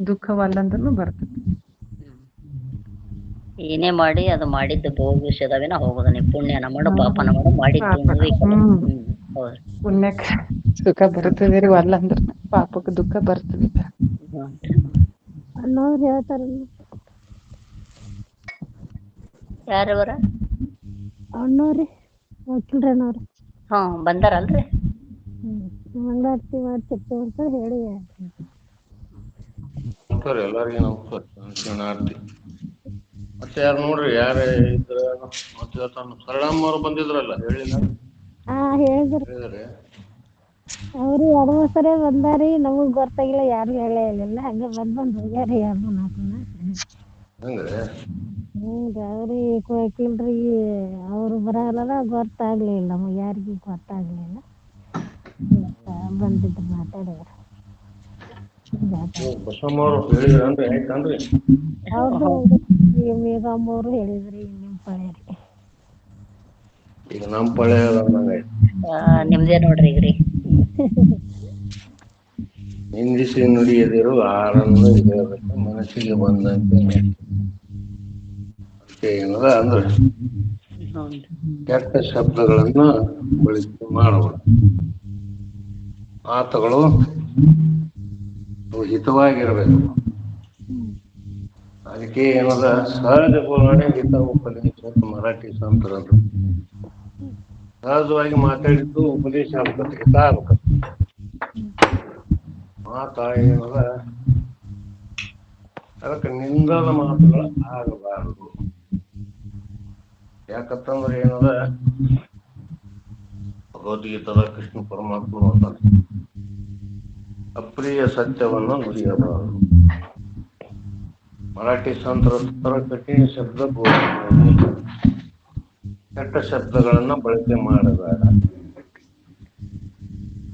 ದುಃಖವಲ್ಲಂದ್ರೂ ಬರ್ತದೆ. ಏನೇ ಮಾಡಿ ಅದು ಮಾಡಿದ್ದು ಭವಿಷ್ಯದವೇನ ಹೋಗೋದು. ನೀವು ಪುಣ್ಯನ ಮಾಡು ಪಾಪನ ಮಾಡು, ಮಾಡಿದ್ದು ಪುಣ್ಯಕ್ಕೆ ಸುಖ ಬರ್ತದೆ ರೀ, ಅಲ್ಲಂದ್ರ ಪಾಪಕ್ಕೆ ದುಃಖ ಬರ್ತದೆ. ಅನ್ನೋರು ಹೇಳ್ತಾರ. ಯಾರವರ ಅಣ್ಣವ್ರಿ ವಕೀಲ್ರನವ್ರು ಬಂದಾರಲ್ರಿ? ಮಂಗಳಾರತಿ ಮಾಡ್ತಿರ್ತೇವೆ ಅಂತ ಹೇಳಿ ಎಲ್ಲರಿಗೂ ನಮಸ್ಕಾರ. ಆರತಿ ಮತ್ತೆ ಯಾರು ನೋಡ್ರಿ, ಯಾರ ಇದ್ರ ಮತ್ತೆ ಸರಳಮ್ಮ ಅವ್ರು ಬಂದಿದ್ರಲ್ಲ, ಹೇಳಿಲ್ಲ? ಹೇಳಿದ್ರಿ. ಅವ್ರು 2 ಸರಿ ಬಂದಾರಿ, ನಮಗ್ ಗೊತ್ತಾಗಿಲ್ಲ, ಯಾರು ಹೇಳೇ ಇಲ್ಲ. ಹಂಗ ಬಂದ್ ಹೋಗ್ಯಾರಿ 2 4 ಹಂಗ್ರೆ ಅವ್ರಿ ವಕೀಲ್ರಿ ಅವ್ರು ಬರಲ್ಲ, ಗೊತ್ತಾಗ್ಲಿಲ್ಲ ನಮಗ್, ಯಾರಿಗೂ ಗೊತ್ತಾಗ್ಲಿಲ್ಲ. ಬಂದಿದ್ರು ಮಾತಾಡಿದ್ರು. ಬಸಮ್ಮ ಅವ್ರು ಹೇಳಿದ್ರನ್ರಿ, ಆಯ್ತನ್ರಿ? ಅವ್ರದ್ದು ಮೇಘಮ್ಮ ಅವ್ರು ಹೇಳಿದ್ರಿ, ನಿಮ್ ಪಳ್ಯಾರಿ. ಈಗ ನಮ್ ಪಳೆ ಅಂದಂಗಾಯ್ತು. ನಿಮ್ದೇ ನೋಡ್ರಿ ಈಗ್ರಿ. ನಿಂದಿಸಿ ನುಡಿಯದಿರು ಆರನ್ನು ಇಡಬೇಕು ಮನಸ್ಸಿಗೆ ಬಂದಂತೆ ಏನದ ಅಂದ್ರೆ ಕೆಟ್ಟ ಶಬ್ದಗಳನ್ನ ಬಳಕೆ ಮಾಡಬಾರದು. ಮಾತುಗಳು ಹಿತವಾಗಿರ್ಬೇಕು. ಅದಕ್ಕೆ ಏನದ ಸಹಜ ಬೋಲನೆ ಹಿತ ಉಪದೇಶ ಮರಾಠಿ ಸಂತರದು. ಸಹಜವಾಗಿ ಮಾತಾಡಿದ್ದು ಉಪದೇಶ ಆಗ್ತದೆ, ಹಿತ ಆಗ್ತದೆ. ಮಾತಾ ಏನದ ಅದಕ್ಕೆ ನಿಂದದ ಮಾತುಗಳು ಆಗಬಾರದು. ಯಾಕಂತಂದ್ರೆ ಏನದ ಭಗವದ್ಗೀತದ ಕೃಷ್ಣ ಪರಮಾತ್ಮ ಅಂತಾರೆ, ಅಪ್ರಿಯ ಸತ್ಯವನ್ನು ನುಡಿಯಬಾರದು. ಮರಾಠಿ ಸಂತರ ಕಠಿಣ ಶಬ್ದ ಬೋಧನೆ, ಕೆಟ್ಟ ಶಬ್ದಗಳನ್ನ ಬಳಕೆ ಮಾಡಬೇಡ.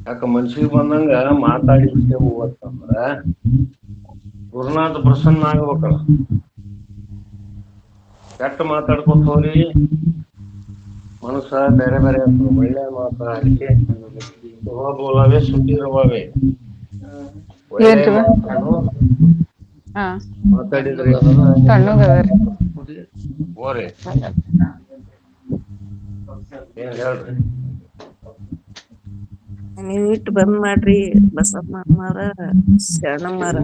ಯಾಕ ಮನ್ಸಿಗೆ ಬಂದಂಗ ಮಾತಾಡಿರ್ತೇವು ಅಂತಂದ್ರ ಗುರುನಾಥ ಪ್ರಸನ್ನ ಆಗ್ಬೇಕಲ್ಲ. ಕೆಟ್ಟ ಮಾತಾಡ್ಕೊತ ಹೋಗ್ರಿ, ಮನಸ್ಸ ಬೇರೆ ಬೇರೆ ಆಗ್ತದೆ. ಒಳ್ಳೆ ಮಾತಾಡಿಕೆ ಬೋಲವೇ ಸುಟ್ಟಿರುವವೇ. ಒಳ್ಳೆ ಮಾತನ್ನು ಮಾತಾಡಿದ್ರೆ ಓರಿ ಏನ್ ಹೇಳ್ರಿ? ನೀವ್ ಇಟ್ಟು ಬಂದ್ ಮಾಡ್ರಿ ಬಸಮ್ಮ ಅಮ್ಮಾರ ಶರಣಮ್ಮಾರ.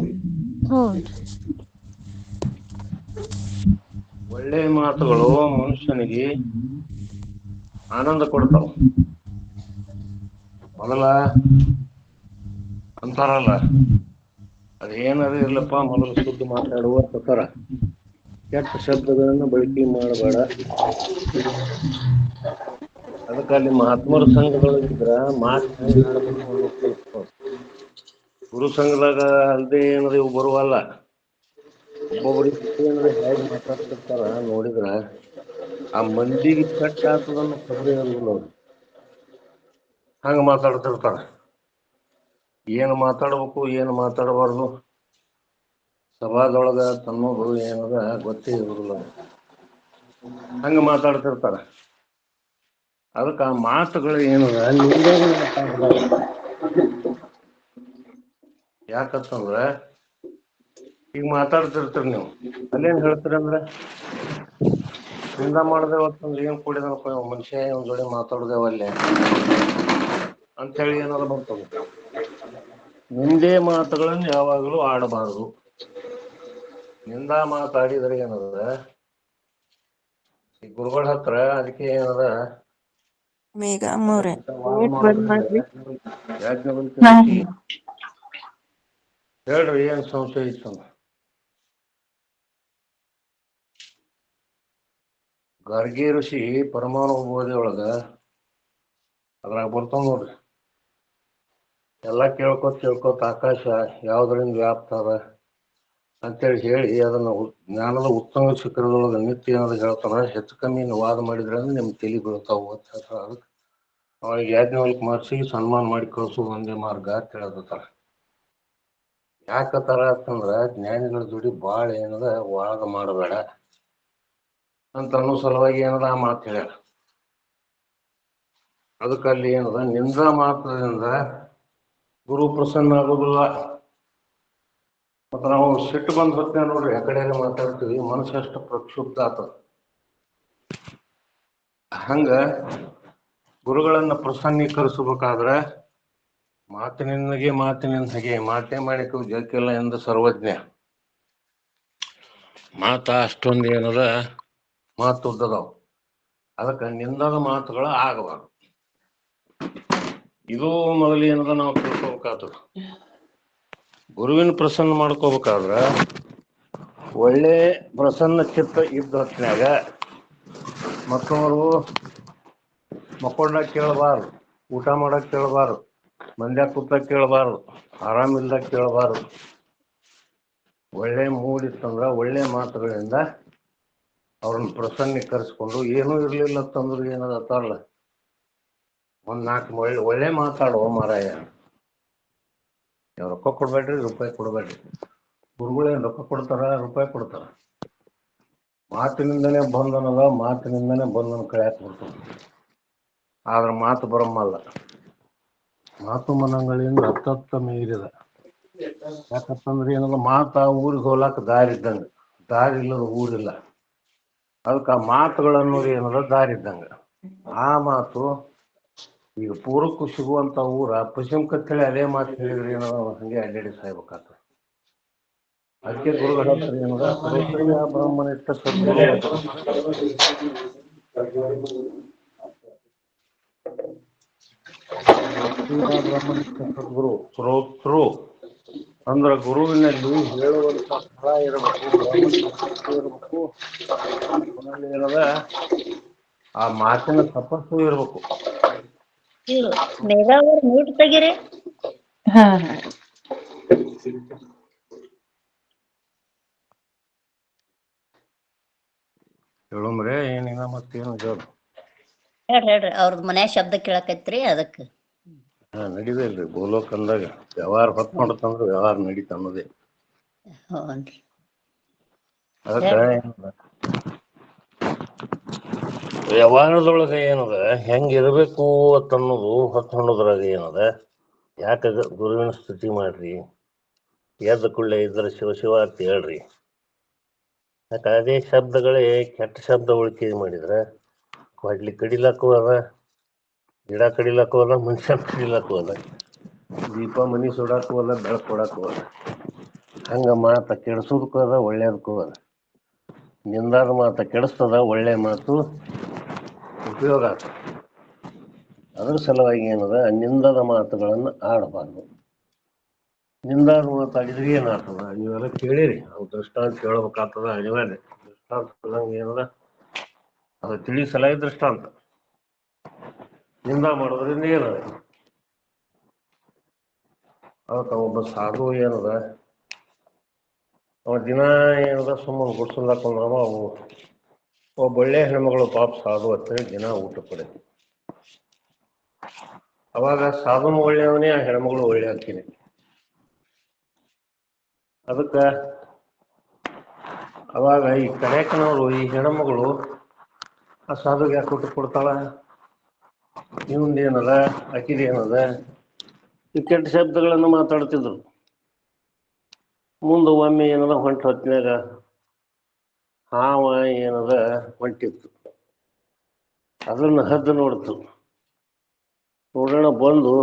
ಒಳ್ಳೆ ಮಾತುಗಳು ಮನುಷ್ಯನಿಗೆ ಆನಂದ ಕೊಡ್ತಾವ. ಮೊದಲ ಅಂತಾರಲ್ಲ, ಅದೇನಾದ್ರು ಇರ್ಲಪ್ಪ, ಮೊದಲು ಶುದ್ಧ ಮಾತಾಡುವ ಪ್ರಕಾರ ಕೆಟ್ಟ ಶಬ್ದಗಳನ್ನ ಬಳಕೆ ಮಾಡಬೇಡ. ಅದಕ್ಕೆ ಅಲ್ಲಿ ಮಹಾತ್ಮರ ಸಂಘದೊಳಗಿದ್ರ ಮಾತು ಹೆಂಗ್ ಆಡ್ಬೇಕು ಅನ್ನೋದು ಕಲಿಸ್ಬೋದು. ಗುರು ಸಂಘದಾಗ ಅಲ್ದೇ ಏನಾರ ಇವು ಬರುವಲ್ಲ. ಒಬ್ಬೊಬ್ಬರಿಗೆ ಏನಾರ ಹೇಗೆ ಮಾತಾಡ್ತಿರ್ತಾರ ನೋಡಿದ್ರ ಆ ಮಂದಿಗೆ ಪೆಟ್ಟ ಆಗ್ತದನ್ನ ಖಬರಿ ಇರುದಿಲ್ಲ ಅವ್ರು. ಹಂಗ ಮಾತಾಡ್ತಿರ್ತಾರ. ಏನು ಮಾತಾಡ್ಬೇಕು ಏನು ಮಾತಾಡಬಾರ್ದು ಸಭಾದೊಳಗ ತನ್ನೋದು ಏನದ ಗೊತ್ತೇ ಇರುದಿಲ್ಲ. ಹಂಗ ಮಾತಾಡ್ತಿರ್ತಾರ. ಅದಕ್ಕೆ ಆ ಮಾತುಗಳು ಏನದ ಯಾಕಂತಂದ್ರ ಈಗ ಮಾತಾಡ್ತಿರ್ತೀರಿ ನೀವು, ಅಲ್ಲೇನ್ ಹೇಳ್ತೀರಿ ಅಂದ್ರ ನಿಂದ ಮಾಡದೆ ಹೊತ್ತಂದ್ರೆ ಏನ್ ಕೂಡಿದನಪ್ಪ ಮನುಷ್ಯ, ಒಂದ್ ಜೋಡಿ ಮಾತಾಡುದೇವಲ್ಲೇ ಅಂತೇಳಿ ಏನಾದ್ರು ಬರ್ತದೆ. ನಿಂದೇ ಮಾತುಗಳನ್ನು ಯಾವಾಗಲೂ ಆಡಬಾರದು. ನಿಂದ ಮಾತಾಡಿದ್ರೆ ಏನದ, ಈ ಗುರುಗಳ ಹತ್ರ ಅದಕ್ಕೆ ಏನದ ಮೇಘ ಅಮ್ಮವ್ರೆ ಹೇಳ್ರಿ, ಏನ್ ಸಂಶಯ ಇತ್ತಂದ್ರ. ಗಾರ್ಗಿ ಋಷಿ ಪರಮಾಣು ಬೋಧಿ ಒಳಗ ಅದ್ರಾಗ ಬರ್ತಾವ ನೋಡ್ರಿ. ಎಲ್ಲಾ ಕೇಳ್ಕೊತ ಆಕಾಶ ಯಾವ್ದ್ರಿಂದ ವ್ಯಾಪ್ತ ಅದ ಅಂತೇಳಿ ಹೇಳಿ ಅದನ್ನ ಜ್ಞಾನದ ಉತ್ತಮ ಶಿಖರದೊಳಗ ನಿತ್ಯ ಏನಾದ್ರು ಹೇಳ್ತಾರ. ಹೆಚ್ಚು ಕಮ್ಮಿ ವಾದ ಮಾಡಿದ್ರೆ ಅಂದ್ರೆ ನಿಮ್ ತಲೆ ಬೀಳ್ತಾವು ಅಂತ ಹೇಳ್ತಾರ. ಅದಕ್ಕೆ ಅವಾಗ ಯಾಜ್ಞವಲ್ಕ್ಯ ಮಹರ್ಷಿಗೆ ಸನ್ಮಾನ ಮಾಡಿ ಕಳ್ಸು ಒಂದೇ ಮಾರ್ಗ ಅಂತ ಹೇಳತ್ತಾರ. ಯಾಕತ್ತಾರ ಅಂತಂದ್ರ ಜ್ಞಾನಿಗಳ ಜೋಡಿ ಬಾಳ ಏನದ ವಾದ ಮಾಡಬೇಡ ಅಂತ ಅನ್ನೋ ಸಲುವಾಗಿ ಏನದ ಆ ಮಾತು ಹೇಳ್ಯಾರ. ಅದಕ್ಕಲ್ಲಿ ಏನದ ನಿಂದ ಮಾತ್ರದಿಂದ ಗುರು ಪ್ರಸನ್ನ ಆಗೋದಿಲ್ಲ. ಮತ್ತ ನಾವು ಸಿಟ್ಟು ಬಂದ್ ಹೊತ್ತೇವೆ ನೋಡ್ರಿ, ಆ ಕಡೆ ಮಾತಾಡ್ತೀವಿ, ಮನಸ್ಸು ಎಷ್ಟು ಪ್ರಕ್ಷುಬ್ಧ ಆಗ್ತದ. ಹಂಗ ಗುರುಗಳನ್ನ ಪ್ರಸನ್ನೀಕರಿಸಬೇಕಾದ್ರೆ ಮಾತಿನಿಂದ ಹಾಗೆ ಮಾತೇ ಮಾಡಿಕ ಜಗಕ್ಕೆಲ್ಲ ಎಂದು ಸರ್ವಜ್ಞ. ಮಾತ ಅಷ್ಟೊಂದು ಏನದ ಮಾತು ಉದ್ದದಾವ. ಅದಕ್ಕೆ ನಿಂದದ ಮಾತುಗಳು ಆಗಬಾರ್ದು. ಇದು ಮೊದಲು ಏನದ ನಾವು ತಿಳ್ಕೊಬೇಕಾಗ್ತದ. ಗುರುವಿನ ಪ್ರಸನ್ನ ಮಾಡ್ಕೋಬೇಕಾದ್ರ ಒಳ್ಳೆ ಪ್ರಸನ್ನ ಚಿತ್ತ ಇದ್ದ ಹೊತ್ತಿನಾಗ ಮಕ್ಕಳು ಮಕ್ಕೊಂಡಾಗ ಕೇಳಬಾರ್ದು, ಊಟ ಮಾಡಕ್ ಕೇಳಬಾರ್ದು, ಮಂದ್ಯ ಕೂತ ಕೇಳಬಾರ್ದು, ಆರಾಮಿಲ್ದಾಗ ಕೇಳಬಾರ್ದು. ಒಳ್ಳೆ ಮೂಡ್ ಇತ್ತಂದ್ರ ಒಳ್ಳೆ ಮಾತುಗಳಿಂದ ಅವ್ರನ್ನ ಪ್ರಸನ್ನೀಕರಿಸ್ಕೊಂಡು ಏನೂ ಇರ್ಲಿಲ್ಲ ಅಂತಂದ್ರು ಏನದ ಅತ್ತಾರಲ್ಲ, ಒಂದ್ 4 ಒಳ್ಳೆ ಮಾತಾಡುವ ಮಾರಾಯ. ರೊಕ್ಕ ಕೊಡ್ಬೇಡ್ರಿ, ರೂಪಾಯಿ ಕೊಡ್ಬೇಡ್ರಿ. ಗುರುಗಳೇನು ರೊಕ್ಕ ಕೊಡ್ತಾರ, ರೂಪಾಯಿ ಕೊಡ್ತಾರ? ಮಾತಿನಿಂದನೇ ಬಂಧನದ, ಮಾತಿನಿಂದನೇ ಬಂಧನ ಕಳ್ಯಾಕ್ ಬರ್ತದೆ. ಆದ್ರೆ ಮಾತು ಬರಮ್ಮಲ್ಲ. ಮಾತು ಮನಗಳಿಂದ ಹತ್ತತ್ತ ಮೀರಿದ. ಯಾಕಂತಂದ್ರೆ ಏನಲ್ಲ, ಮಾತ ಊರಿಗೆ ಹೋಗ್ಲಾಕ ದಾರಿ ಇದ್ದಂಗ, ದಾರಿ ಇಲ್ಲದ ಊರಿಲ್ಲ. ಅದಕ್ಕೆ ಆ ಮಾತುಗಳನ್ನೋದು ಏನದ ದಾರಿ ಇದ್ದಂಗ. ಆ ಮಾತು ಈಗ ಪೂರ್ವಕ್ಕೂ ಸಿಗುವಂತ ಊರ ಪಶ್ಚಿಮ ಕತ್ತೇಳಿ ಅದೇ ಮಾತು ಹೇಳಿದ್ರೆ ಏನೋ ಹಂಗೆ ಅಡ್ಡಾಡಿ ಸಾಯ್ಬೇಕಾಗ್ತದೆ. ಅದಕ್ಕೆ ಗುರುಗಳ ಹತ್ರ ಏನದ, ಶ್ರೋತ್ರಿಯ ಬ್ರಹ್ಮನಿಷ್ಠ ಸದ್ಗುರು ಬ್ರಹ್ಮನಿಷ್ಠ ಸದ್ಗುರು. ಶ್ರೋತೃ ಅಂದ್ರ ಗುರುವಿನಲ್ಲಿ ಹೇಳುವಂತ ಫಲ ಇರಬೇಕು, ಬ್ರಹ್ಮನಿಷ್ಠ ಇರಬೇಕು. ಆಮೇಲೆ ಏನದ, ಆ ಮಾತಿನ ತಪಸ್ಸು ಇರ್ಬೇಕು. ಮೇಘ ಅವ್ರ ಮ್ಯೂಟ್ ತೆಗಿರಿ. ಹಾ ಹೇಳುಮ್ರೆ ಏನಿಲ್ಲ ಮತ್ತೇನು ಹೇಳು. ಹೇಳ್ರಿ ಅವ್ರದ್ ಮನ್ಯಾಗ ಶಬ್ದ ಕೇಳಕೈತ್ರಿ ಅದಕ್ಕ. ನಡಿದೆ ಇಲ್ರಿ ಗೋಲೋಕ್ ಅಂದಾಗ ವ್ಯವಹಾರ ಹೊತ್ ಮಾಡತ್ತಂದ್ರೆ ವ್ಯವಹಾರ ನಡೀತ ಅನ್ನೋದೇ. ಹ್ಞೂನ್ರಿ. ಅದಕ್ಕ ವ್ಯವಹಾರದೊಳಗ ಏನದ ಹೆಂಗ್ ಇರಬೇಕು ಅಂತನ್ನೋದು ಹೊತ್ಕೊಂಡೋದ್ರಾಗ ಏನದ. ಯಾಕ ಗುರುವಿನ ಸ್ತುತಿ ಮಾಡ್ರಿ, ಎದ್ದ ಕುಳ್ಳೆ ಇದ್ರ ಶಿವ ಶಿವ ಅಂತ ಹೇಳ್ರಿ. ಯಾಕ ಅದೇ ಶಬ್ದಗಳೇ ಕೆಟ್ಟ ಶಬ್ದ ಉಳಿಕೆ ಮಾಡಿದ್ರ ಕೊಡ್ಲಿ ಕಡಿಲಕ್ಕೂ ಅದ, ಗಿಡ ಕಡಿಲಕ್ಕೂ ಅದ, ಮನುಷ್ಯ ಕಡಿಲಕ್ಕೂ ಅದ, ದೀಪ ಮನಿ ಸುಡಾಕು ಅದ, ಬೆಳಕು ಕೊಡಾಕು ಅದ. ಹಂಗ ಮಾತ ಕೆಡ್ಸೋದಕ್ಕೂ ಅದ, ಒಳ್ಳೇದಕ್ಕೂ ಅದ. ನಿಂದಾದ ಮಾತ ಕೆಡಿಸ್ತದ, ಒಳ್ಳೆ ಮಾತು ಉಪಯೋಗ ಆಗ್ತದೆ. ಅದ್ರ ಸಲುವಾಗಿ ಏನದ, ನಿಂದದ ಮಾತುಗಳನ್ನು ಆಡಬಾರ್ದು. ನಿಂದಾದ ಮಾತಾಡಿದ್ರೆ ಏನಾಗ್ತದ ನೀವೆಲ್ಲ ಕೇಳಿರಿ. ಅವು ದೃಷ್ಟಾಂತ ಕೇಳ್ಬೇಕಾಗ್ತದ, ಅನಿವಾರ್ಯ. ದೃಷ್ಟಾಂತ ಏನದ ಅದು ತಿಳಿ ಸಲಹೆ ದೃಷ್ಟಾಂತ. ನಿಂದ ಮಾಡೋದ್ರಿಂದ ಏನದ, ಅವತ್ತ ಒಬ್ಬ ಸಾಧು ಏನದ, ಅವ ದಿನ ಏನದ ಸುಮ್ಮನೆ ಗುಡ್ಸಲ್ ಹಾಕೊಂಡ್ರವ. ಅವು ಒಬ್ಬ ಒಳ್ಳೆ ಹೆಣ್ಮಗಳು ಪಾಪ ಸಾಧು ಹತ್ತೇಳಿ ದಿನ ಊಟ ಕೊಡೆ. ಅವಾಗ ಸಾಧುನು ಒಳ್ಳೆಯವನೇ, ಆ ಹೆಣ್ಮಗಳು ಒಳ್ಳೆ ಹಾಕಿನಿ. ಅದಕ್ಕ ಅವಾಗ ಈ ಕನ್ಯಾಕನವರು, ಈ ಹೆಣ್ಮಗಳು ಆ ಸಾಧುಗೆ ಯಾಕೆ ಊಟ ಕೊಡ್ತಾಳ? ಇವಂದೇನದ, ಆಕಿದೇನದ, ಈ ಕೆಟ್ಟ ಶಬ್ದಗಳನ್ನು ಮಾತಾಡ್ತಿದ್ರು. ಮುಂದೆ ಒಮ್ಮೆ ಏನದ ಹೊಂಟ ಹೊತ್ತಿನಾಗ ಹಾವ ಏನದ ಹೊಂಟಿತ್ತು. ಅದನ್ನು ಹದ್ದು ನೋಡ್ತು. ನೋಡೋಣ ಬಂದು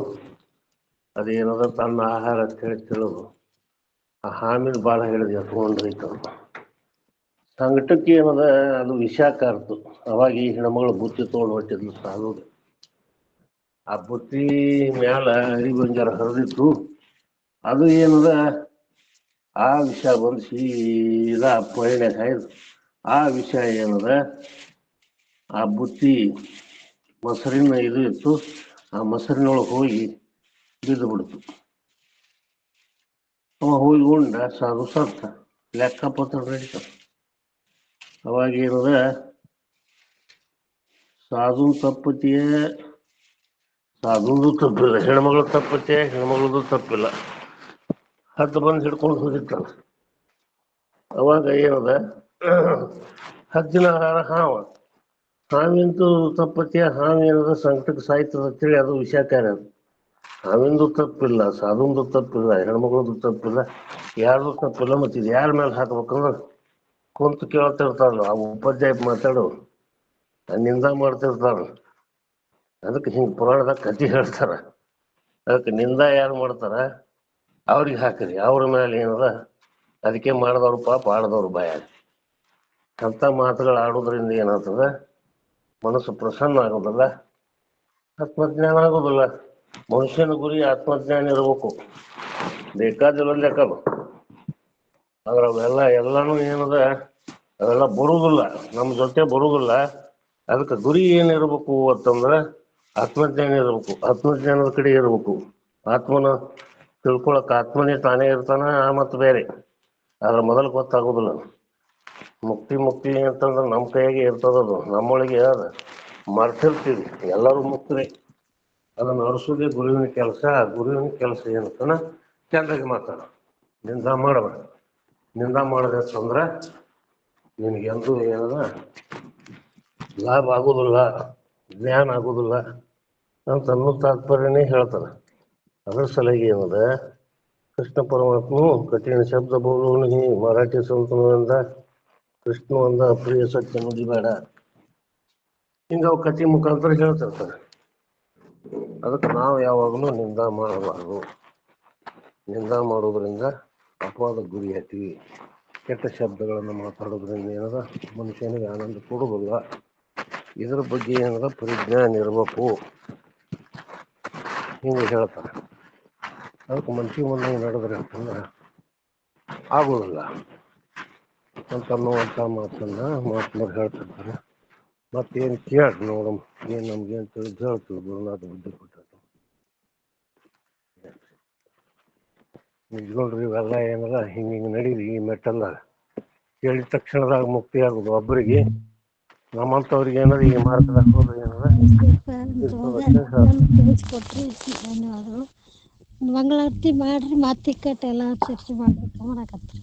ಅದೇನದ ತನ್ನ ಆಹಾರ ತಿಳಿದು ಆ ಹಾಮಿನ ಬಾಲ ಹಿಡಿದು ಎತ್ಕೊಂಡ್ರೈತು. ಸಂಕಟಕ್ಕೆ ಏನದ ಅದು ವಿಷಾಕಾರ್ತು. ಅವಾಗ ಈ ಹೆಣ್ಮಗಳು ಬುತ್ತಿ ತೊಗೊಂಡು ಹೊಟ್ಟಿದ್ಲು ಸಾಧುಗೆ. ಆ ಬುತ್ತಿ ಮ್ಯಾಲ ಅರಿಗೊಂಜಾರ ಹರಿದಿತ್ತು. ಅದು ಏನದ ಆ ವಿಷ ಬಂದು ಸೀದಾ ಪೊಳ್ಳೆ ಹಾಯ್ದು. ಆ ವಿಷ ಏನದ ಆ ಬುತ್ತಿ ಮೊಸರಿನ ಇದು ಇತ್ತು, ಆ ಮೊಸರಿನೊಳಗೆ ಹೋಗಿ ಬಿದ್ದು ಬಿಡ್ತು. ಅವ ಹೋಗಿ ಉಂಡ, ಸಾಧು ಸತ್ತ. ಲೆಕ್ಕಪತ್ರ ನಡೀತ. ಅವಾಗ ಏನದ, ಸಾಧು ತಪ್ಪತಿಯೇ, ಸಾಧುದು ತಪ್ಪಿಲ್ಲ, ಹೆಣ್ಮಗಳು ತಪ್ಪತ್ತೆ, ಹೆಣ್ಮಗಳದು ತಪ್ಪಿಲ್ಲ. ಹದ್ದು ಬಂದು ಹಿಡ್ಕೊಂಡು ಹೋಗಿತ್ತಲ್ಲ. ಅವಾಗ ಏನದ, ಹದ್ದಿನ ಆಹಾರ ಹಾವ, ಹಾವಿಂದು ತಪ್ಪತ್ತೆ, ಹಾವು ಏನದ ಸಂಕಟಕ್ಕೆ ಸಾಯ್ತದ ಅಂತೇಳಿ ಅದು ವಿಷಾಕಾರಿ. ಅದು ಹಾವಿಂದು ತಪ್ಪಿಲ್ಲ, ಸಾಧುಂದು ತಪ್ಪಿಲ್ಲ, ಹೆಣ್ಮಗಳದು ತಪ್ಪಿಲ್ಲ, ಯಾರ್ದು ತಪ್ಪಿಲ್ಲ. ಮತ್ತು ಇದು ಯಾರ ಮೇಲೆ ಹಾಕ್ಬೇಕಂದ್ರೆ ಕುಂತು ಕೇಳ್ತಿರ್ತಾರಲ್ಲ ಆ ಉಪಾಧ್ಯಾಯ ಮಾತಾಡೋರು, ನಿಂದ ಮಾಡ್ತಿರ್ತಾರ. ಅದಕ್ಕೆ ಹಿಂಗೆ ಪುರಾಣದಾಗ ಕಥೆ ಹೇಳ್ತಾರ. ಅದಕ್ಕೆ ನಿಂದ ಯಾರು ಮಾಡ್ತಾರ ಅವ್ರಿಗೆ ಹಾಕಿರಿ, ಅವ್ರ ಮೇಲೆ ಏನದ ಅದಕ್ಕೆ ಮಾಡಿದವ್ರು ಪಾಪ, ಆಡದವ್ರು ಭಯ. ಅಂಥ ಮಾತುಗಳು ಆಡೋದ್ರಿಂದ ಏನಾಗ್ತದ, ಮನಸ್ಸು ಪ್ರಸನ್ನ ಆಗೋದಿಲ್ಲ, ಆತ್ಮಜ್ಞಾನ ಆಗೋದಿಲ್ಲ. ಮನುಷ್ಯನ ಗುರಿ ಆತ್ಮಜ್ಞಾನ ಇರಬೇಕು. ಬೇಕಾದಿಲ್ಲ ಲೆಕ್ಕದು. ಆದ್ರೆ ಅವೆಲ್ಲ ಎಲ್ಲಾನು ಏನದ ಅವೆಲ್ಲ ಬರುವುದಿಲ್ಲ, ನಮ್ಮ ಜೊತೆ ಬರುವುದಿಲ್ಲ. ಅದಕ್ಕೆ ಗುರಿ ಏನಿರ್ಬೇಕು ಅಂತಂದ್ರೆ ಆತ್ಮಜ್ಞಾನ ಇರಬೇಕು, ಆತ್ಮಜ್ಞಾನದ ಕಡೆ ಇರಬೇಕು. ಆತ್ಮನ ತಿಳ್ಕೊಳಕ್ ಆತ್ಮನೇ ತಾನೇ ಇರ್ತಾನ ಮತ್ತು ಬೇರೆ ಅದ್ರ ಮೊದಲು ಗೊತ್ತಾಗೋದಿಲ್ಲ. ಮುಕ್ತಿ ಅಂತಂದ್ರೆ ನಮ್ಮ ಕೈಯಾಗೆ ಇರ್ತದದು, ನಮ್ಮೊಳಗೆ ಅದ ಮರ್ತಿರ್ತೀವಿ. ಎಲ್ಲರೂ ಮುಕ್ತರೇ, ಅದನ್ನು ಅರಿಸೋದೇ ಗುರುವಿನ ಕೆಲಸ. ಗುರುವಿನ ಕೆಲಸ ಏನಂತಾನ ಚಂದಾಗಿ ಮಾತಾಡ, ನಿಂದ ಮಾಡಬೇಡ. ನಿಂದ ಮಾಡಿದೆ ಅಂತಂದ್ರೆ ನಿನಗೆಂದೂ ಏನದ ಲಾಭ ಆಗೋದಿಲ್ಲ, ಜ್ಞಾನ ಆಗೋದಿಲ್ಲ ಅಂತ ಅನ್ನೋ ತಾತ್ಪರ್ಯನೇ ಹೇಳ್ತಾನೆ. ಅದರ ಸಲಹೆ ಏನದ, ಕೃಷ್ಣ ಪರಮಾತ್ಮನು ಕಠಿಣ ಶಬ್ದ ಬೋಲುವನಿಗೆ ಮರಾಠಿ ಸಂತನಿಂದ ಕೃಷ್ಣ ಅಂದ ಅಪ್ರಿಯ ಸತ್ಯ ನುಡಿಬೇಡ, ಹಿಂಗ ಅವು ಕಥೆ ಮುಖಾಂತರ ಹೇಳ್ತಿರ್ತಾರೆ. ಅದಕ್ಕೆ ನಾವು ಯಾವಾಗಲೂ ನಿಂದ ಮಾಡಬಾರ್ದು. ನಿಂದ ಮಾಡೋದ್ರಿಂದ ಅಪವಾದ ಗುರಿ ಹಾಕ್ತೀವಿ. ಕೆಟ್ಟ ಶಬ್ದಗಳನ್ನು ಮಾತಾಡೋದ್ರಿಂದ ಏನದ ಮನುಷ್ಯನಿಗೆ ಆನಂದ ಕೊಡೋದಿಲ್ಲ. ಇದ್ರ ಬಗ್ಗೆ ಏನದ ಪರಿಜ್ಞಾನ ಇರಬೇಕು, ಹಿಂಗೆ ಹೇಳ್ತಾರೆ. ಅದಕ್ಕೆ ಮನುಷ್ಯ ಮುಂದೆ ನಡೆದ್ರೆ ಅಂತಂದ್ರೆ ಆಗೋದಿಲ್ಲ ಅಂತ ಅನ್ನುವಂಥ ಮಾತನ್ನ ಮಹಾತ್ಮರು ಹೇಳ್ತಿರ್ತಾರೆ. ಮತ್ತೇನು ಕೇಳಿ ನೋಡಮ್, ಏನು ನಮ್ಗೇನು ತಿಳಿದು ಹೇಳ್ತೀವಿ. ಗುರುನಾಥ ಬುದ್ಧಿ ಕೊಟ್ಟರು ನಿಜ್ಕೊಳ್ರಿ. ಇವೆಲ್ಲ ಏನದ ಹಿಂಗೆ ನಡೀರಿ. ಈ ಮೆಟ್ಟಲ್ಲ ಕೇಳಿದ ತಕ್ಷಣದಾಗ ಮುಕ್ತಿ ಆಗೋದು ಒಬ್ಬರಿಗೆ, ನಮ್ಮಂಥವ್ರಿಗೆ ಏನದ ಈ ಮಾರ್ಗದಾಗ ಹೋದ್ರೆ ಏನದ ತಿಳಿಸ್ಕೊಟ್ರಿ. ಧನ್ಯವಾದಗಳು. ಮಂಗಳಾರತಿ ಮಾಡ್ರಿ. ಮತ್ತೆ ಎಲ್ಲ ಚರ್ಚೆ ಮಾಡ್ಬೇಕು ಮಾಡಕತ್ರಿ.